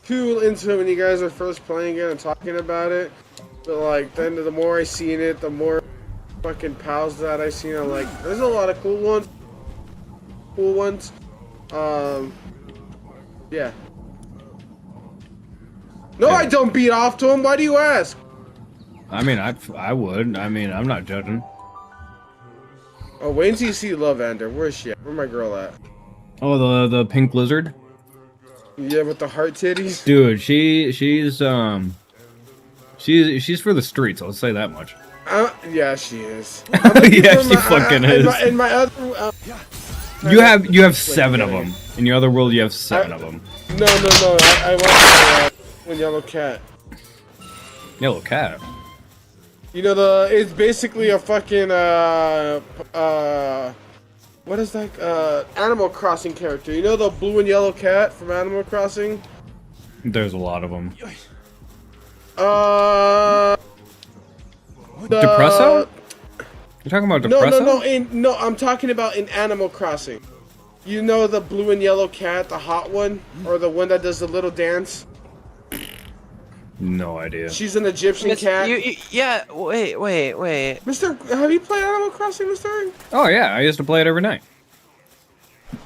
too into it when you guys were first playing it and talking about it. But, like, then the more I seen it, the more fucking pals that I seen, I'm like, there's a lot of cool ones. Yeah. No, I don't beat off to him. Why do you ask? I mean, I would. I mean, I'm not judging. Oh, wait until you see Lovander. Where's she at? Where my girl at? Oh, the pink lizard? Yeah, with the heart titties? Dude, she's for the streets, I'll say that much. Yeah, she is. Yeah, she fucking is. In my other... You have 7 of them. In your other world, you have 7 of them. No. I want one yellow cat. Yellow cat? You know, it's basically a fucking, what is that, Animal Crossing character. You know the blue and yellow cat from Animal Crossing? There's a lot of them. Depresso? You're talking about Depresso? No, I'm talking about in Animal Crossing. You know the blue and yellow cat, the hot one? Or the one that does the little dance? No idea. She's an Egyptian cat. Yeah, wait. Mister, have you played Animal Crossing, Mister? Oh yeah, I used to play it every night.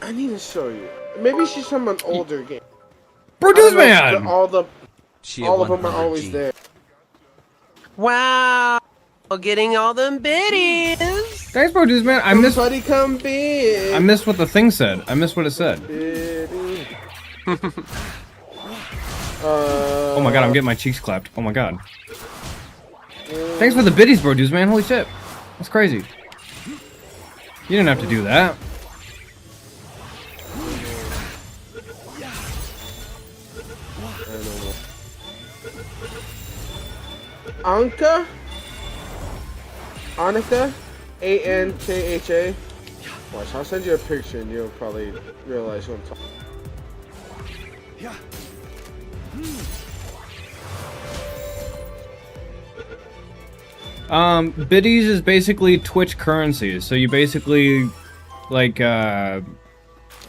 I need to show you. Maybe she's from an older game. Produce man! All of them are always there. Wow. Getting all them biddies. Thanks, Produce man. I missed come big. I missed what the thing said. I missed what it said. Oh my god, I'm getting my cheeks clapped. Oh my god. Thanks for the biddies, Produce man. Holy shit. That's crazy. You didn't have to do that. Anka? A-N-K-H-A? Watch, I'll send you a picture and you'll probably realize what I'm talking about. Biddies is basically Twitch currency. So you basically, like,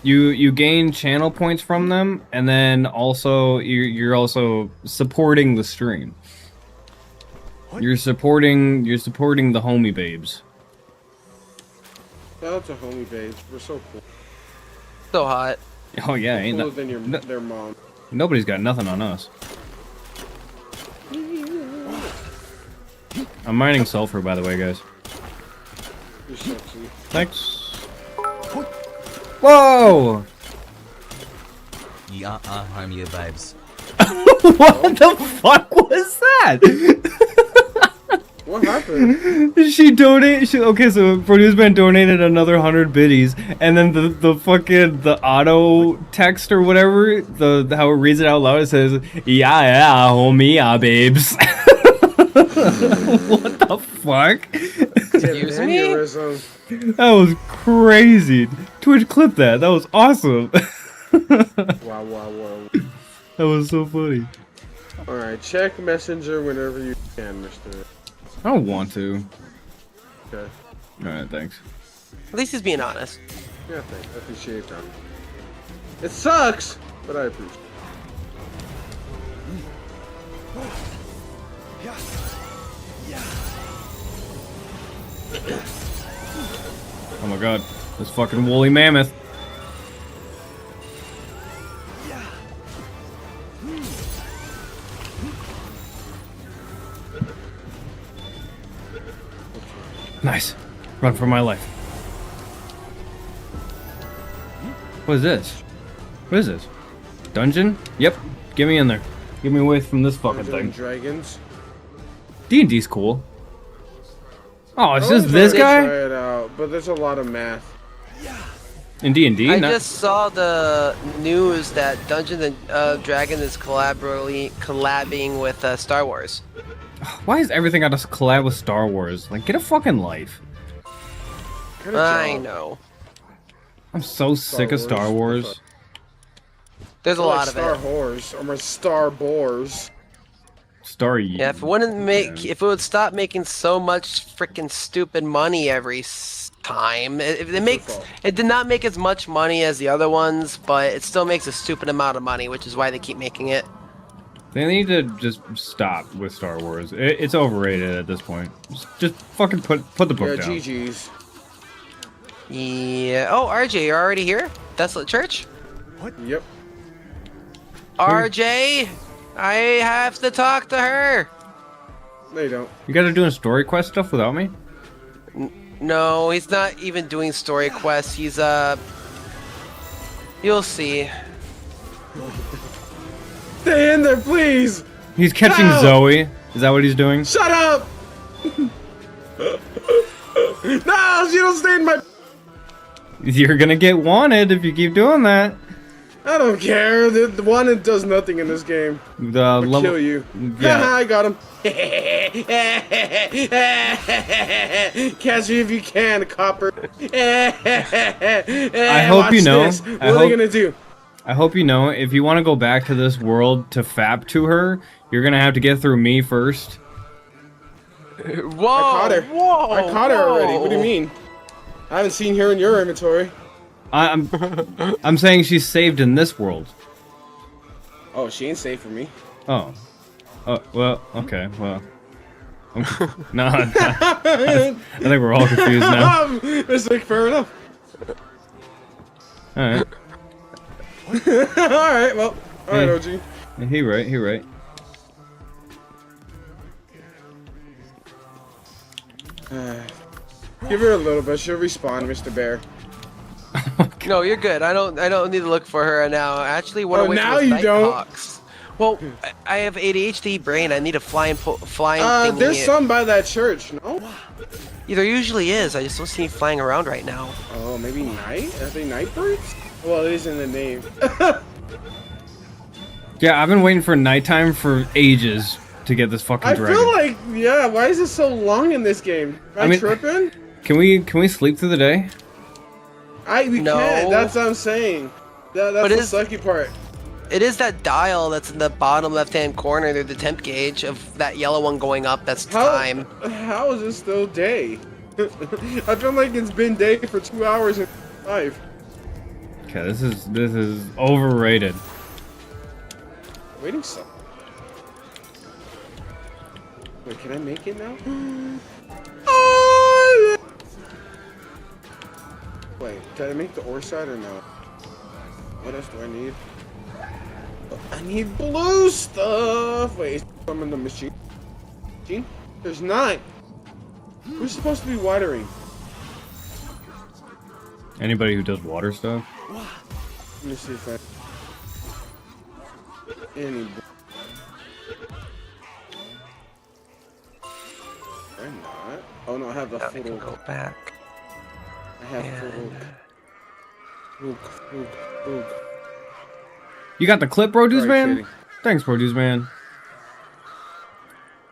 you gain channel points from them, and then also you're also supporting the stream. You're supporting the Homiebabes. Shout out to HomieBabes. We're so cool. So hot. Oh yeah, ain't Cooler that, than their mom. nobody's got nothing on us. I'm mining sulfur, by the way, guys. You're sexy. Thanks. Whoa! Yeah, HomieBabes. What the fuck was that? What happened? She donated. Okay, so Produce Man donated another 100 biddies, and then the auto text or whatever, how it reads it out loud, it says, yeah, HomieBabes. What the fuck? Excuse me? Aneurysm. That was crazy. Twitch clip that. That was awesome. Wow. That was so funny. Alright, check Messenger whenever you can, Mr. I don't want to. Okay. Alright, thanks. At least he's being honest. Yeah, thanks. I appreciate that. It sucks, but I appreciate it. Oh my god. This fucking woolly mammoth. Nice. Run for my life. What is this? What is this? Dungeon? Yep. Get me in there. Get me away from this fucking Dungeons and thing. Dragons. D&D's cool. Oh, it's I just always this wanted to guy? Try it out, but there's a lot of math. In D&D? I Not- just saw the news that Dungeons and Dragons is collabing with Star Wars. Why is everything got to collab with Star Wars? Like, get a fucking life. Get a I job. know. I'm so sick of Star Wars. There's a I like lot of Star it. Whores, or my Star Boars. Yeah, if it would stop making so much freaking stupid money every time, it did not make as much money as the other ones, but it still makes a stupid amount of money, which is why they keep making it. They need to just stop with Star Wars. It's overrated at this point. Just fucking put the book Yeah, down. GG's. Yeah. Oh, RJ, you're already here? Desolate Church? Yep. RJ, I have to talk to her. No, you don't. You guys are doing story quest stuff without me? No, he's not even doing story quests. He's you'll see. Stay in there, please! He's catching No! Zoe. Is that what he's doing? Shut up! No, she don't stay in my... You're gonna get wanted if you keep doing that. I don't care. The one that does nothing in this game. The I'll level. kill you. Yeah. I got him. Catch me if you can, copper. I hope you know. What are they gonna do? I hope you know, if you want to go back to this world to fap to her, you're gonna have to get through me first. Whoa! I caught her. Whoa! I caught her already. What do you mean? I haven't seen her in your inventory. I'm saying she's saved in this world. Oh, she ain't safe for me. Oh. Oh, well, okay, well. No, I think we're all confused now. It's like, fair enough. Alright. Alright, well. Alright, OG. He right. Give her a little bit. She'll respawn, Mr. Bear. No, you're good. I don't need to look for her now. I actually want to wait now for those you don't. Nighthawks. Well, I have ADHD brain. I need a flying thing. There's some by that church, no? There usually is. I just don't see any flying around right now. Oh, maybe night? Are they night birds? Well, it is in the name. Yeah, I've been waiting for nighttime for ages to get this fucking I dragon. feel like, yeah, why is it so long in this game? Am I mean- tripping? Can we sleep through the day? We No. can't. That's what I'm saying. That's But the is- sucky part. It is that dial that's in the bottom left-hand corner. There's the temp gauge of that yellow one going up. That's time. How is it still day? I feel like it's been day for 2 hours and 5. Okay, this is overrated. Waiting some. Wait, can I make it now? Wait, can I make the ore side or no? What else do I need? I need blue stuff! Wait, is some in the machine? There's 9! We're supposed to be watering. Anybody who does water stuff? Let me see if I... Any... I'm not. Oh no, I have the Now we full... can go back. I have full... Oog. You got the clip, Produce Sorry, Man? kidding. Thanks, Produce Man.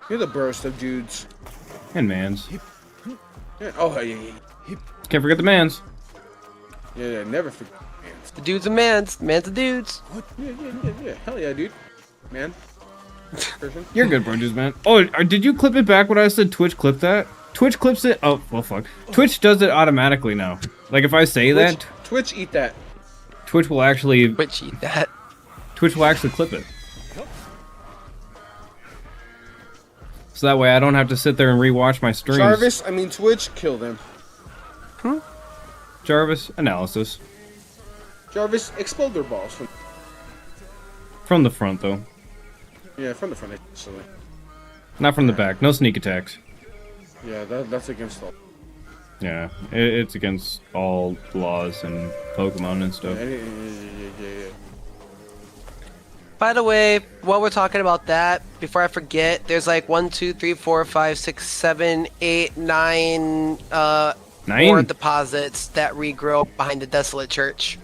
You're the burst of dudes. And mans. Yeah. Oh, yeah. Can't forget the mans. Yeah, never forget. The dudes and mans. Mans and dudes. Yeah. Hell yeah, dude. Man. Person. You're good, Produce Man. Oh, did you clip it back when I said Twitch clipped that? Twitch clips it? Oh, well, fuck. Twitch does it automatically now. Like, if I say that, Twitch, eat that. Twitch will actually... But eat that. Twitch will actually clip it. So that way I don't have to sit there and rewatch my streams. Twitch, kill them. Jarvis, analysis. Jarvis, explode their balls. From the front, though. Yeah, from the front, actually. Not from the back. No sneak attacks. Yeah, that's against all. Yeah, it's against all laws and Pokemon and stuff. Yeah. By the way, while we're talking about that, before I forget, there's like 1, 2, 3, 4, 5, 6, 7, 8, 9 ore deposits that regrow behind the desolate church.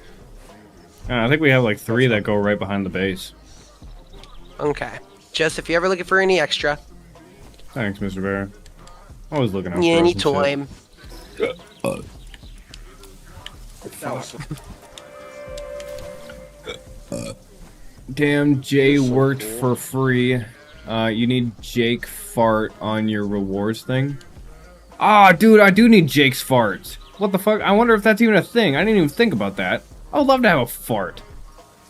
I think we have like 3 that go right behind the base. Okay. Just if you're ever looking for any extra. Thanks, Mr. Bear. Always looking out for Yeah, us any and shit. time. Damn, Jay worked for free. You need Jake fart on your rewards thing. Ah, dude, I do need Jake's farts. What the fuck? I wonder if that's even a thing. I didn't even think about that. I would love to have a fart.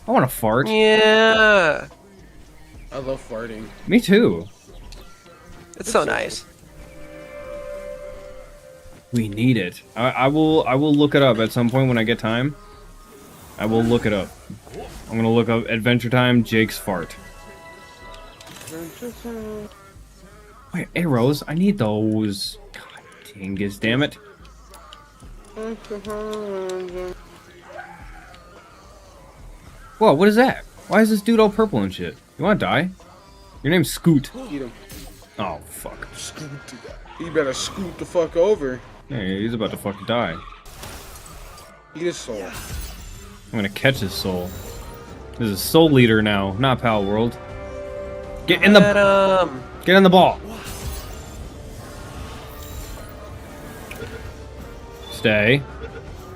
I want a fart. Yeah. I love farting. Me too. It's so nice. We need it. I will look it up at some point when I get time. I will look it up. I'm gonna look up Adventure Time Jake's fart. Wait, arrows? I need those. God dingus, damn it. Whoa, what is that? Why is this dude all purple and shit? You wanna die? Your name's Scoot. Eat him. Oh, fuck. Scoot. You better scoot the fuck over. Yeah, he's about to fucking die. Eat his soul. I'm gonna catch his soul. This is Soul Leader now, not Palworld. Get in the... Get in the ball. Stay.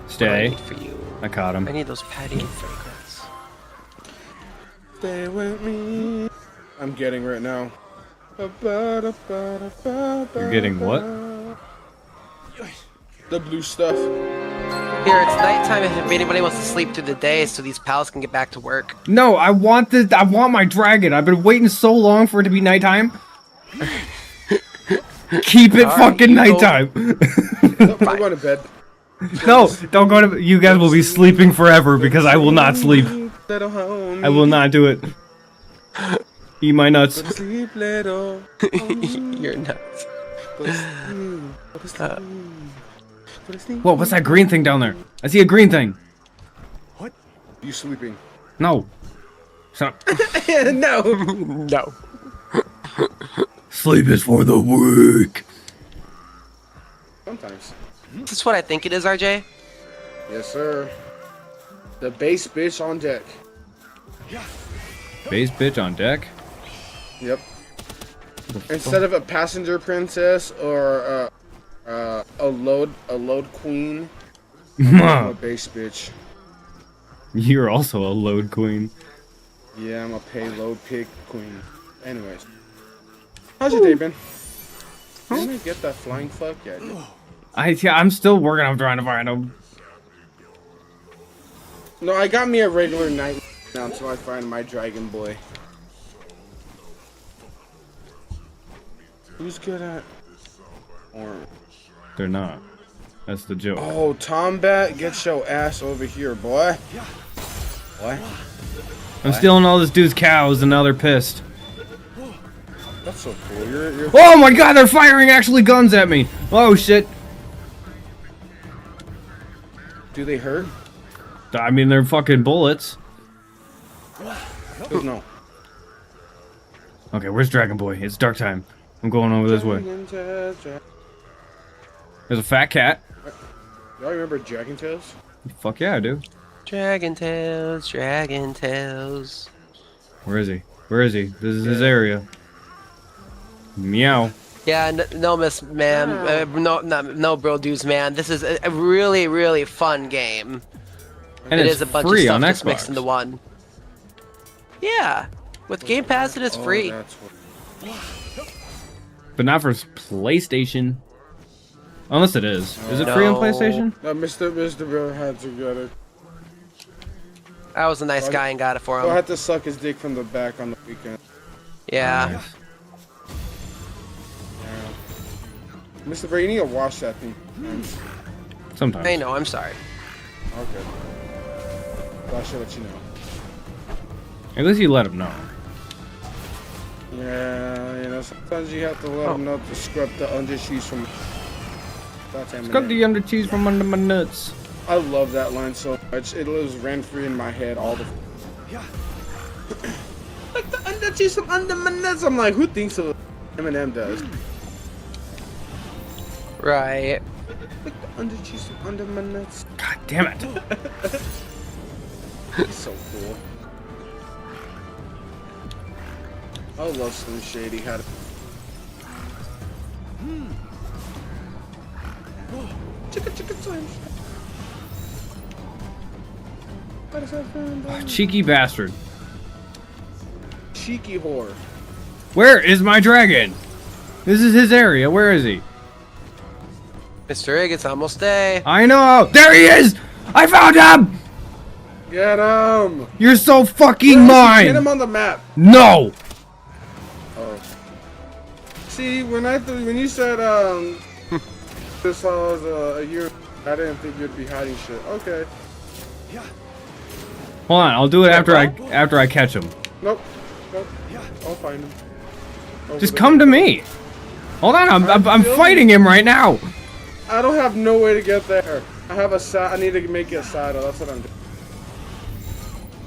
Stay. For you. I caught him. I need those patty and fragrance. Stay with me. I'm getting right now. You're getting what? The blue stuff. Here, it's nighttime if anybody wants to sleep through the day so these pals can get back to work. No, I want my dragon. I've been waiting so long for it to be nighttime. Keep it fucking nighttime. Nope, I'm going to bed. No, don't go to... You guys will be sleeping forever because I will not sleep. I will not do it. Eat my nuts. Sleep, little. You're nuts. Whoa, what's that green thing down there? I see a green thing. What? You sleeping? No. Shut up. No. No. Sleep is for the weak. Sometimes. Is this what I think it is, RJ? Yes, sir. The base bitch on deck. Base bitch on deck? Yep. Instead of a passenger princess or a load queen, I'm a base bitch. You're also a load queen. Yeah, I'm a payload pig queen. Anyways. How's your day been? Didn't I get that flying fuck? Yeah, I did. I'm still working on trying to find him. No, I got me a regular night now until I find my dragon boy. Who's good at orange? They're not. That's the joke. Oh, Tombat, get your ass over here, boy. What? I'm stealing all this dude's cows and now they're pissed. That's so cool. You're Oh my god, they're firing actually guns at me. Oh shit. Do they hurt? I mean, they're fucking bullets. No. Okay, where's Dragon Boy? It's dark time. I'm going over this way. There's a fat cat. Y'all remember Dragon Tales? Fuck yeah, I do. Dragon Tales, Dragon Tales. Where is he? Where is he? This is his area. Meow. Yeah, no, MrsMaaam, no, bro, dudes, man. This is a really, really fun game. And It it's is a bunch of free stuff on just Xbox. mixed into one. Yeah, with Game Pass, it is free. That's what... But not for PlayStation. Unless it is. Is it free on No. PlayStation? No, Mr. Bill had to get it. I was a nice guy and got it for So I him. had to suck his dick from the back on the weekend. Yeah. Nice. Mr. Bill, you need to wash that thing. Sometimes. I know, I'm sorry. Okay. Well, I should let you know. At least you let him know. Yeah, you know, sometimes you have to let them know to scrub the undersheets from... Scrub the under cheese from under my nuts. I love that line so much. It lives rent-free in my head all the... Like the under cheese from under my nuts. I'm like, who thinks of Eminem does? Right. Like the under cheese from under my nuts. God damn it. It's so cool. I love Slim Shady. Had chicka time. How does that feel? Cheeky bastard. Cheeky whore. Where is my dragon? This is his area. Where is he? Mr. Ig, it's almost day. I know. There he is. I found him. Get him! You're so fucking Get him mine. on the map. No. Oh. See, when you said this was a year, I didn't think you'd be hiding shit. Okay. Hold on. I'll do it after I catch him. Nope. Nope. I'll find him. Over Just there. come to me. Hold on. I'm fighting him right now. I don't have no way to get there. I have I need to make it a saddle. That's what I'm doing.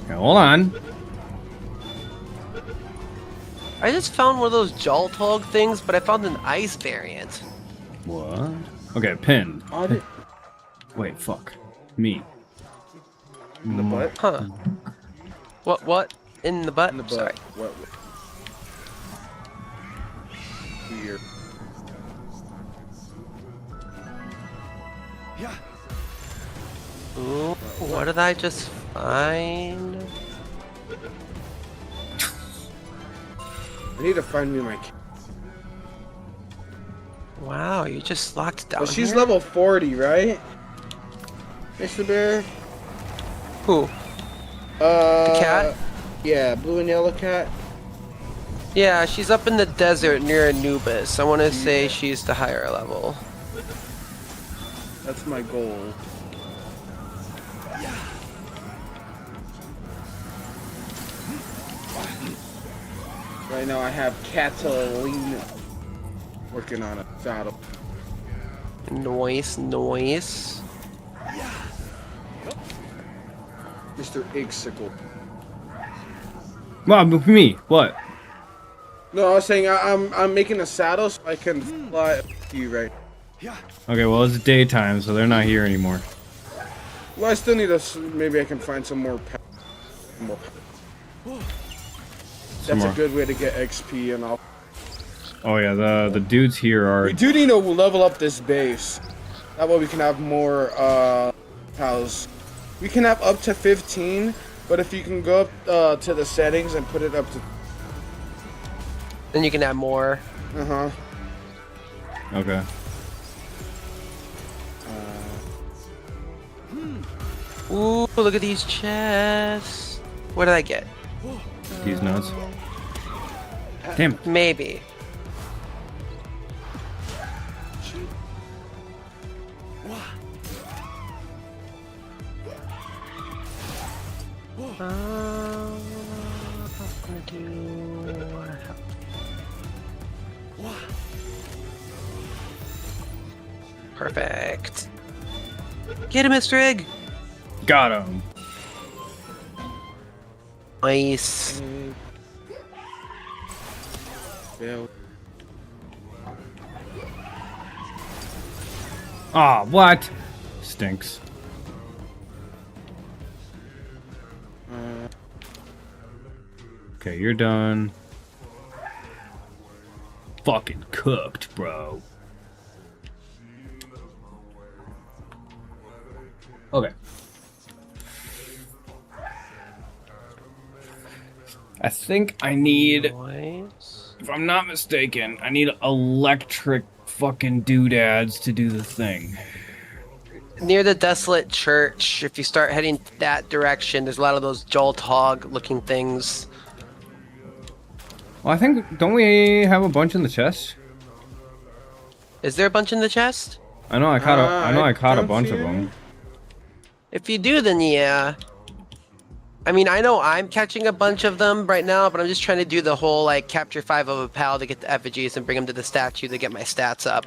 Okay, hold on. I just found one of those Joltog things, but I found an ice variant. What? Okay, pinned. Wait, fuck. Me. In the butt? Huh. What? In the butt? In the butt. Sorry. What? Weird. Ooh, what did I just find? I need to find me my kid. Wow, you just locked down Well, she's here? level 40, right? Mr. Bear? Who? The cat? Yeah, blue and yellow cat. Yeah, she's up in the desert near Anubis. I want to say she's the higher level. That's my goal. Right now I have Catalina working on a saddle. Noise. Mr. Igsicle. Well, me. What? No, I was saying I'm making a saddle so I can fly to you right. Okay, well it's daytime, so they're not here anymore. Well, I still need maybe I can find some more. That's more. a good way to get XP and all. Oh yeah, the dudes here are. We do need to level up this base. That way we can have more house. We can have up to 15, but if you can go up to the settings and put it up to. Then you can add more. Okay. Ooh, look at these chests. What did I get? These nuts. Damn it. Maybe. Perfect. Get him, Mr. Egg. Got him. Nice. Yeah. Ah, what? Stinks. Okay, you're done. Fucking cooked, bro. Okay. I think I need, Nice. if I'm not mistaken, I need electric fucking doodads to do the thing. Near the desolate church, if you start heading that direction, there's a lot of those Jolt Hog looking things. Well, I think, don't we have a bunch in the chest? Is there a bunch in the chest? I know I caught I caught a don't bunch see of them. any. If you do, then yeah. I mean, I know I'm catching a bunch of them right now, but I'm just trying to do the whole, like, capture 5 of a pal to get the effigies and bring them to the statue to get my stats up.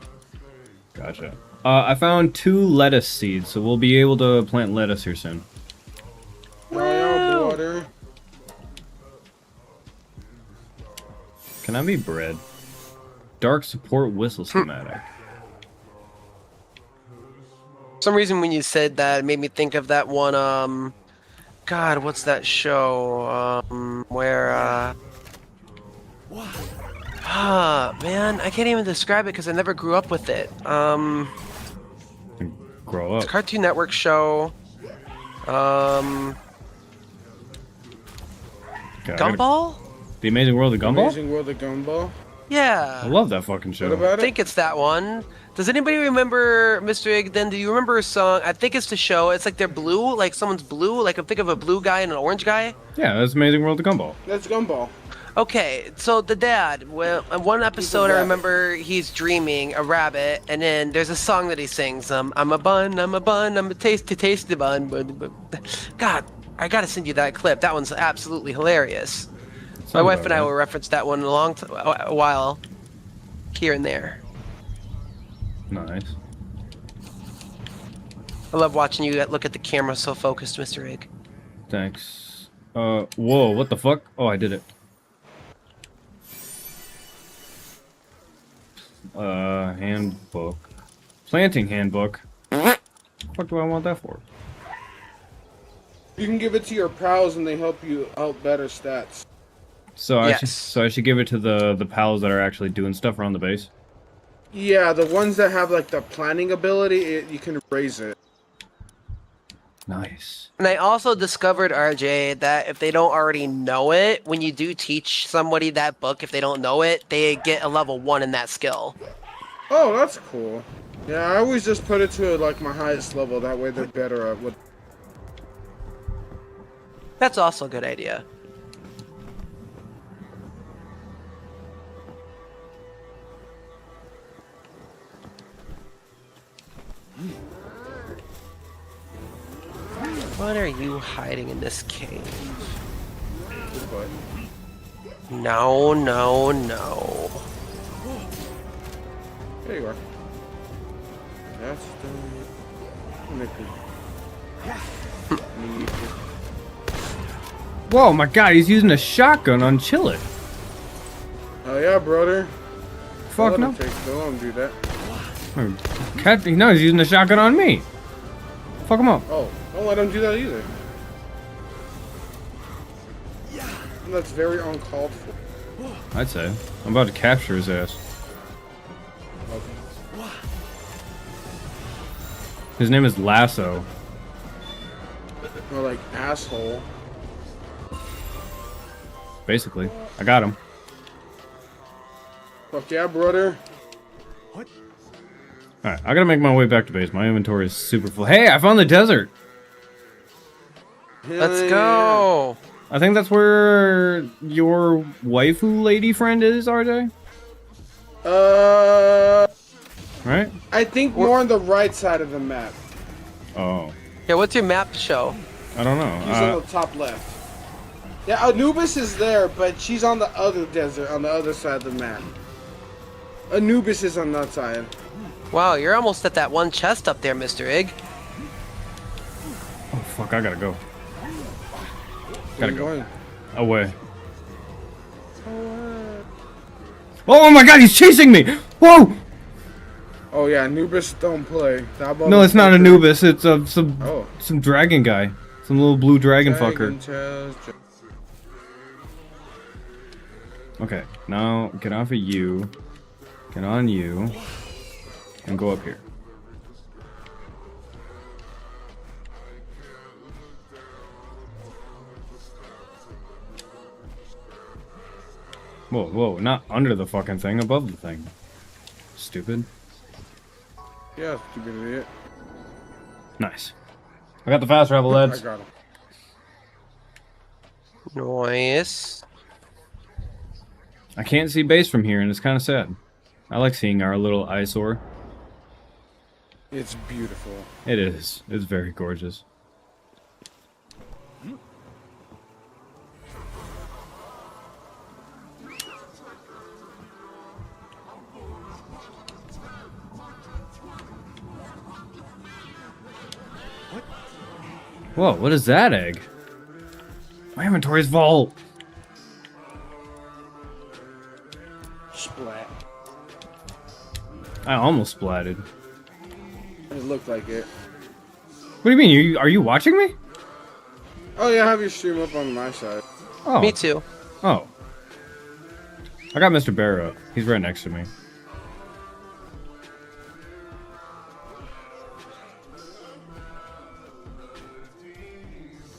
Gotcha. I found 2 lettuce seeds, so we'll be able to plant lettuce here soon. Royal water. Can I be bread? Dark support whistle schematic. For some reason, when you said that, it made me think of that one, God, what's that show? Where, man, I can't even describe it because I never grew up with it. Grow It's up. a Cartoon Network show. Okay, I gotta- Gumball? The Amazing World of Gumball? Amazing World of Gumball. Yeah. I love that fucking show. What about I it? think it's that one. Does anybody remember Mr. Egg? Then do you remember a song? I think it's the show. It's like they're blue, like someone's blue. Like I'm thinking of a blue guy and an orange guy. Yeah, that's Amazing World of Gumball. That's Gumball. Okay, so the dad. Well, in one episode, I rabbit. remember he's dreaming a rabbit, and then there's a song that he sings. I'm a bun, I'm a bun, I'm a tasty bun. God, I gotta send you that clip. That one's absolutely hilarious. My Sounds wife about and I right. will reference that one a while, here and there. Nice. I love watching you look at the camera so focused, Mr. Egg. Thanks. Whoa, what the fuck? Oh, I did it. Handbook. Planting handbook. What the fuck do I want that for? You can give it to your pals and they help you out better stats. So Yes. I should give it to the pals that are actually doing stuff around the base. Yeah, the ones that have like the planning ability, you can raise it. Nice. And I also discovered, RJ, that if they don't already know it, when you do teach somebody that book, if they don't know it, they get a level 1 in that skill. Oh, that's cool. Yeah, I always just put it to like my highest level. That way they're better at what. That's also a good idea. What are you hiding in this cave? But No, no, no. there you are. That's the. Whoa, my god, he's using a shotgun on Chillet. Oh yeah, brother. Fuck no. Don't let him do that. No, he's using a shotgun on me. Fuck him up. Oh, don't let him do that either. That's very uncalled for. I'd say. I'm about to capture his ass. Okay. His name is Lasso. Or like asshole. Basically. I got him. Fuck yeah, brother. Alright, I gotta make my way back to base. My inventory is super full. Hey, I found the desert! Let's go. I think that's where your waifu lady friend is, RJ? right? I think more on the right side of the map. Oh, Yeah, what's your map show? I don't know. She's on the top left. Yeah, Anubis is there, but she's on the other desert, on the other side of the map. Anubis is on that side. Wow, you're almost at that one chest up there, Mr. Ig. Oh fuck! I gotta go. Where Gotta you go going? away. Oh my god! He's chasing me! Whoa! Oh yeah, Anubis don't play. No, it's not Anubis. It's some Oh. some dragon guy, some little blue dragon fucker. Okay, now get off of you, get on you, and go up here. Whoa, whoa, not under the fucking thing, above the thing. Stupid. Yeah, stupid idiot. Nice. I got the fast travel, I lads. got him. Nice. I can't see base from here, and it's kind of sad. I like seeing our little eyesore. It's beautiful. It is. It's very gorgeous. Whoa, what is that egg? My inventory's full. Splat. I almost splatted. It looked like it. What do you mean? Are you watching me? Oh yeah, I have your stream up on my side. Oh. Me too. Oh. I got Mr. Bear up. He's right next to me.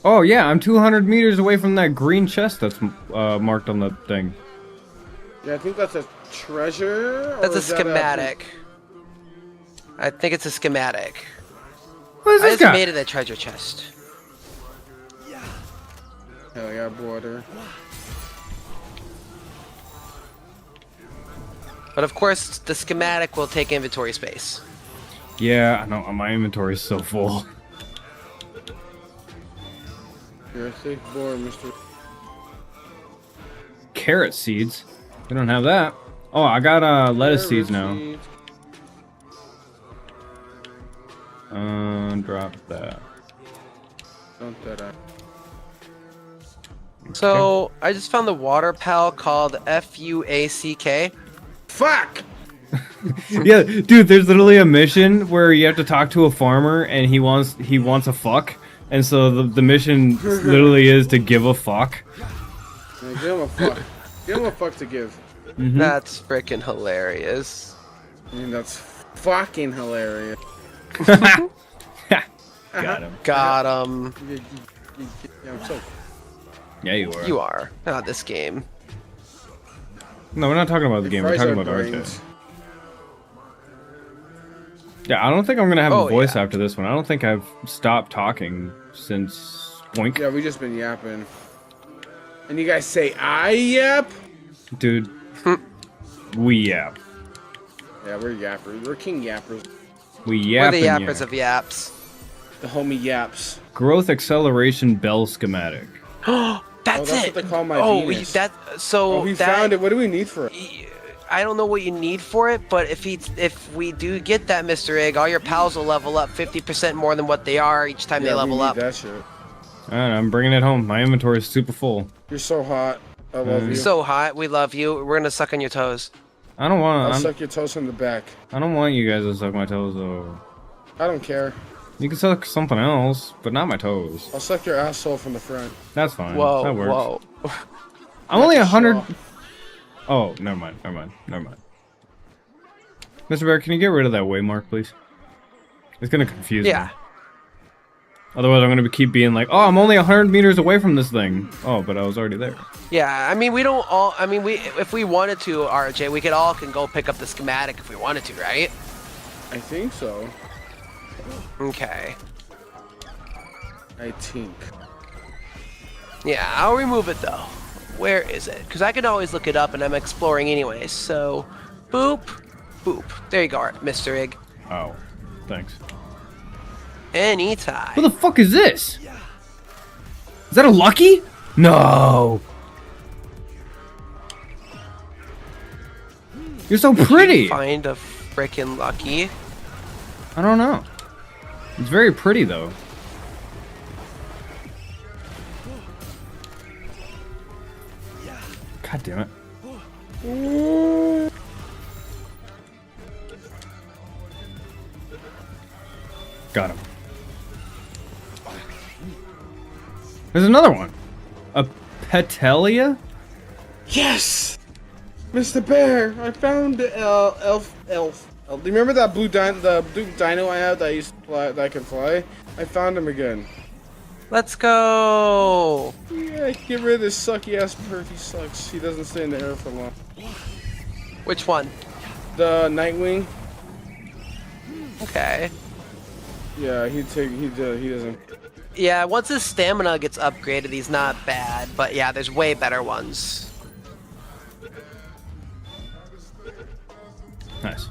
Oh yeah, I'm 200 meters away from that green chest that's marked on the thing. Yeah, I think that's a treasure. That's or a is that schematic. I think it's a schematic. What is I this just guy? made it a treasure chest. Hell yeah, border. But of course, the schematic will take inventory space. Yeah, I know. My inventory's so full. You're a safe boy, Mr. Carrot seeds. We don't have that. Oh, I got lettuce seeds now. Drop that. Don't that out. So I just found the water pal called FUACK. Fuck! Yeah, dude, there's literally a mission where you have to talk to a farmer and he wants a fuck. And so the mission literally is to give a fuck. Yeah, give him a fuck. Give him a fuck to give. Mm-hmm. That's freaking hilarious. I mean, that's fucking hilarious. Got him. Got him. Yeah, I'm so. Yeah, you are. You are. Not this game. No, we're not talking about the game. We're Fries talking our about brains. RJ. Yeah, I don't think I'm gonna have Oh, a voice yeah. after this one. I don't think I've stopped talking since Boink. Yeah, we just been yapping. And you guys say, I yap? Dude, we yap. Yeah, we're yappers. We're king yappers. We We're yap the and yappers yap. of yaps. The homie yaps. Growth acceleration bell schematic. That's Oh, that's it. what they call my oh, Venus. that so Oh, he that, found it. What do we need for it? I don't know what you need for it, but if we do get that, Mr. Egg, all your pals will level up 50% more than what they are each time they Yeah, we level need up. that shit. Alright, I'm bringing it home. My inventory is super full. You're so hot. I love you. So hot, we love you. We're gonna suck on your toes. I don't I'll want. suck your toes from the back. I don't want you guys to suck my toes though. I don't care. You can suck something else, but not my toes. I'll suck your asshole from the front. That's fine. Whoa, that works. whoa. I'm only 100. Shaw. Oh, never mind. Never mind. Never mind. Mr. Bear, can you get rid of that waymark, please? It's gonna confuse Yeah. me. Otherwise, I'm gonna keep being like, "Oh, I'm only 100 meters away from this thing." Oh, but I was already there. Yeah, I mean, we don't all. I mean, if we wanted to, RJ, we could all go pick up the schematic if we wanted to, right? I think so. Okay. I think. Yeah, I'll remove it though. Where is it? Because I can always look it up, and I'm exploring anyways. So, boop. Boop. There you go, Mr. Egg. Oh, thanks. Anytime. What the fuck is this? Is that a lucky? No. You're so pretty. Find a frickin' lucky. I don't know. It's very pretty though. God damn it. Got him. There's another one. A Petelia? Yes! Mr. Bear, I found the elf. Do you remember that blue dino I had that I used to fly, that I could fly? I found him again. Let's go. Yeah, get rid of this sucky ass perf. He sucks. He doesn't stay in the air for long. Which one? The Nightwing. Okay. Yeah, he doesn't. Yeah, once his stamina gets upgraded, he's not bad. But yeah, there's way better ones. Nice.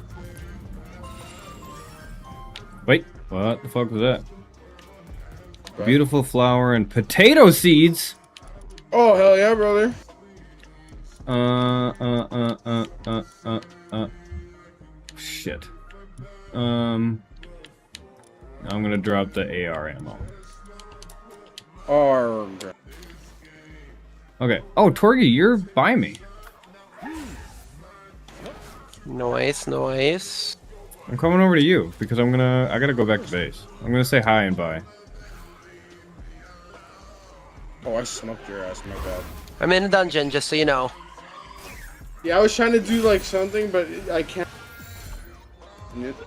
Wait, what the fuck was that? What? Beautiful flower and potato seeds. Oh hell yeah, brother. Shit. I'm gonna drop the AR ammo. Arg. Okay. Oh, Torgie, you're by me. Nice, nice. I'm coming over to you because I gotta go back to base. I'm gonna say hi and bye. Oh, I smoked your ass, my bad. I'm in a dungeon, just so you know. Yeah, I was trying to do like something, but I can't.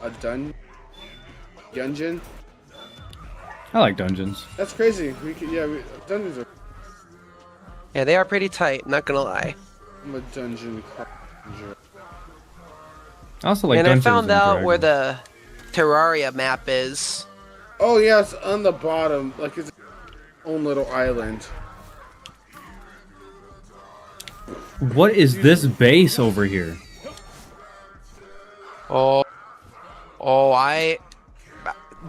A dungeon? I like dungeons. That's crazy. Dungeons are. Yeah, they are pretty tight, not gonna lie. I'm a dungeon conjurer. I also like And I dungeons found and out where dragons. the Terraria map is. Oh yeah, it's on the bottom, like it's its own little island. What is this base over here?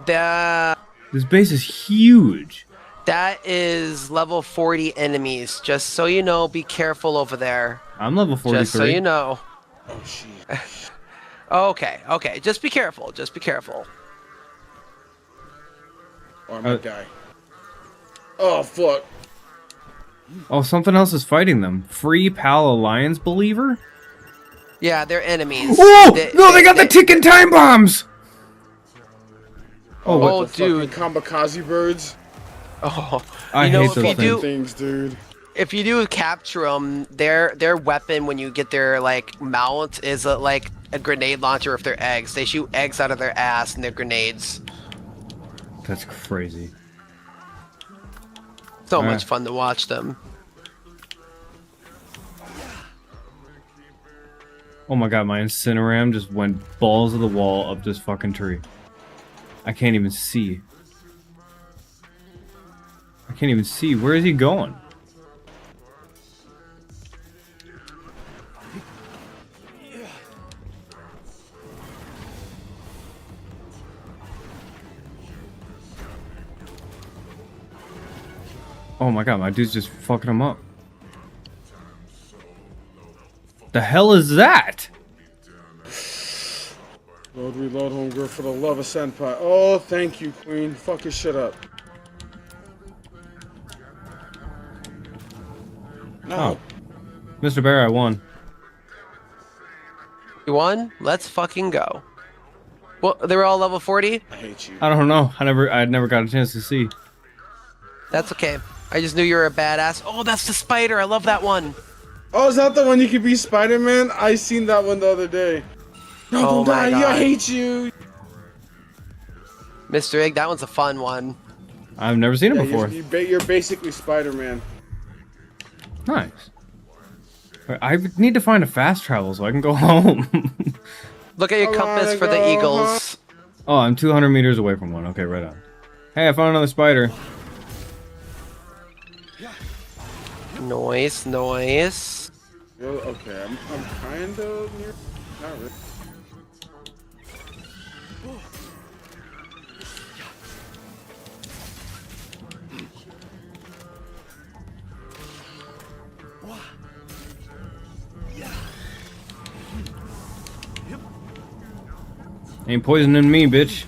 This base is huge. That is level 40 enemies. Just so you know, be careful over there. I'm level 43. Just so you know. Oh shit. Okay, okay. Just be careful. Just be careful. Or I might die. Oh fuck. Oh, something else is fighting them. Free Pal Alliance believer? Yeah, they're enemies. Oh! No, they got the ticking time bombs! Oh, Oh, what the dude. fucking kamikaze birds. Oh, I you know, hate if those you do, Things, dude. if you do capture them, their weapon when you get their like mount is like a grenade launcher if they're eggs. They shoot eggs out of their ass and they're grenades. That's crazy. So Alright. much fun to watch them. Oh my god, my Incineram just went balls of the wall up this fucking tree. I can't even see. I can't even see. Where is he going? Oh my god, my dude's just fucking him up. The hell is that? Reload, homegirl, for the love of senpai. Oh, thank you, queen. Fuck your shit up. No. Oh. Mr. Bear, I won. You won? Let's fucking go. Well, they were all level 40? I hate you. I don't know. I never got a chance to see. That's okay. I just knew you were a badass. Oh, that's the spider. I love that one. Oh, is that the one you could be Spider-Man? I seen that one the other day. No, Oh don't my die. God. I hate you. Mr. Egg, that one's a fun one. I've never seen it Yeah, before. you're basically Spider-Man. Nice. I need to find a fast travel so I can go home. Look at your I compass wanna for the go eagles. Oh, I'm 200 meters away from one. Okay, right on. Hey, I found another spider. Nice, nice. Okay, I'm kind of near. Not really. Ain't poisoning me, bitch.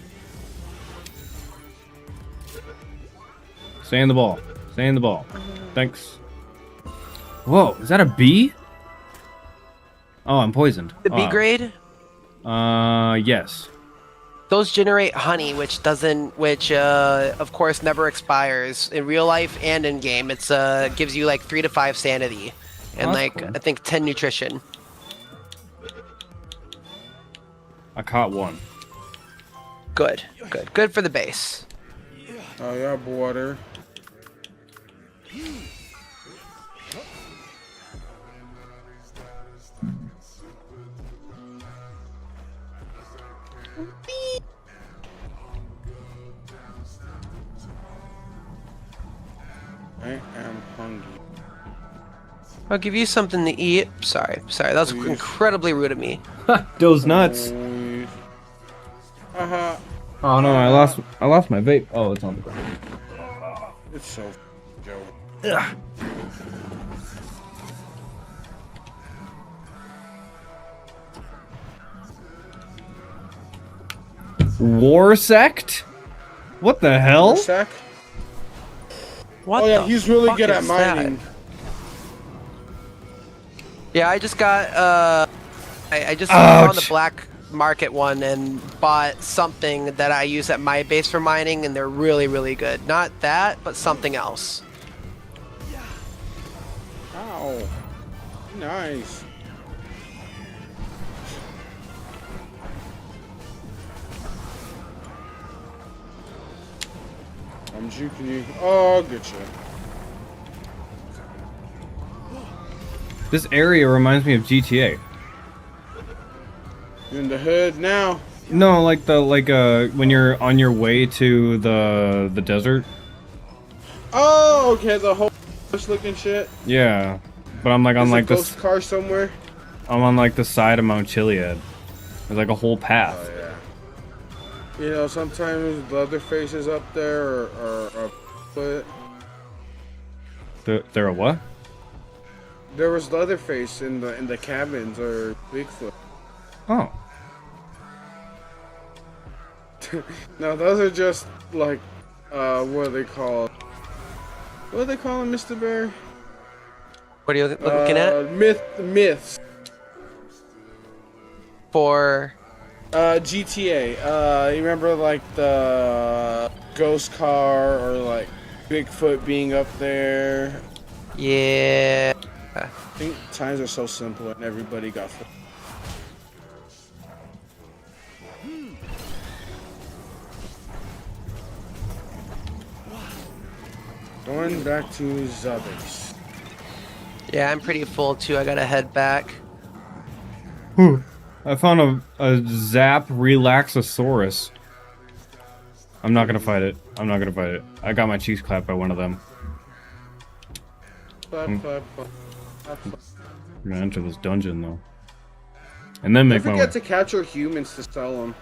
Stay in the ball. Stay in the ball. Thanks. Whoa, is that a bee? Oh, I'm poisoned. The B grade? Yes. Those generate honey, which of course never expires in real life and in game. It's gives you like 3 to 5 sanity, and that's like cool. I think 10 nutrition. I caught one. Good, good, good for the base. Oh yeah, water. I am hungry. I'll give you something to eat. Sorry, that was incredibly rude of me. Those nuts. Uh-huh. Oh no, I lost my vape. Oh, it's on the ground. It's so Joe. Ugh. War sect? What the hell? Sack? What? Oh yeah, the he's really fuck good at is that? mining. Yeah, I just got I just found the Ouch. black market one and bought something that I use at my base for mining, and they're really, really good. Not that, but something else. Ow. Nice. I'm juking you. Oh, I'll get you. This area reminds me of GTA. You're in the hood now. No, like when you're on your way to the desert. Oh, okay, the whole looking shit. Yeah, but I'm like on There's like a ghost car somewhere. I'm on like the side of Mount Chiliad. There's like a whole path. Oh yeah. You know, sometimes Leatherface is up there or foot. There a what? There was Leatherface in the cabins or Bigfoot. Oh. No, those are just like what are they called? What do they call them, Mr. Bear? What are you looking at? Myths. For GTA. You remember like the ghost car or like Bigfoot being up there? yeah. I think times are so simple and everybody got. Going back to Zabix. Yeah, I'm pretty full too. I gotta head back. I found a Zap Relaxosaurus. I'm not gonna fight it. I'm not gonna fight it. I got my cheeks clapped by one of them. I'm gonna enter this dungeon though, and then Don't make my way. forget to capture humans to sell them.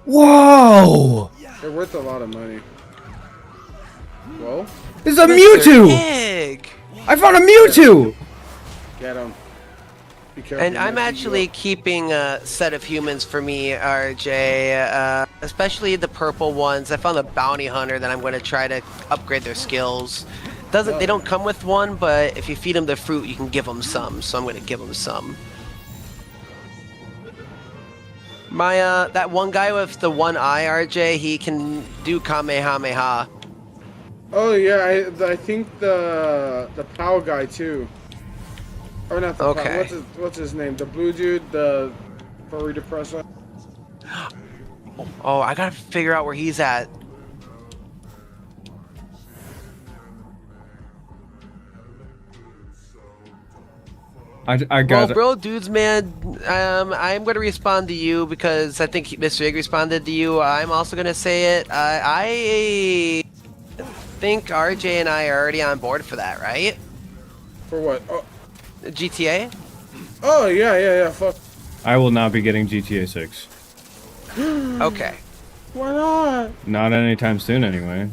Whoa! They're worth a lot of money. Whoa, It's a Mr. Mewtwo! Egg. I found a Mewtwo! get them. Be careful. And I'm actually keeping a set of humans for me, RJ. Especially the purple ones. I found a bounty hunter that I'm going to try to upgrade their skills. They don't come with one, but if you feed them the fruit, you can give them some. So I'm going to give them some. My that one guy with the one eye, RJ, he can do Kamehameha. Oh yeah, I think the POW guy too. Or not the Okay. POW. What's his name? The blue dude, the furry depressor. Oh, I gotta figure out where he's at. I Well, got it. bro, dudes, man, I'm gonna respond to you because I think Mr. Egg responded to you. I'm also gonna say it. I think RJ and I are already on board for that, right? For what? Oh, GTA? oh yeah. Fuck. I will not be getting GTA 6. Okay. Why not? Not anytime soon, anyway.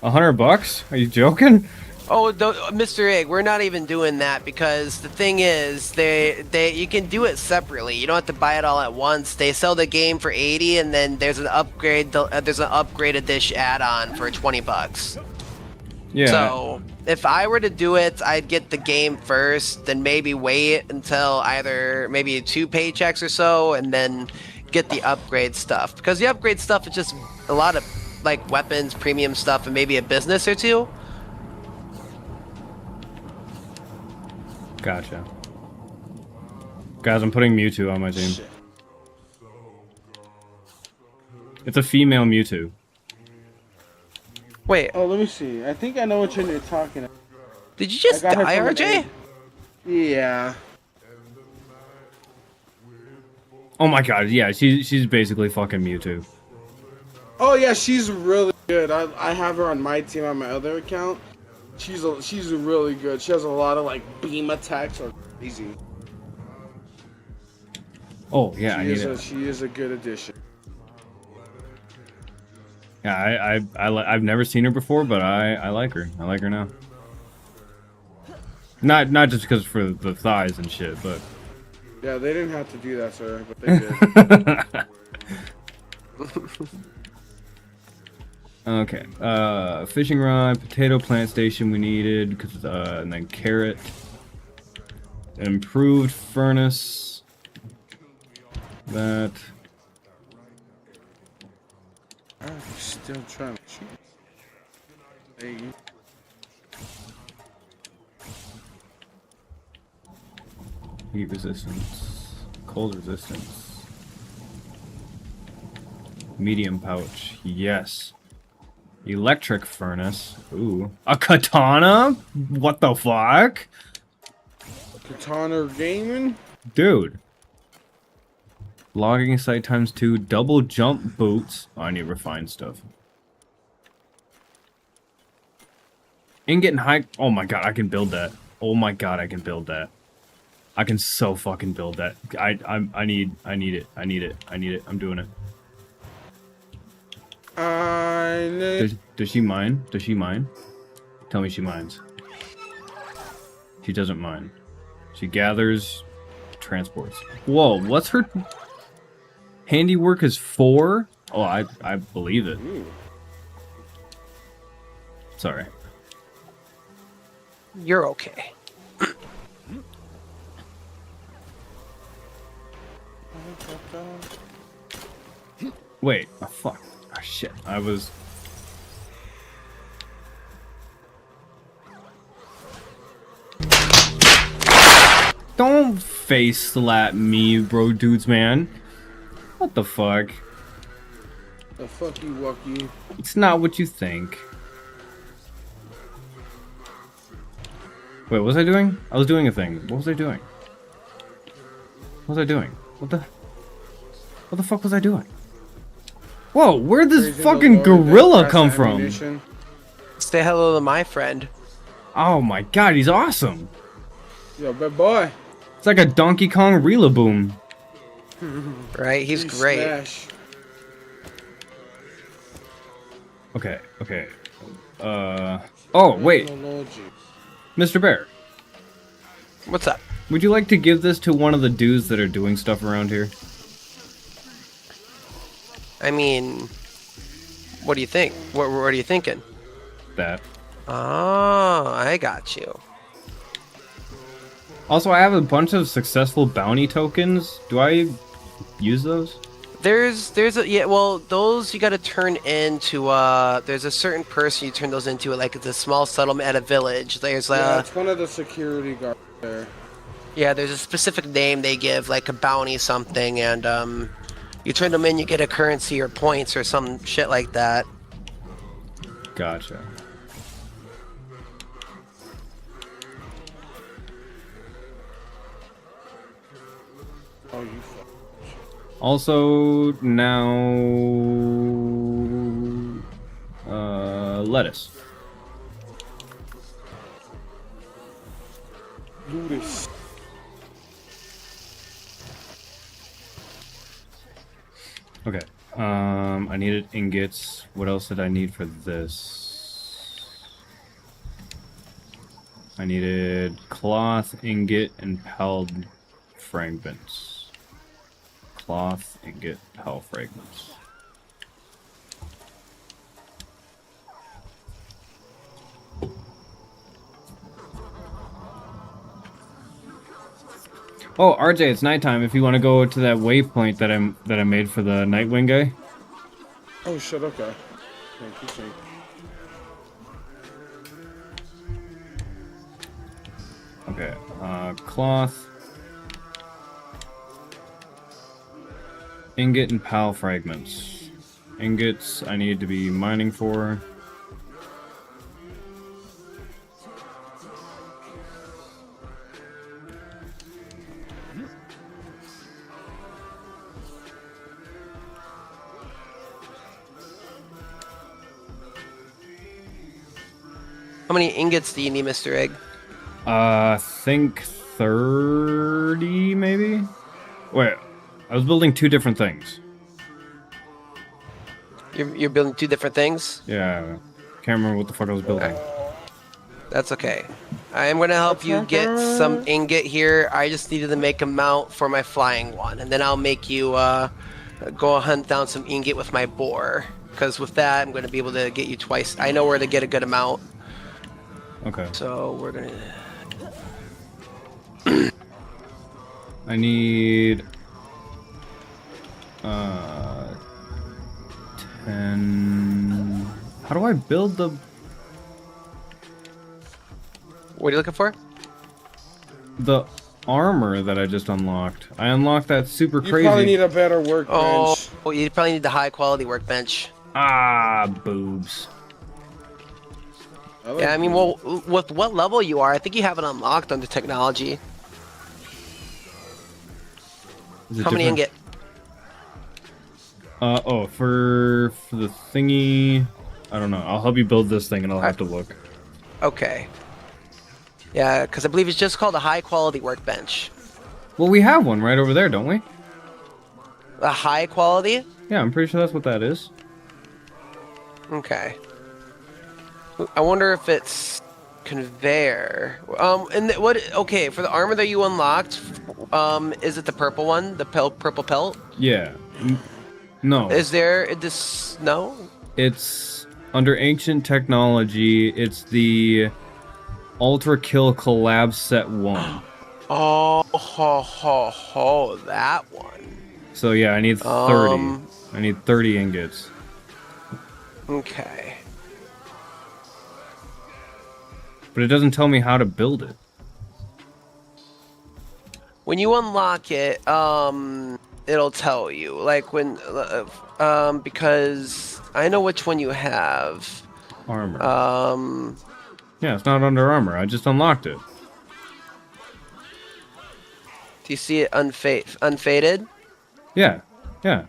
$100? Are you joking? Oh, Mr. Egg, we're not even doing that because the thing is, you can do it separately. You don't have to buy it all at once. They sell the game for 80, and then there's an upgrade. There's an upgraded dish add-on for 20 bucks. Yeah. So if I were to do it, I'd get the game first, then maybe wait until either maybe 2 paychecks or so, and then get the upgrade stuff. Because the upgrade stuff is just a lot of like weapons, premium stuff, and maybe a business or two. Gotcha. Guys, I'm putting Mewtwo on my team. Shit. It's a female Mewtwo. Wait, Oh, let me see. I think I know what you're talking about. did you just I got her die, from an RJ? egg. Yeah. Oh my god, yeah, she's basically fucking Mewtwo. Oh yeah, she's really good. I have her on my team on my other account. She's really good. She has a lot of like beam attacks or crazy. Oh yeah, I need it. She is a good addition. Yeah, I've never seen her before, but I like her. I like her now. Not just because for the thighs and shit, but Yeah, they didn't have to do that, sir, but they did. okay. Fishing rod, potato plant station we needed, because and then carrot, improved furnace. That. I'm still trying to shoot. Hey. Heat resistance, cold resistance, medium pouch, yes. Electric furnace, ooh. A katana? What the fuck? Katana gaming? Dude. Logging site ×2, double jump boots. Oh, I need refined stuff. Ingot and high, oh my god, I can build that. Oh my god, I can build that. I can so fucking build that. I need it. I'm doing it. Does she mind? Does she mind? Tell me she minds. She doesn't mind. She gathers, transports. Whoa, what's her handiwork is 4? Oh, I believe it. Ooh. Sorry. You're okay. Wait, oh fuck. Oh shit. I was Don't face slap me, bro dudes, man. What the fuck? The fuck you, Wucky. It's not what you think. Wait, what was I doing? I was doing a thing. What was I doing? What was I doing? What the fuck was I doing? Whoa, where'd this Raising fucking the Lord, gorilla then come press from? ammunition. Say hello to my friend. Oh my god, he's awesome. Yo, big boy. It's like a Donkey Kong Reelaboom. Right? He's You great. smash. Okay, okay. Oh, wait. Technology. Mr. Bear, What's up? would you like to give this to one of the dudes that are doing stuff around here? I mean, what do you think? What are you thinking? That. Oh, I got you. Also, I have a bunch of successful bounty tokens. Do I use those? Yeah, well, those you got to turn into, there's a certain person you turn those into, like it's a small settlement at a village. There's, Yeah, it's one of the security guards there. yeah, there's a specific name they give, like a bounty something, and, you turn them in, you get a currency or points or some shit like that. Gotcha. Oh, you fuck. Also, now... lettuce. Do this. Okay. I needed ingots. What else did I need for this? I needed cloth, ingot, and pelled fragments. Cloth, ingot, pell fragments. Oh, RJ, it's nighttime. If you want to go to that waypoint that I made for the Nightwing guy. Oh shit, okay. Thank you, thank you. Okay, cloth, ingot, and pal fragments. Ingots I need to be mining for. How many ingots do you need, Mr. Egg? Think 30 maybe? Wait, I was building two different things. You're building two different things? Yeah, can't remember what the fuck I was building. That's okay. I am going to help you get some ingot here. I just needed to make a mount for my flying one. And then I'll make you go hunt down some ingot with my boar. Because with that, I'm going to be able to get you twice. I know where to get a good amount. Okay. So we're going to... I need... 10... How do I build the... What are you looking for? The armor that I just unlocked. I unlocked that super crazy... You probably need a better workbench. Oh, you probably need the high quality workbench. Ah, boobs. Yeah, I mean, well, with what level you are, I think you have it unlocked under technology. How many ingot? For the thingy, I don't know. I'll help you build this thing, and I'll have to look. Okay. Yeah, because I believe it's just called a high quality workbench. Well, we have one right over there, don't we? A high quality? Yeah, I'm pretty sure that's what that is. Okay. I wonder if it's conveyor. And what? Okay, for the armor that you unlocked, is it the purple one, the purple pelt? Yeah. No. Is there this? No. It's under ancient technology. It's the Ultra Kill Collab Set 1. Oh, that one. So yeah, I need 30. I need 30 ingots. Okay. But it doesn't tell me how to build it. When you unlock it, it'll tell you. Like when, because I know which one you have. Armor. Yeah, it's not under armor. I just unlocked it. Do you see it unfaded? Yeah, yeah.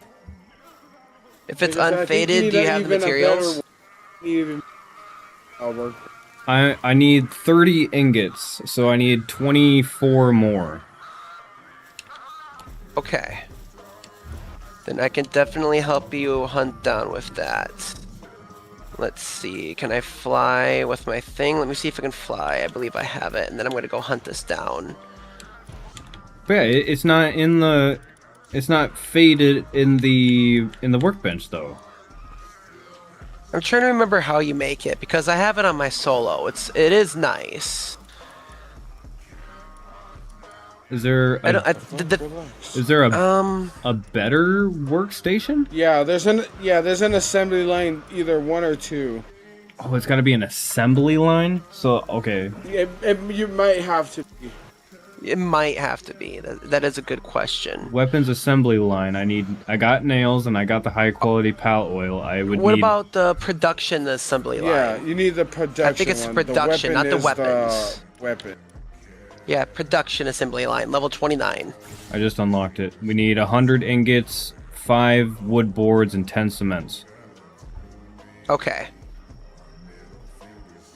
If it's unfaded, do you have the materials? I need 30 ingots, so I need 24 more. Okay. Then I can definitely help you hunt down with that. Let's see, can I fly with my thing? Let me see if I can fly. I believe I have it, and then I'm going to go hunt this down. But yeah, it's not in the... It's not faded in the workbench, though. I'm trying to remember how you make it, because I have it on my solo. It is nice. Is there a, is there a better workstation? Yeah, there's an assembly line, either one or two. Oh, it's got to be an assembly line. So okay. You might have to be. It might have to be. That is a good question. Weapons assembly line. I got nails and I got the high quality pallet oil. What about the production assembly line? Yeah, you need the production. I think it's production, not the weapons. Weapon. Yeah, production assembly line, level 29. I just unlocked it. We need 100 ingots, 5 wood boards, and 10 cements. Okay.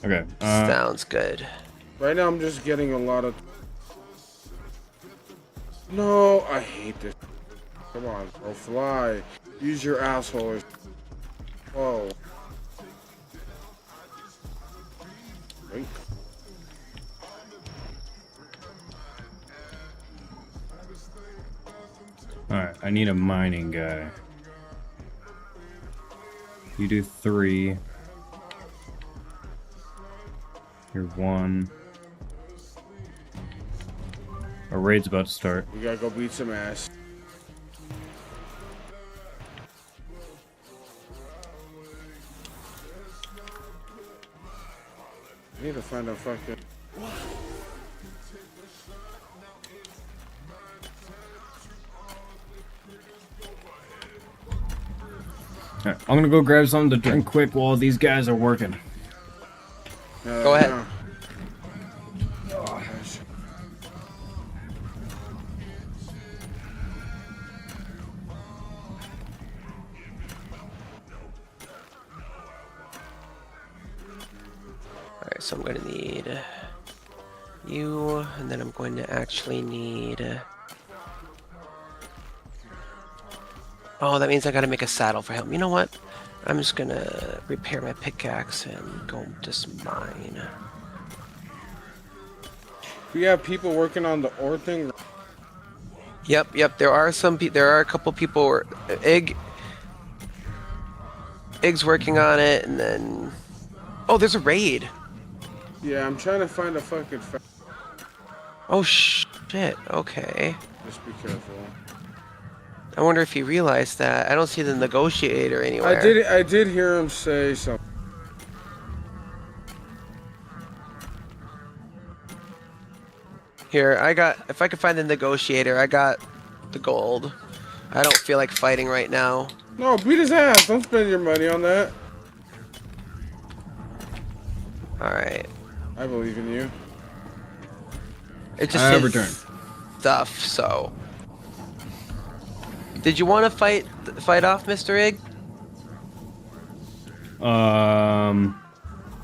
Okay. Sounds good. Right now I'm just getting a lot of... No, I hate this. Come on, bro, fly. Use your asshole. Whoa. Wait. need a mining guy. You do 3. You're 1. A raid's about to start. We gotta go beat some ass. I need to find a fucking... Alright, I'm gonna go grab something to drink quick while these guys are working. Go ahead. No. Oh, gosh. Alright, so I'm going to need you, and then I'm going to actually need... Oh, that means I gotta make a saddle for him. You know what? I'm just gonna repair my pickaxe and go just mine. We have people working on the ore thing. Yep. There are there are a couple people. Egg's working on it, and then oh, there's a raid. Yeah, I'm trying to find a fucking. Oh shit. Okay. Just be careful. I wonder if he realized that. I don't see the negotiator anywhere. I did hear him say something. Here, if I could find the negotiator, I got the gold. I don't feel like fighting right now. No, beat his ass. Don't spend your money on that. Alright. I believe in you. It just I his return. stuff, so. Did you want to fight off Mr. Egg?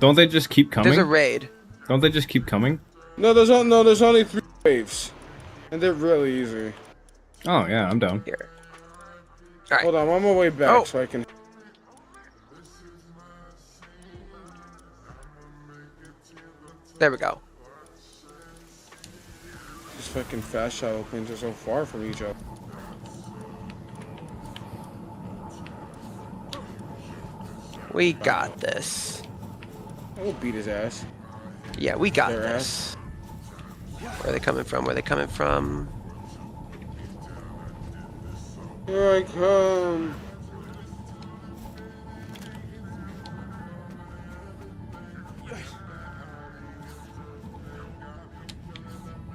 Don't they just keep coming? There's a raid. Don't they just keep coming? No, there's only 3 waves, and they're really easy. Oh yeah, I'm down. Here. Alright. Hold on, I'm on my way back so I can. There we go. These fucking fast shuttle planes are so far from each other. We got this. We'll beat his ass. Yeah, we got Their this. Where are they coming from? Where are they coming from? Here I come.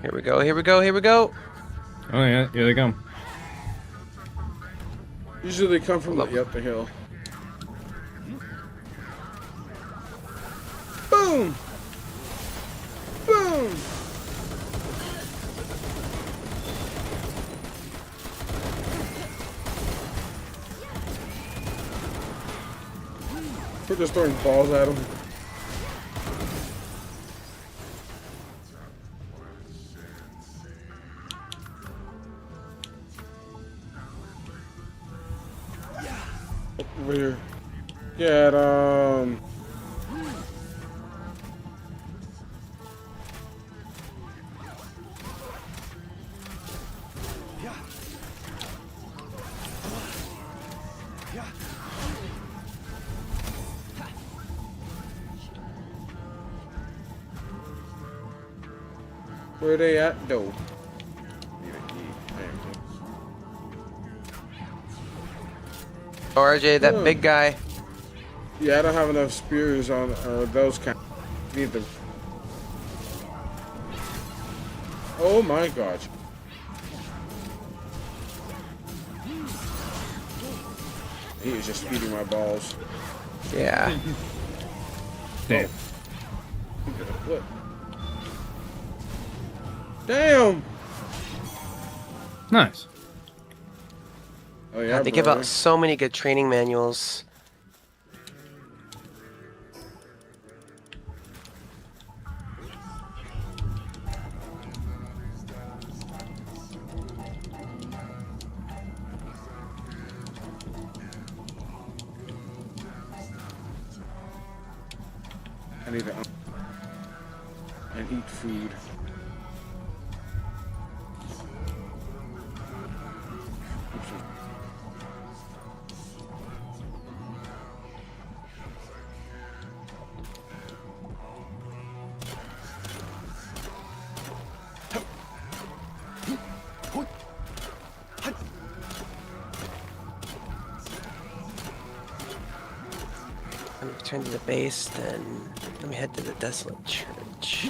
Here we go, here we go, here we go. Oh yeah, here they come. Usually they come from up the hill. Boom! Boom! We're just throwing balls at him. Over here. Get Where they at? No. RJ, that big guy. Yeah, I don't have enough spears on those kind. Need them. Oh my god. He is just feeding my balls. Yeah. Damn. What? Damn! Nice. Oh yeah, They give out so many good training manuals. I need to and eat food. Oops. return to the base, then let me head to the desolate church.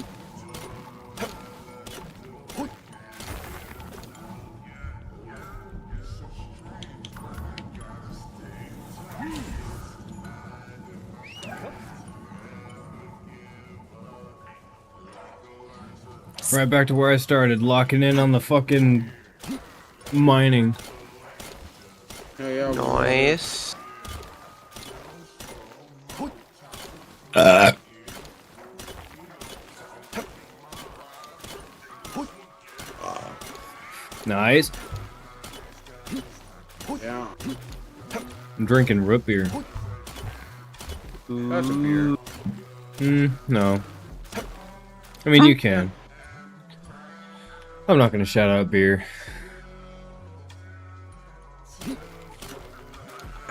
Right back to where I started, locking in on the fucking mining. Yeah, Nice. Nice. Yeah. I'm drinking root beer. That's a beer. No. I mean, you can. I'm not gonna shout out beer.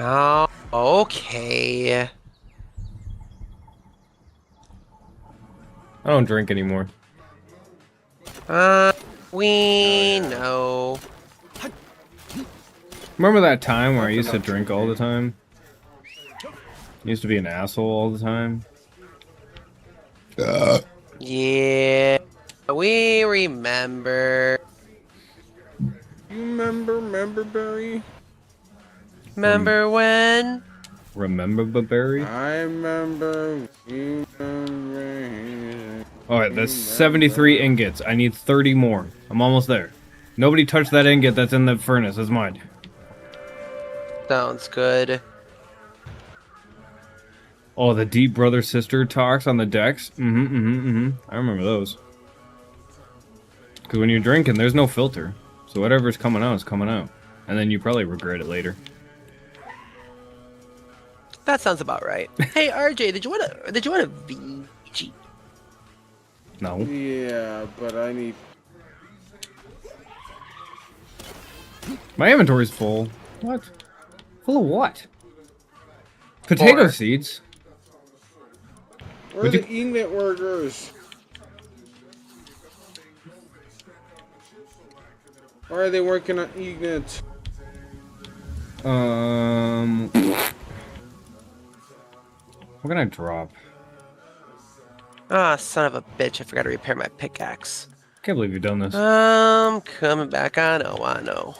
Oh, okay. I don't drink anymore. We know. Remember that time where I used to drink all the time? Used to be an asshole all the time. Yeah, we remember. You remember Barry? Remember when? Remember Barry? I remember. You remember. Alright, that's 73 ingots. I need 30 more. I'm almost there. Nobody touch that ingot that's in the furnace. It's mine. Sounds good. Oh, the deep brother-sister talks on the decks? I remember those. Because when you're drinking, there's no filter. So whatever's coming out is coming out. And then you probably regret it later. That sounds about right. Hey, RJ, did you want a VG? No. Yeah, but I need. My inventory's full. What? Full of what? Potato seeds? Where are the Ignit workers? Why are they working on Ignit? What can I drop? Ah, son of a bitch, I forgot to repair my pickaxe. Can't believe you've done this. Coming back, I know.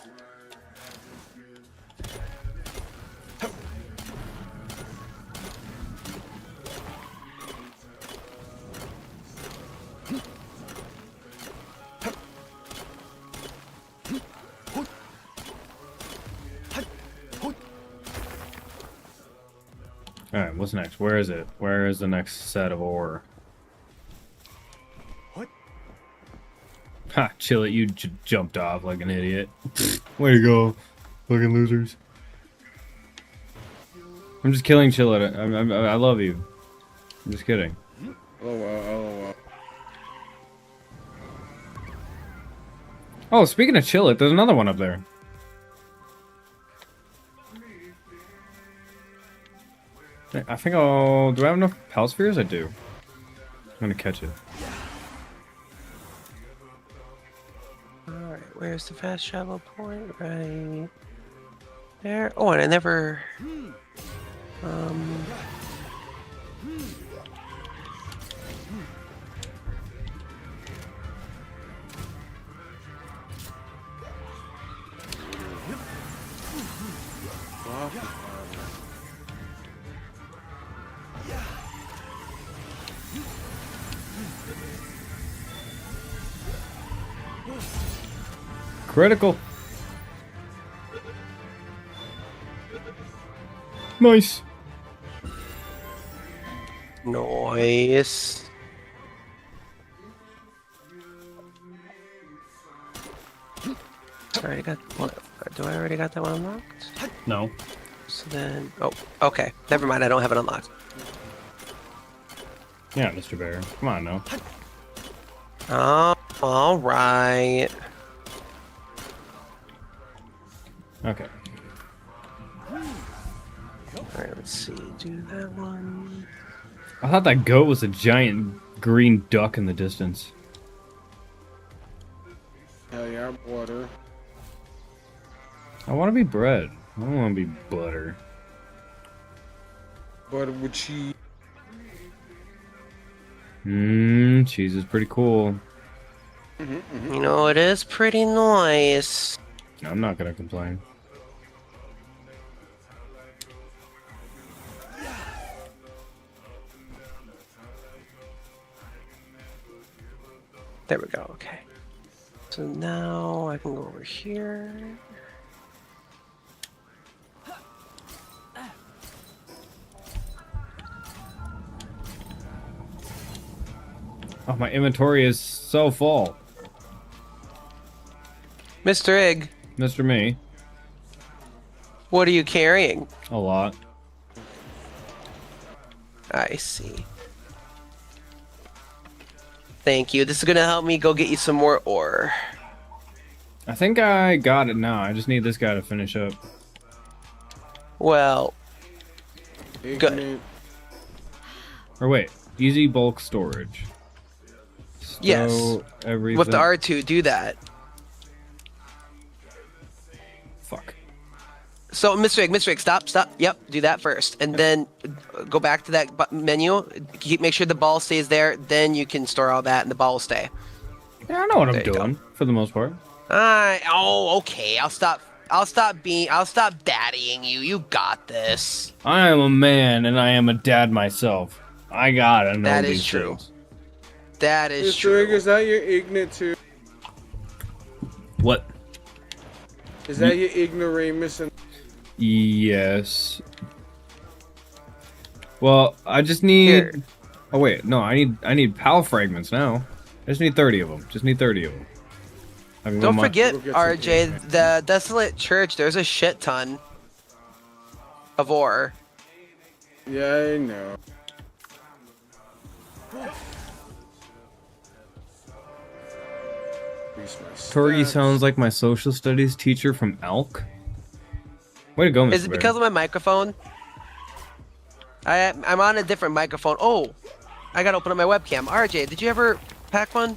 Alright, what's next? Where is it? Where is the next set of ore? What? Ha, chill it, you jumped off like an idiot. Way to go, fucking losers. I'm just killing Chill It. I love you. I'm just kidding. Oh wow. Oh, speaking of Chill It, there's another one up there. I think I'll... Do I have enough Pal Spheres? I do. I'm gonna catch it. Alright, where's the fast travel point? Right there. Oh, and I never... Critical. Nice. Nice. Already got what? Do I already got that one unlocked? No. So then, oh, okay. Never mind. I don't have it unlocked. Yeah, Mr. Bear. Come on now. Oh, all right. Okay. Alright, let's see. Do that one. I thought that goat was a giant green duck in the distance. Hell yeah, water. I want to be bread. I don't want to be butter. What would she? Cheese is pretty cool. You know, it is pretty nice. I'm not gonna complain. There we go, okay. So now I can go over here. Oh, my inventory is so full. Mr. Egg, Mr. Me. what are you carrying? A lot. I see. Thank you. This is gonna help me go get you some more ore. I think I got it now. I just need this guy to finish up. Well, Ignorant. Or wait, easy bulk storage. yes. Stow everything. With the R2, do that. Fuck. So, Mr. Egg, stop. Yep, do that first. And then go back to that menu. Make sure the ball stays there. Then you can store all that and the ball will stay. Yeah, I know what I'm There you doing for the most part. Oh, okay. I'll stop daddying you. You got this. I am a man and I am a dad myself. I gotta know That is these true. things. That is Mr. Egg, true. is that your ignorant too? What? Is that your ignoramus? And Yes. Well, I just need. Here. Oh wait, no, I need PAL fragments now. I just need 30 of them. Just need 30 of them. I can go Don't mi- forget, We'll get some RJ, things, the Desolate Church, there's a shit ton of ore. yeah, I know. Increase my Torgie stats. sounds like my social studies teacher from Elk. Way to go, Mr. Is it Bear. because of my microphone? I'm on a different microphone. Oh, I gotta open up my webcam. RJ, did you ever pack one?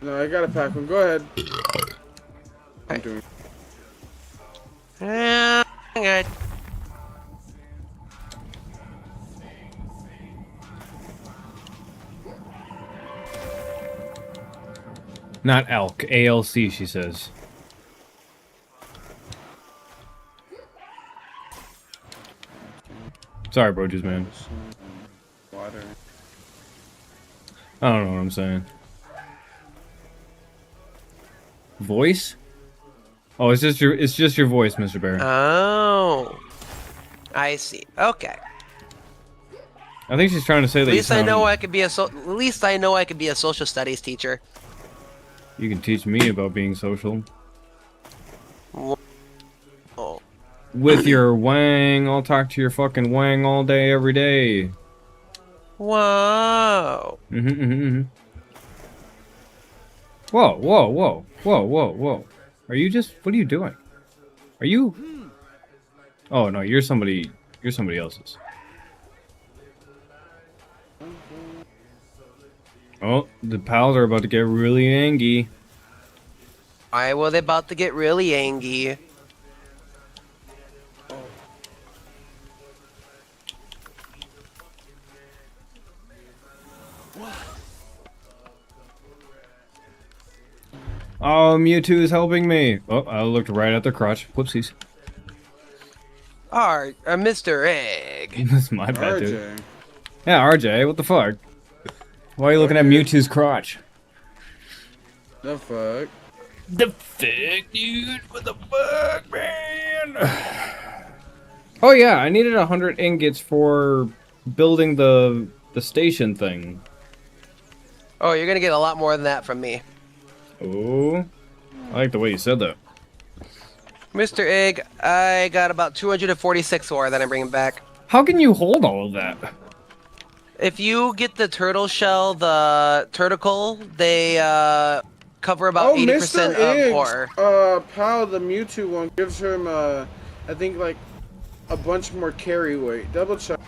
No, I got a pack one. Go ahead. I'm doing. Yeah, alright. Not Elk, ALC, she says. Sorry, Broges, man. Water. I don't know what I'm saying. Voice? Oh, it's just your voice, Mr. Bear. Oh, I see. Okay. I think she's trying to say that At least I you know sound- I could be at least I know I could be a social studies teacher. You can teach me about being social. Oh, With your wang, I'll talk to your fucking wang all day, every day. whoa. Whoa. Are you just, what are you doing? Are you? Oh no, you're somebody else's. Oh, the pals are about to get really angry. Why were they about to get really angry? Oh, Mewtwo is helping me. Oh, I looked right at their crotch. Whoopsies. Mr. Egg. That's my bad, dude. RJ. Yeah, RJ, what the fuck? Why are you looking at Mewtwo's crotch? The fuck? The fuck, dude? What the fuck, man? Oh yeah, I needed 100 ingots for building the station thing. Oh, you're gonna get a lot more than that from me. Oh, I like the way you said that. Mr. Egg, I got about 246 ore that I'm bringing back. How can you hold all of that? If you get the turtle shell, the turticle, they cover about 80% of ore. Pal, the Mewtwo one gives him, I think, like, a bunch more carry weight. Double check.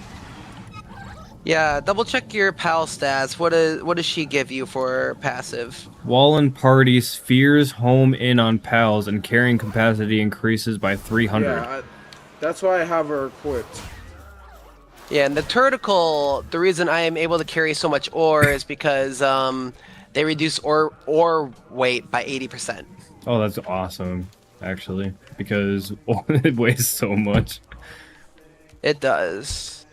Yeah, double check your pal stats. What does she give you for passive? While in party, spheres home in on pals and carrying capacity increases by 300. Yeah, that's why I have her equipped. Yeah, and the turtle, the reason I am able to carry so much ore is because they reduce ore weight by 80%. Oh, that's awesome, actually, because it weighs so much. It does.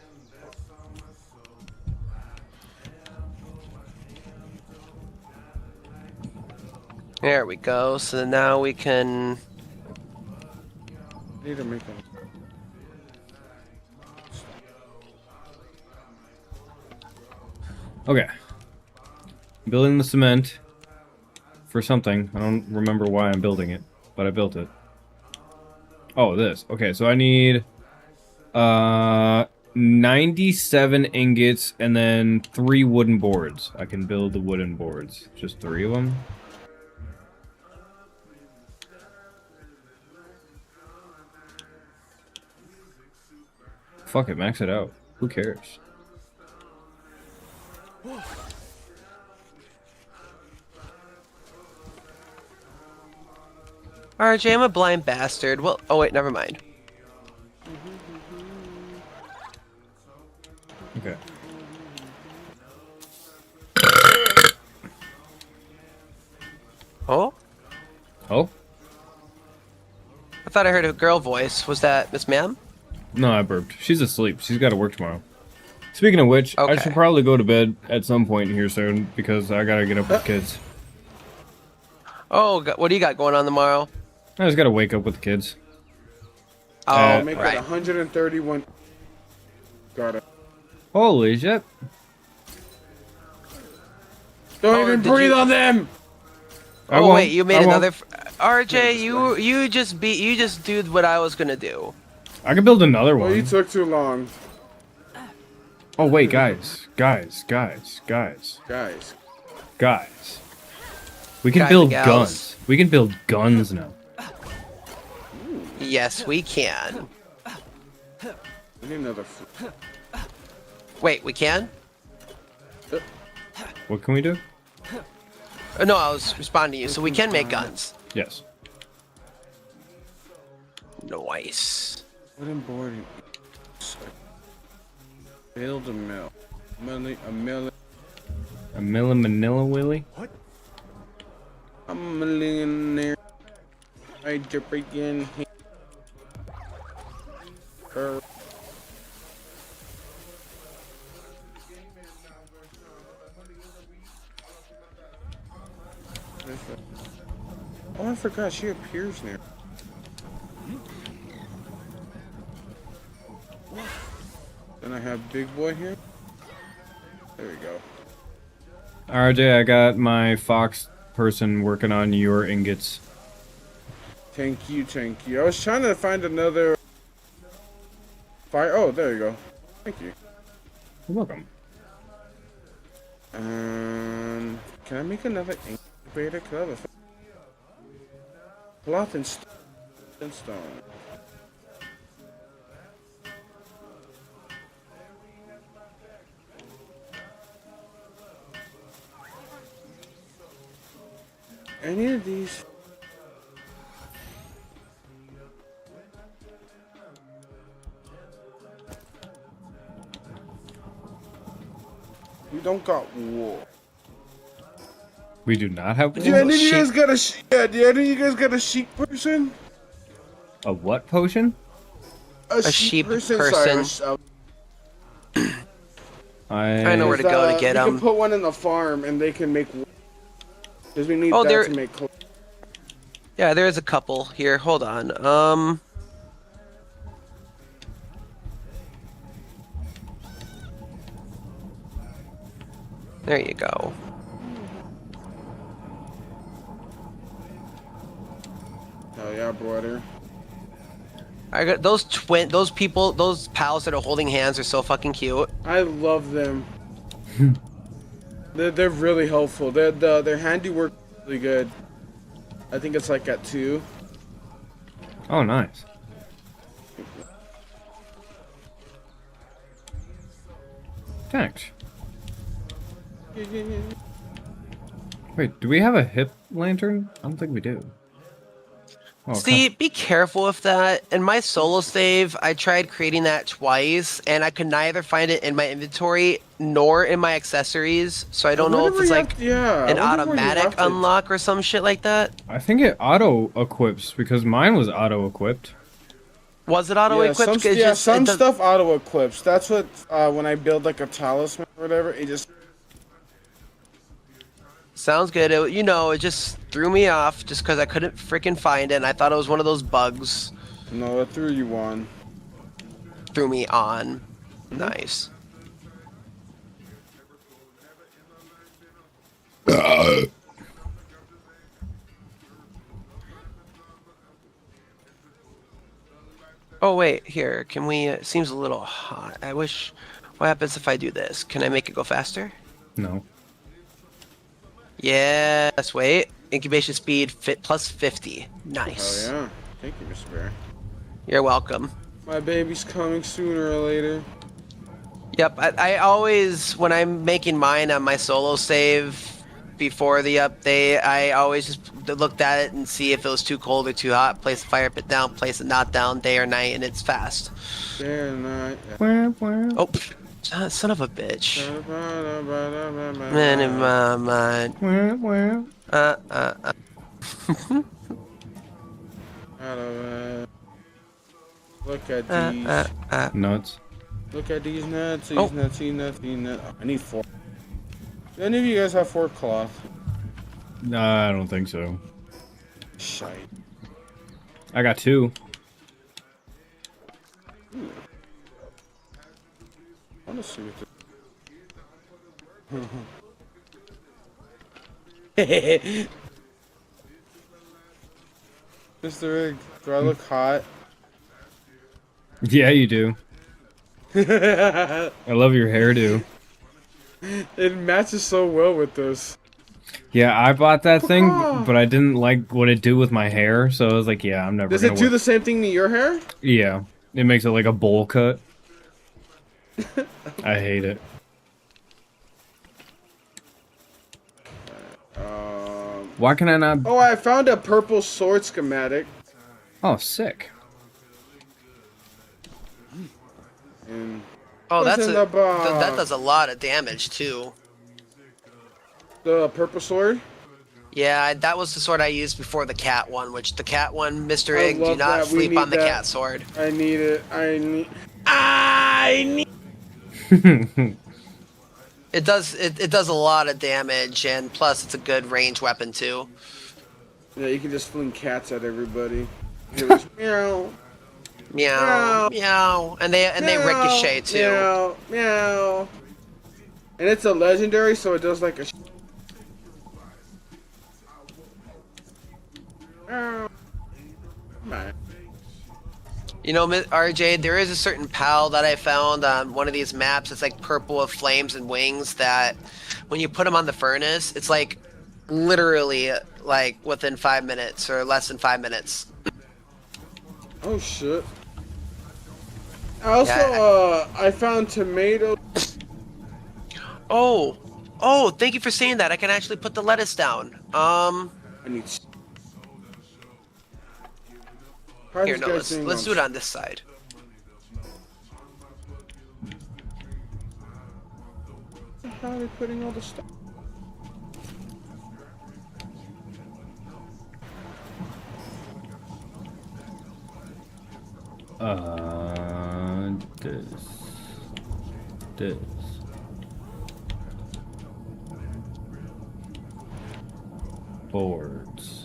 There we go. So now we can. Need to make them. Okay. Building the cement for something. I don't remember why I'm building it, but I built it. Oh, this. Okay, so I need 97 ingots and then 3 wooden boards. I can build the wooden boards. Just 3 of them. Fuck it, max it out. Who cares? RJ, I'm a blind bastard. Well, oh wait, never mind. Okay. Oh? Oh? I thought I heard a girl voice. Was that MrsMaaam? No, I burped. She's asleep. She's got to work tomorrow. Speaking of which, I Okay. should probably go to bed at some point here soon because I gotta get up with kids. Oh, what do you got going on tomorrow? I just gotta wake up with the kids. Oh, I'll make right. it 131. Got it. Holy shit. Don't Oh, even did breathe you- on them. I Oh won't. wait, you made I won't. another. RJ, you just did what I was gonna do. I can build another Well, one. you took too long, Oh wait, guys. Guys. We can Guys build and gals. guns. We can build guns now. Yes, we can. we need another. Wait, we can? What can we do? No, I was responding to you. So we can make guns. Yes. Nice. Wooden boarding. Build a mill. A mill. A Manila Willy? I'm a millionaire. I jump again. Oh, I forgot she appears now. Then I have Big Boy here. There we go. RJ, I got my fox person working on your ingots. Thank you, thank you. I was trying to find another fire. Oh, there you go. Thank you. You're welcome. Can I make another incubator? Cause I have a cloth and stone. Any of these? We don't got wool. We do not have Do any of you sheep. guys got a do any of you guys got a sheep person? A what potion? A sheep Sorry, person. I know where to go to get You them. can put one in the farm and they can make wool. Because we need Oh, that there- to make clothes. Yeah, there is a couple here. Hold on. There you go. Oh yeah, brother. I got those those pals that are holding hands are so fucking cute. I love them. they're really helpful. Their handiwork is really good. I think it's like at 2. Oh, nice. Thanks. Wait, do we have a hip lantern? I don't think we do. Okay. See, be careful with that. In my solo save, I tried creating that twice, and I could neither find it in my inventory nor in my accessories. So I don't know if it's like an automatic unlock or some shit like that. I think it auto equips because mine was auto equipped. Was it auto equipped? Some stuff auto equips. That's what when I build like a talisman or whatever, it just. Sounds good. It just threw me off just because I couldn't freaking find it, and I thought it was one of those bugs. No, it threw you on. Threw me on. Nice. Oh wait, here. Can we? It seems a little hot. I wish. What happens if I do this? Can I make it go faster? No. Yes. Wait. Incubation speed plus 50. Nice. Oh yeah. Thank you, Mr. Bear. You're welcome. My baby's coming sooner or later. Yep. I always, when I'm making mine on my solo save before the update, I always just looked at it and see if it was too cold or too hot. Place the fire pit down. Place it not down day or night, and it's fast. Day or night. Oh. Son of a bitch. Man in my mind. Look at these. Nuts. Look at these nuts. These nuts. I need 4. Do any of you guys have 4 cloth? Nah, I don't think so. Shite. I got 2. I want to see what this. Mr. Rig, do I look hot? Yeah, you do. I love your hairdo. It matches so well with this. Yeah, I bought that thing, but I didn't like what it do with my hair, so I was like, yeah, I'm never Does gonna it do the same thing to your hair? Yeah, it makes it like a bowl cut. I hate it. Why can I not? Oh, I found a purple sword schematic. Oh, sick. And Oh, that that does a lot of damage too. The purple sword? Yeah, that was the sword I used before the cat one, which the cat one, Mr. Ig, do not that. sleep on the cat sword. I need it. I need It does a lot of damage, and plus it's a good range weapon too. Yeah, you can just fling cats at everybody. Meow. Meow, meow, and they ricochet too. Meow, meow. And it's a legendary, so it does like a. You know, RJ, there is a certain pal that I found on one of these maps. It's like purple with flames and wings that when you put them on the furnace, it's like literally like within 5 minutes or less than 5 minutes. Oh shit. Also, I found tomatoes. Oh, thank you for saying that. I can actually put the lettuce down. I need. Here, no, let's do it on this side. How are they putting all the stuff? This. Boards.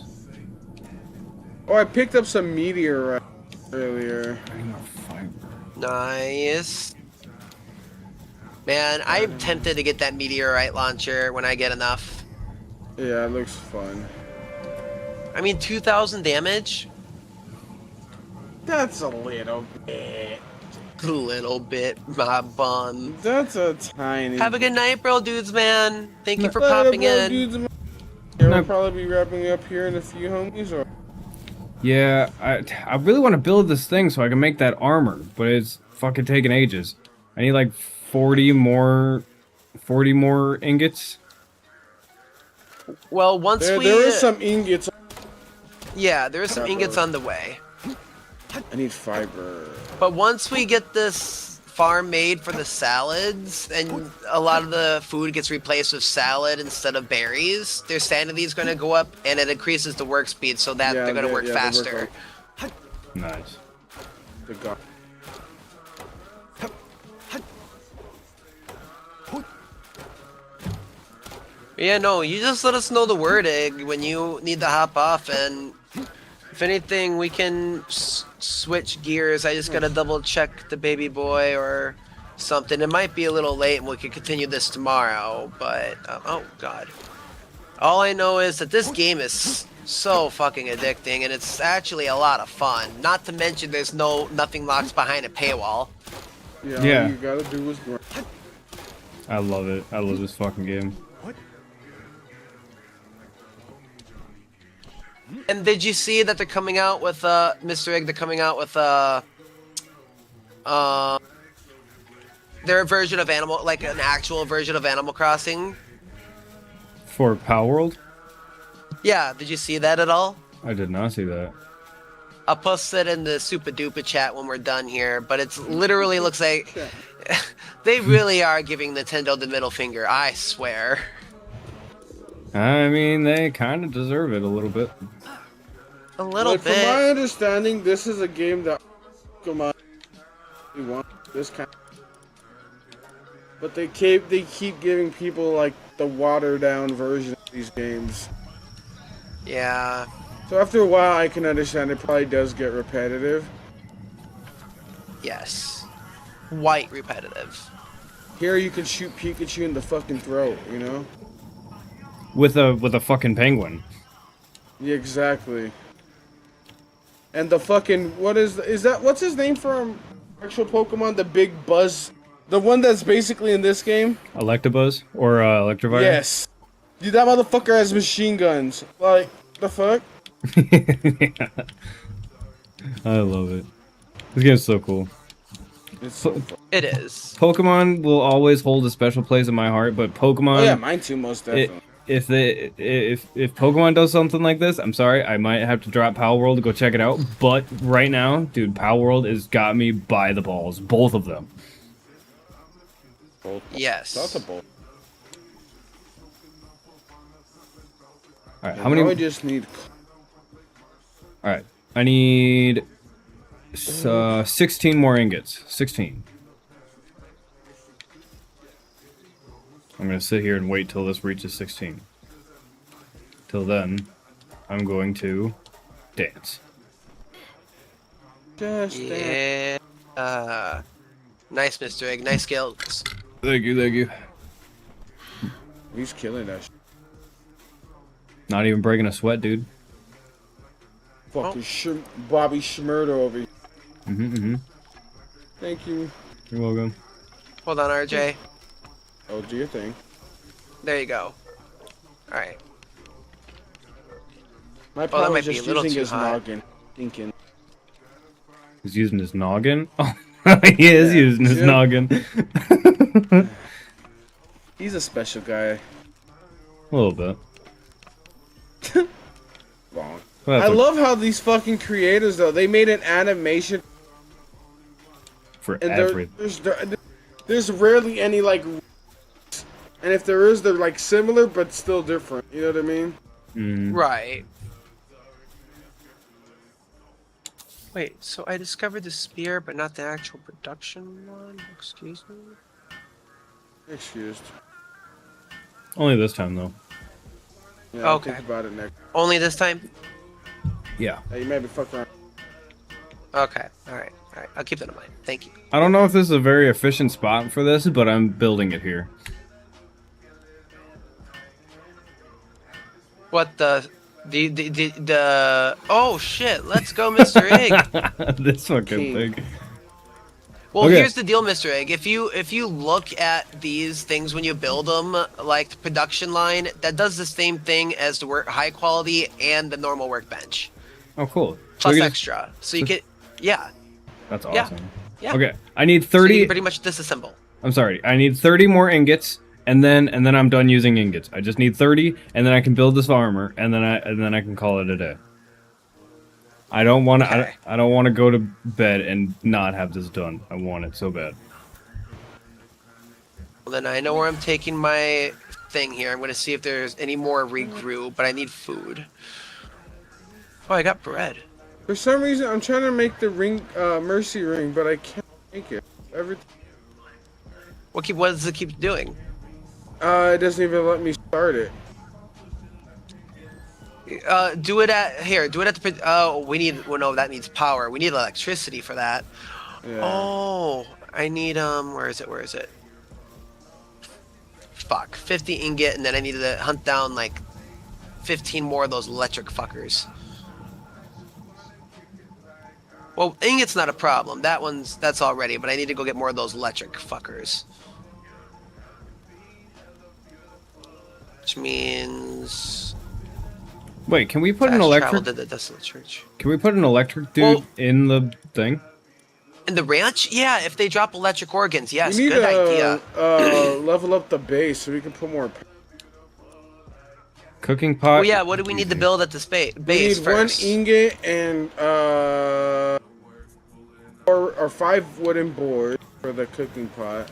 Oh, I picked up some meteorite earlier. I need more fiber. Nice. Man, I'm tempted to get that meteorite launcher when I get enough. Yeah, it looks fun. I mean, 2,000 damage? That's a little bit. A little bit, my bun. That's a tiny. Have a good night, bro, dudes, man. Thank you for popping in. We'll probably be wrapping up here in a few, homies. Or Yeah, I really want to build this thing so I can make that armor, but it's fucking taking ages. I need like 40 more ingots. Well, once there is some ingots. Yeah, there are some Fiber. ingots on the way. I need fiber. But once we get this farm made for the salads, and a lot of the food gets replaced with salad instead of berries, their sanity is going to go up, and it increases the work speed so that they're going to work faster. Nice. Good God. Yeah, no, you just let us know the word, Egg, when you need to hop off, and if anything, we can switch gears. I just gotta double check the baby boy or something. It might be a little late, and we can continue this tomorrow, but, oh god. All I know is that this game is so fucking addicting, and it's actually a lot of fun. Not to mention there's nothing locks behind a paywall. Yeah, all you gotta do is grind. I love it. I love this fucking game. And did you see that they're coming out with Mr. Egg? They're coming out with their version of like an actual version of Animal Crossing. For Palworld? Yeah, did you see that at all? I did not see that. I'll post it in the super duper chat when we're done here, but it's literally looks like they really are giving Nintendo the middle finger, I swear. I mean, they kind of deserve it a little bit. A little From bit. my understanding, this is a game that we want this kind. But they keep giving people like the watered down version of these games. Yeah. So after a while, I can understand it probably does get repetitive. Yes. White repetitive. Here you can shoot Pikachu in the fucking throat, you know? With a fucking penguin. Yeah, exactly. And the fucking what's his name from actual Pokemon? The big Buzz, the one that's basically in this game. Electabuzz or Electivire? Yes. Dude, that motherfucker has machine guns. Like the fuck? Yeah. I love it. This game's so cool. It's so fun. It is. Pokemon will always hold a special place in my heart, but Pokemon. Oh yeah, mine too, most definitely. If Pokemon does something like this, I'm sorry, I might have to drop Palworld to go check it out. But right now, dude, Palworld has got me by the balls, both of them. Yes. That's a bowl. All right, How how many? I just need. All right, I need 16 more ingots. 16. I'm gonna sit here and wait till this reaches 16. Till then, I'm going to dance. Just Yeah. Nice, Mr. Egg. Nice skills. Thank you, thank you. He's killing that shit. Not even breaking a sweat, dude. Fucking Bobby Schmurda over here. Thank you. You're welcome. Hold on, RJ. Oh, do your thing. There you go. Alright. My that pal might was be a just little using too his high. noggin. Thinking. He's using his noggin? Oh, he is Yeah, using his Jim. noggin. He's a special guy. A little bit. Wrong. Well, I that's love how these fucking creators, though, they made an animation, for and everything. there's rarely any, like, and if there is, they're, like, similar, but still different. You know what I mean? Right. Wait, so I discovered the spear, but not the actual production one? Excuse me? Excused. Only this time, though. Yeah, I'll Okay. think about it next. Only this time? Yeah. Hey, you maybe fuck around. Okay. Alright. Alright. I'll keep that in mind. Thank you. I don't know if this is a very efficient spot for this, but I'm building it here. What the oh shit, let's go, Mr. Egg. This fucking King. thing. Well, Okay. here's the deal, Mr. Egg. If you look at these things when you build them, like the production line, that does the same thing as the high quality and the normal workbench, Oh, cool. plus we can- extra. So you get, yeah, That's Yeah. awesome. yeah. Okay, I need So you 30. can pretty much disassemble. I'm sorry. I need 30 more ingots, and then I'm done using ingots. I just need 30, and then I can build this armor, and then I can call it a day. I don't want to. Okay. I don't want to go to bed and not have this done. I want it so bad. Well, then I know where I'm taking my thing here. I'm gonna see if there's any more regrew, but I need food. Oh, I got bread. For some reason, I'm trying to make the ring, mercy ring, but I can't make it. What does it keep doing? It doesn't even let me start it. Do it at the. Oh, we need. Well, no, that needs power. We need electricity for that. Yeah. Oh, I need Where is it? Where is it? Fuck. 50 ingot, and then I need to hunt down like 15 more of those electric fuckers. Well, ingot's not a problem. That's all ready, but I need to go get more of those electric fuckers. Which means. Wait, can we put an fast electric? travel to the desolate church. Can we put an electric dude in the thing? In the ranch? Yeah, if they drop electric organs, yes, We need good idea. level up the base so we can put more. Cooking pot. Well, yeah, what do we need to build at the We base need first? 1 ingot and 4 or 5 wooden boards for the cooking pot.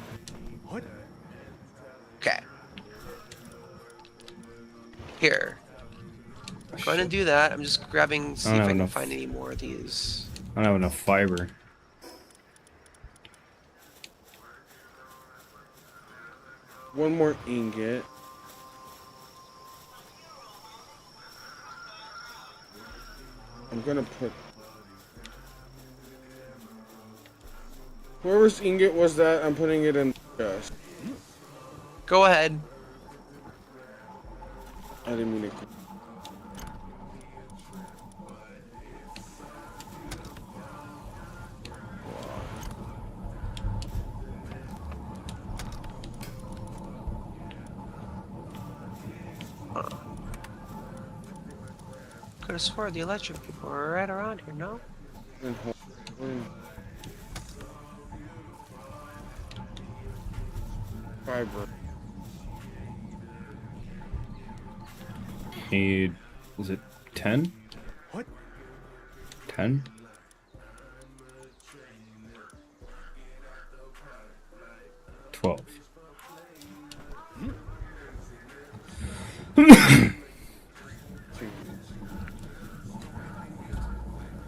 Okay. Here. Go ahead and do that. I'm just grabbing, see if I can find any more of these. I don't have enough fiber. One more ingot. I'm gonna put. Whoever's ingot was that, I'm putting it in the chest. Go ahead. I didn't mean to. Could have swore the electric people were right around here, no? Fiber. Need. Was it 10? What? 10? 12.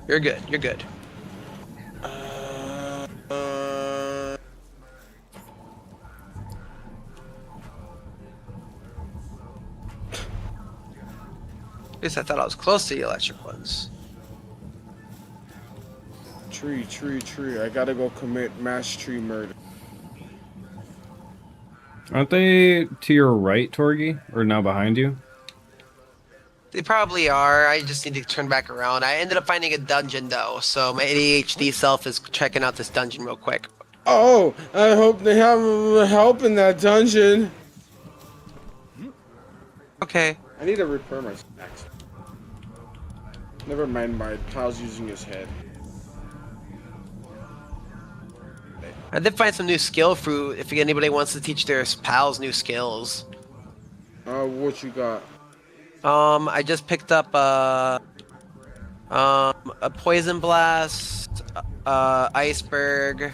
You're good. You're good. At least I thought I was close to the electric ones. Tree. I gotta go commit mass tree murder. Aren't they to your right, Torgie? Or now behind you? They probably are. I just need to turn back around. I ended up finding a dungeon though, so my ADHD self is checking out this dungeon real quick. Oh, I hope they have help in that dungeon. Okay. I need to repair my snacks. Never mind, my pal's using his head. I did find some new skill fruit if anybody wants to teach their pals new skills. What you got? I just picked up a poison blast, iceberg,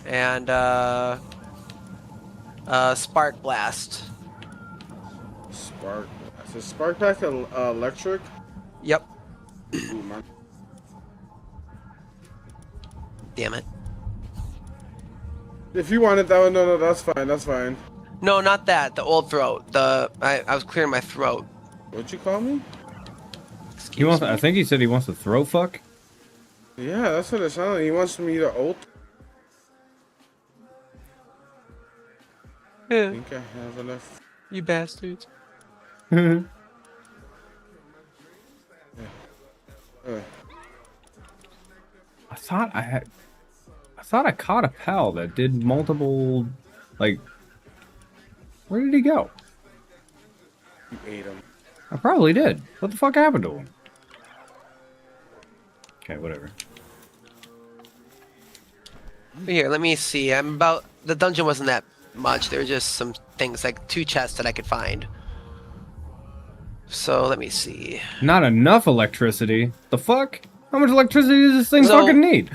and spark blast. Spark blast. Is spark blast electric? Yep. Ooh, man. Damn it. If you wanted that one, no, that's fine. That's fine. No, not that. The old throat. I was clearing my throat. What'd you call me? He wants. I think he said he wants to throw fuck. Yeah, that's what it sounded like. He wants me to ult. I Yeah, think I have enough. you bastards. I thought I caught a pal that did multiple, like. Where did he go? You ate him. I probably did. What the fuck happened to him? Okay, whatever. Here, let me see. The dungeon wasn't that much. There were just some things, like 2 chests that I could find. So, let me see. Not enough electricity. The fuck? How much electricity does this thing So- fucking need?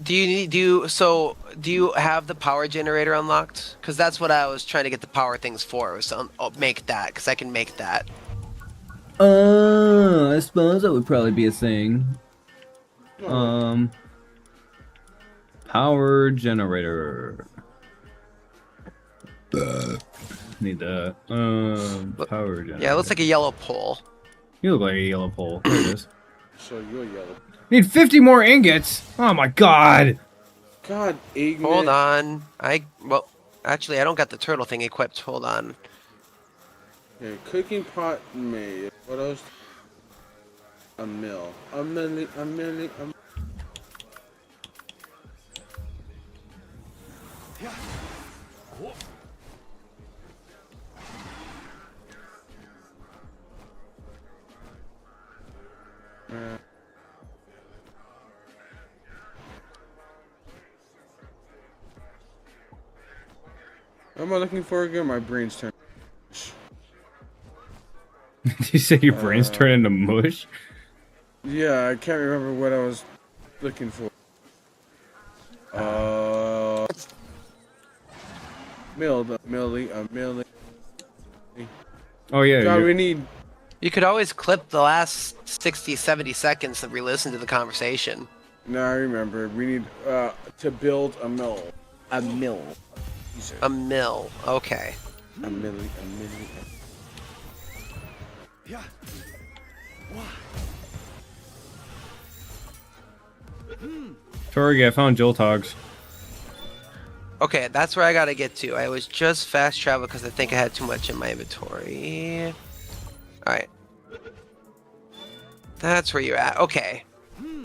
Do you have the power generator unlocked? Because that's what I was trying to get the power things for. Was to make that, because I can make that. I suppose that would probably be a thing. Power generator. Need that. Power generator. Yeah, it looks like a yellow pole. You look like a yellow pole. There it is. So you're yellow. Need 50 more ingots. Oh my god. God, Ignis. Hold on. Well, actually, I don't got the turtle thing equipped. Hold on. Okay, cooking pot made. What else? A mill. A milli. What am I looking for again? My brain's turning. Did you say your brain's turning into mush? Yeah, I can't remember what I was looking for. Millie. Oh yeah. God, you're- we need. You could always clip the last 60, 70 seconds to re-listen to the conversation. No, I remember. We need to build a mill. A mill. A mill. Okay. A milli. Torgie, I found Joltogs. Okay, that's where I gotta get to. I was just fast travel because I think I had too much in my inventory. Alright. That's where you're at. Okay.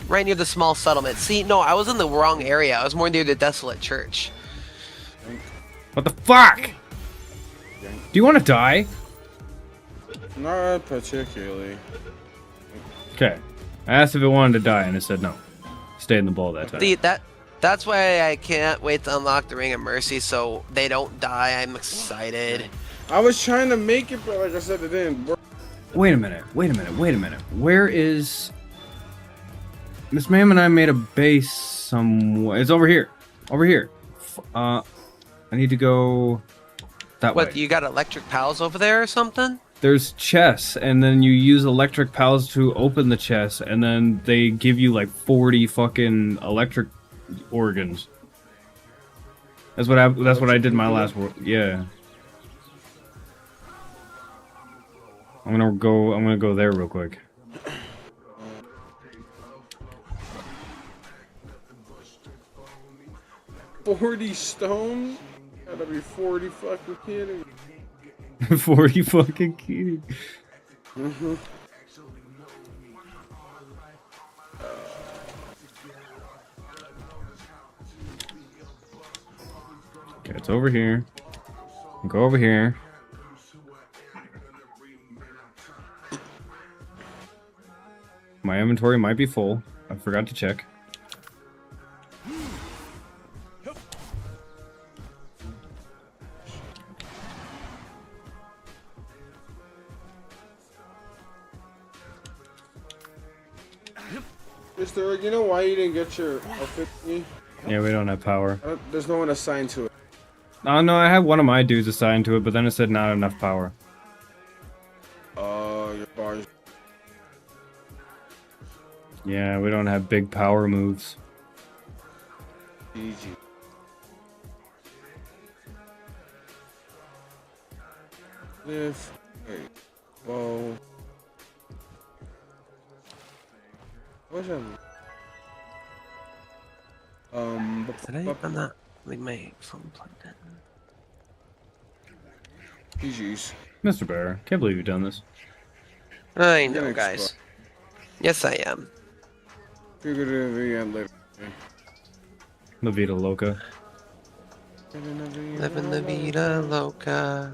Right near the small settlement. See, no, I was in the wrong area. I was more near the desolate church. What the fuck? Do you want to die? Not particularly. Okay. I asked if it wanted to die, and it said no. Stay in the ball that time. See, that's why I can't wait to unlock the Ring of Mercy so they don't die. I'm excited. I was trying to make it, but like I said, it didn't work. Wait a minute. Where is... MrsMaaam and I made a base somewhere. It's over here. Over here. I need to go that way. What, you got electric pals over there or something? There's chests, and then you use electric pals to open the chests, and then they give you like 40 fucking electric organs. That's what I did my last world. Yeah. I'm gonna go there real quick. $40 stone? Gotta be 40 fucking kidding. 40 fucking kidding. Okay, it's over here. Go over here. My inventory might be full. I forgot to check. Mr. You know why you didn't get your outfit? Yeah, we don't have power. There's no one assigned to it. Oh no, I had one of my dudes assigned to it, but then it said not enough power. Your bars. Yeah, we don't have big power moves. Easy. Lift. Hey. Whoa. What's that? I'm not like my phone plugged in. GG's. Mr. Bear, can't believe you've done this. I know, Gonna guys. explore. Yes, I am. Figured it in the end later. La Vida Loca. Living la vida loca.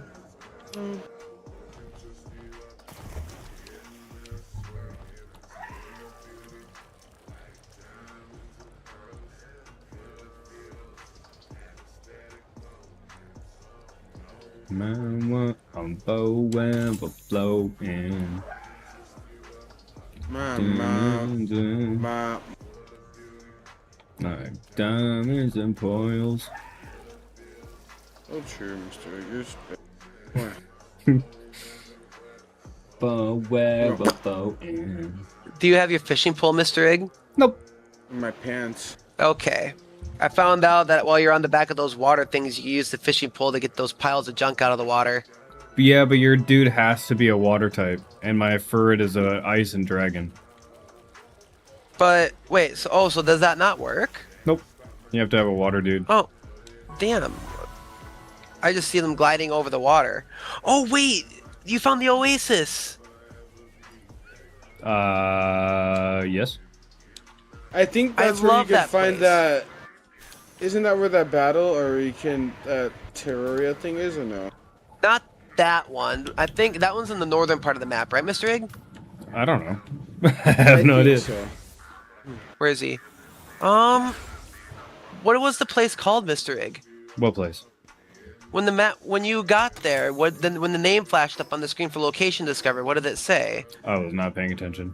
Man, what I'm bowing, but blowing. MrsMaaam. Like diamonds and pearls. Oh, true, Mr. You're spit. Do you have your fishing pole, Mr. Egg? Nope. In my pants. Okay. I found out that while you're on the back of those water things, you use the fishing pole to get those piles of junk out of the water. Yeah, but your dude has to be a water type, and my furret is a ice and dragon. But wait, so does that not work? Nope. You have to have a water dude. Oh, damn. I just see them gliding over the water. Oh wait, you found the oasis. Yes. I think that's where you love can that find place. that. Isn't that where that battle or you can Terraria thing is or no? Not that one. I think that one's in the northern part of the map, right, Mr. Egg? I don't know. I have no think idea. so. Where is he? What was the place called, Mr. Egg? What place? When you got there, when the name flashed up on the screen for location discovered, what did it say? I was not paying attention.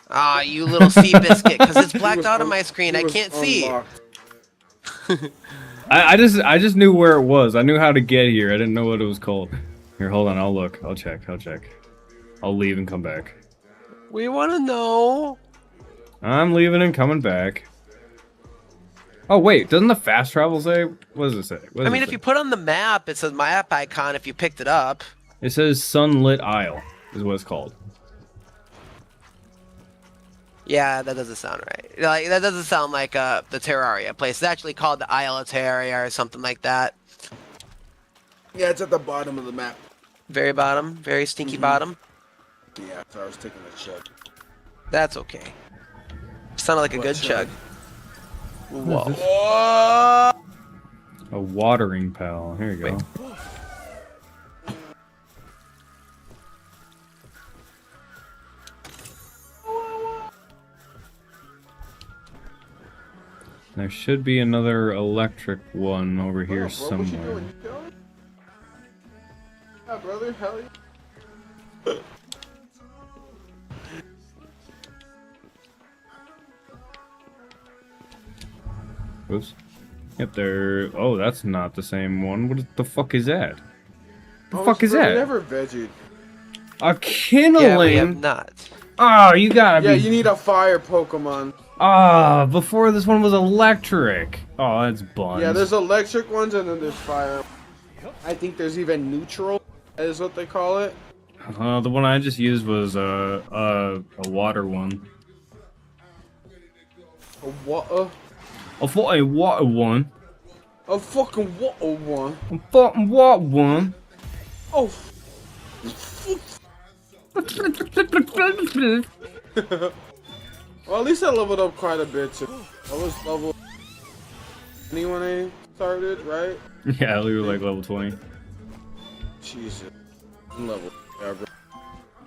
Ah, you little sea biscuit, because it's It blacked was out on un- my screen. it I was can't see. unlocked. I just knew where it was. I knew how to get here. I didn't know what it was called. Here, hold on. I'll look. I'll check. I'll leave and come back. We want to know. I'm leaving and coming back. Oh wait, doesn't the fast travel say? What does it say? What does I mean, it if say? you put on the map, it says map icon if you picked it up. It says Sunlit Isle is what it's called. Yeah, that doesn't sound right. Like that doesn't sound like the Terraria place. It's actually called the Isle of Terraria or something like that. Yeah, it's at the bottom of the map. Very bottom, very stinky bottom. Yeah, so I was taking a chug. That's okay. Sounded like a What good chug? chug. Whoa. A watering pal. Here you go. Wait. There should be another electric one over here Bro, what you somewhere. doing? You chilling? Yeah, brother, hell yeah. Oops. Yep, there. Oh, that's not the same one. What the fuck is that? The fuck is bro, that? We never vegged. A Yeah, we have kindling. not. Oh, you gotta Yeah, be. you need a fire Pokemon. Ah, before this one was electric. Oh, that's buns. Yeah, there's electric ones and then there's fire. I think there's even neutral, is what they call it. The one I just used was a water one. A water. A fucking water one. A fucking water one. A fucking water one. Oh. Well, at least I leveled up quite a bit too. I was level 20 when I started, right? Yeah, we were like level 20. Jesus. I'm level. Yeah, bro.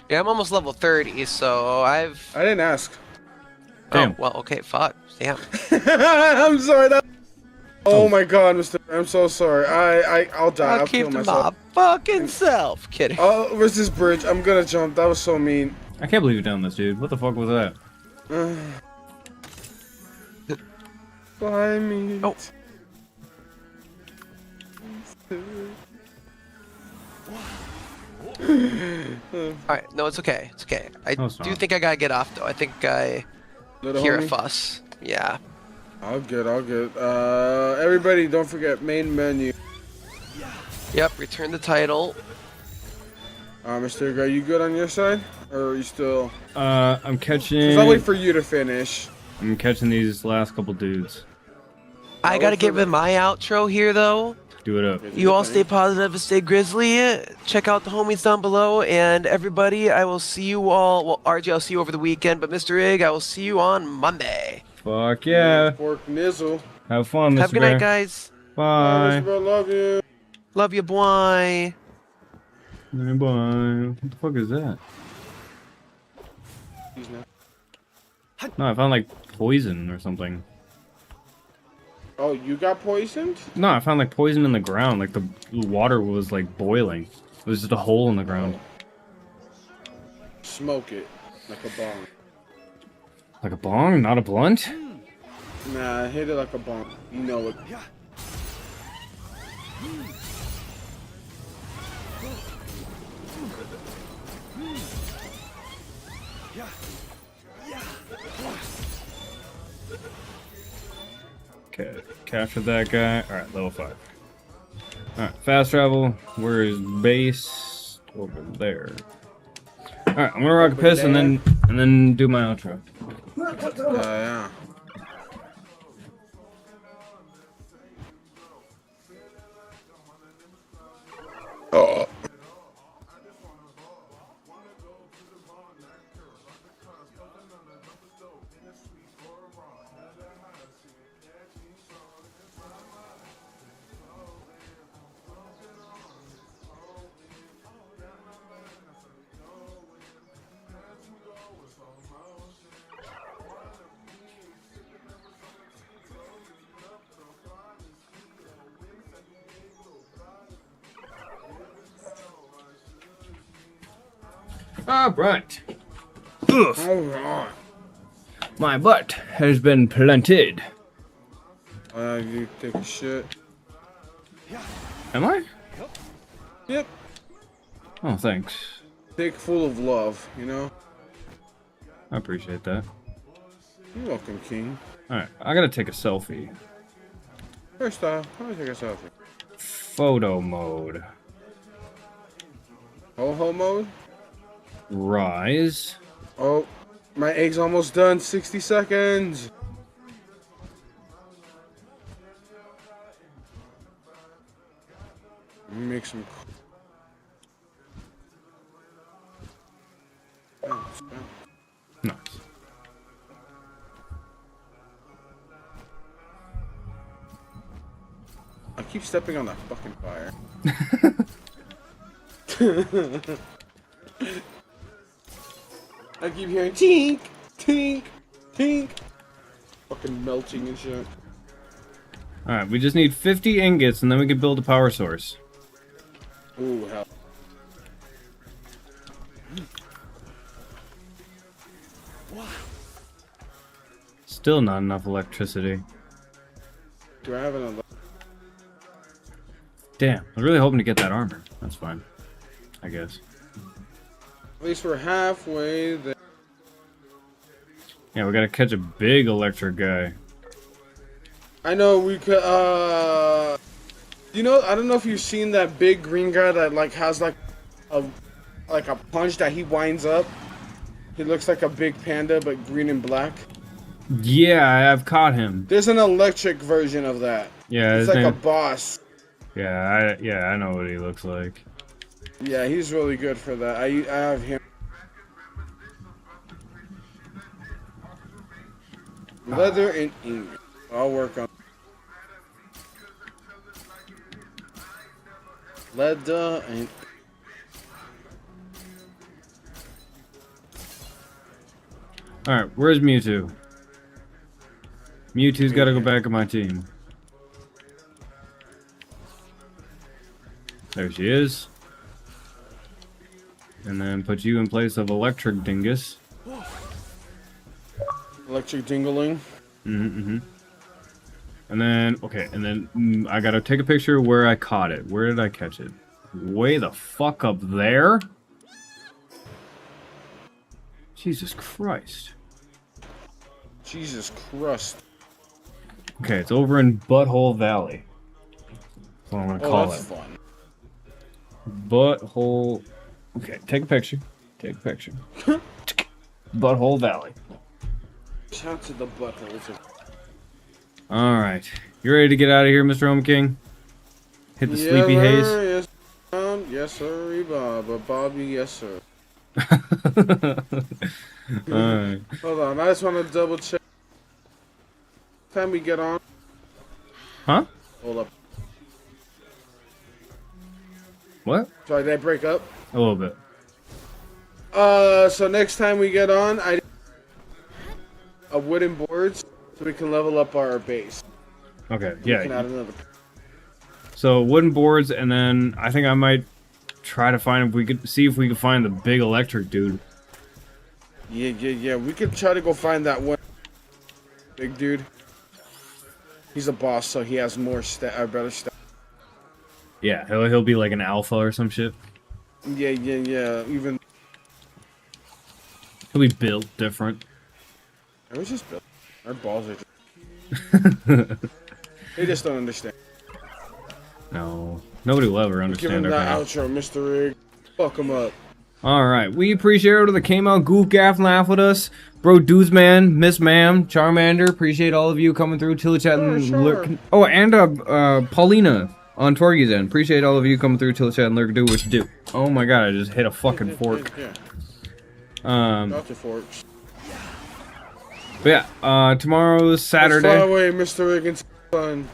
Yeah, I'm almost level 30, so I've... I didn't ask. Damn. Oh, well, okay, fuck. Damn. I'm sorry. Oh my god, Mr. I'm so sorry. I'll die. I'll kill keep to myself. my fucking self. Kidding. Oh, where's this bridge? I'm gonna jump. That was so mean. I can't believe you done this, dude. What the fuck was that? Fly me. Oh. Alright, no, it's okay. It's okay. I No, it's do not. think I gotta get off, though. I think I Little hear a homie. fuss. Yeah. All good, all good. Everybody, don't forget main menu. Yep, return the title. Mr. Are you good on your side, or are you still? I'm 'Cause catching. I'll wait for you to finish. I'm catching these last couple dudes. I gotta give it my outro here, though. Do it up. You all stay positive and stay grizzly. Check out the homies down below. And everybody, I will see you all. Well, RJ, I'll see you over the weekend. But Mr. Ig, I will see you on Monday. Fuck yeah. Pork nizzle. Have fun, Mr. Have a good Bear. night, guys. Bye. Mr. Bear, love you. Love you, boy. Bye. What the fuck is that? No, I found like poison or something. Oh, you got poisoned? No, I found like poison in the ground. Like the water was like boiling. It was just a hole in the ground. Smoke it like a bomb. Like a bong, not a blunt? Nah, hit it like a bomb. You know it. Okay, capture that guy. Alright, level 5. Alright, fast travel. Where is base? Over there. Alright, I'm gonna rock a piss and then do my outro. Yeah. Oh. Alright. Ugh. Alright. My butt has been planted. You take a shit. Am I? Yep. Oh, thanks. Dick full of love, you know? I appreciate that. You're welcome, King. Alright, I gotta take a selfie. First off, how do I take a selfie? Photo mode. Ho-ho mode? Rise. Oh, my egg's almost done. 60 seconds. Let me make some. Nice. I keep stepping on that fucking fire. I keep hearing tink, tink, tink. Fucking melting and shit. Alright, we just need 50 ingots and then we can build a power source. Ooh, hell. Still not enough electricity. Do I have another? Damn, I was really hoping to get that armor. That's fine. I guess. At least we're halfway there. Yeah, we gotta catch a big electric guy. I know we could, you know, I don't know if you've seen that big green guy that, like, has, like a punch that he winds up. He looks like a big panda, but green and black. Yeah, I've caught him. There's an electric version of that. Yeah, he's his like name... a boss. Yeah, I know what he looks like. Yeah, he's really good for that. I have him. Leather and ingot. I'll work on leather and. Alright, where's Mewtwo? Mewtwo's gotta go back on my team. There she is. And then put you in place of Electric Dingus. Electric dingling. Mm-hmm. And then, okay, and then I gotta take a picture where I caught it. Where did I catch it? Way the fuck up there? Jesus Christ. Jesus Christ. Okay, it's over in Butthole Valley. That's what I'm gonna call that's it. fun. Butthole... Okay, take a picture. Take a picture. Butthole Valley. Shout out to the buttholes. Alright. You ready to get out of here, Mr. Home King? Hit the sleepy haze? Yes, yes, sir, Bobby, yes, sir. Alright. Hold on, I just want to double check. Time we get on. Huh? Hold up. What? Sorry, did I break up? A little bit. So next time we get on, a wooden boards so we can level up our base. Okay, We can yeah. add another. So wooden boards, and then I think I might try to find if we could see if we could find the big electric dude. Yeah. We could try to go find that one big dude. He's a boss, so he has more better stat. Yeah, he'll be like an alpha or some shit. Yeah. Even He'll be built different. I was just built. Our balls are. They just don't understand. No, nobody will ever Give understand him our that pain. outro, Mr. Rig. Fuck him up. Alright, we appreciate everyone that came out, goof, gaff, and laugh with us. Bro, Dudesman, MrsMaaam, Charmander, appreciate all of you coming through, Chili Chat, and Sure. Oh, and Paulina on Torgie's end. Appreciate all of you coming through, Chili Chat, and Lurk, do what you do. Oh my god, I just hit a fucking fork. Yeah. But Got your forks. yeah, tomorrow's Let's fly Saturday. away, Mr. Rig, and fun.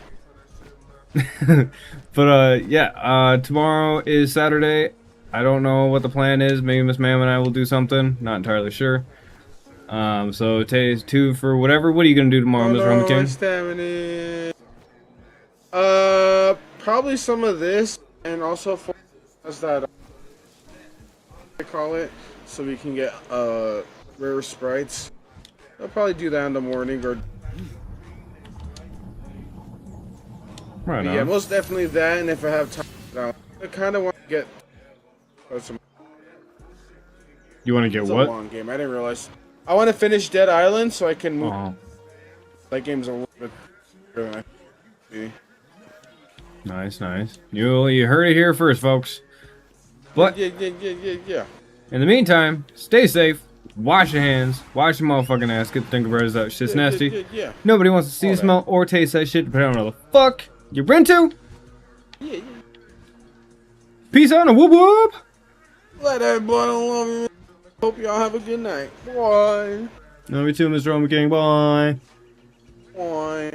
But tomorrow is Saturday. I don't know what the plan is. Maybe MrsMaaam and I will do something. Not entirely sure. So today's 2 for whatever. What are you gonna do tomorrow, Mr. Homie King? Stamina. Probably some of this, and also for us that I call it, so we can get rare sprites. I'll probably do that in the morning, or Right yeah, on. most definitely that. And if I have time, I kind of want to get some. You want to get It's what? a long game. I didn't realize. I want to finish Dead Island so I can move. Oh, That game's a little bit bigger than I see. nice. You heard it here first, folks. But Yeah. in the meantime, stay safe. Wash your hands. Wash your motherfucking ass. Get the tinkerbreads out. Shit's nasty. Yeah. Nobody wants to see, All that. smell, or taste that shit, depending on what the fuck you're into. Yeah. Peace out and whoop whoop. Let everybody love you. Hope y'all have a good night. Bye. Love you too, Mr. Homie King. Bye. Bye.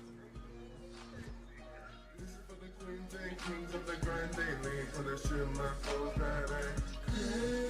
For the queens and kings of the grand daily, for the shit my folks that ain't.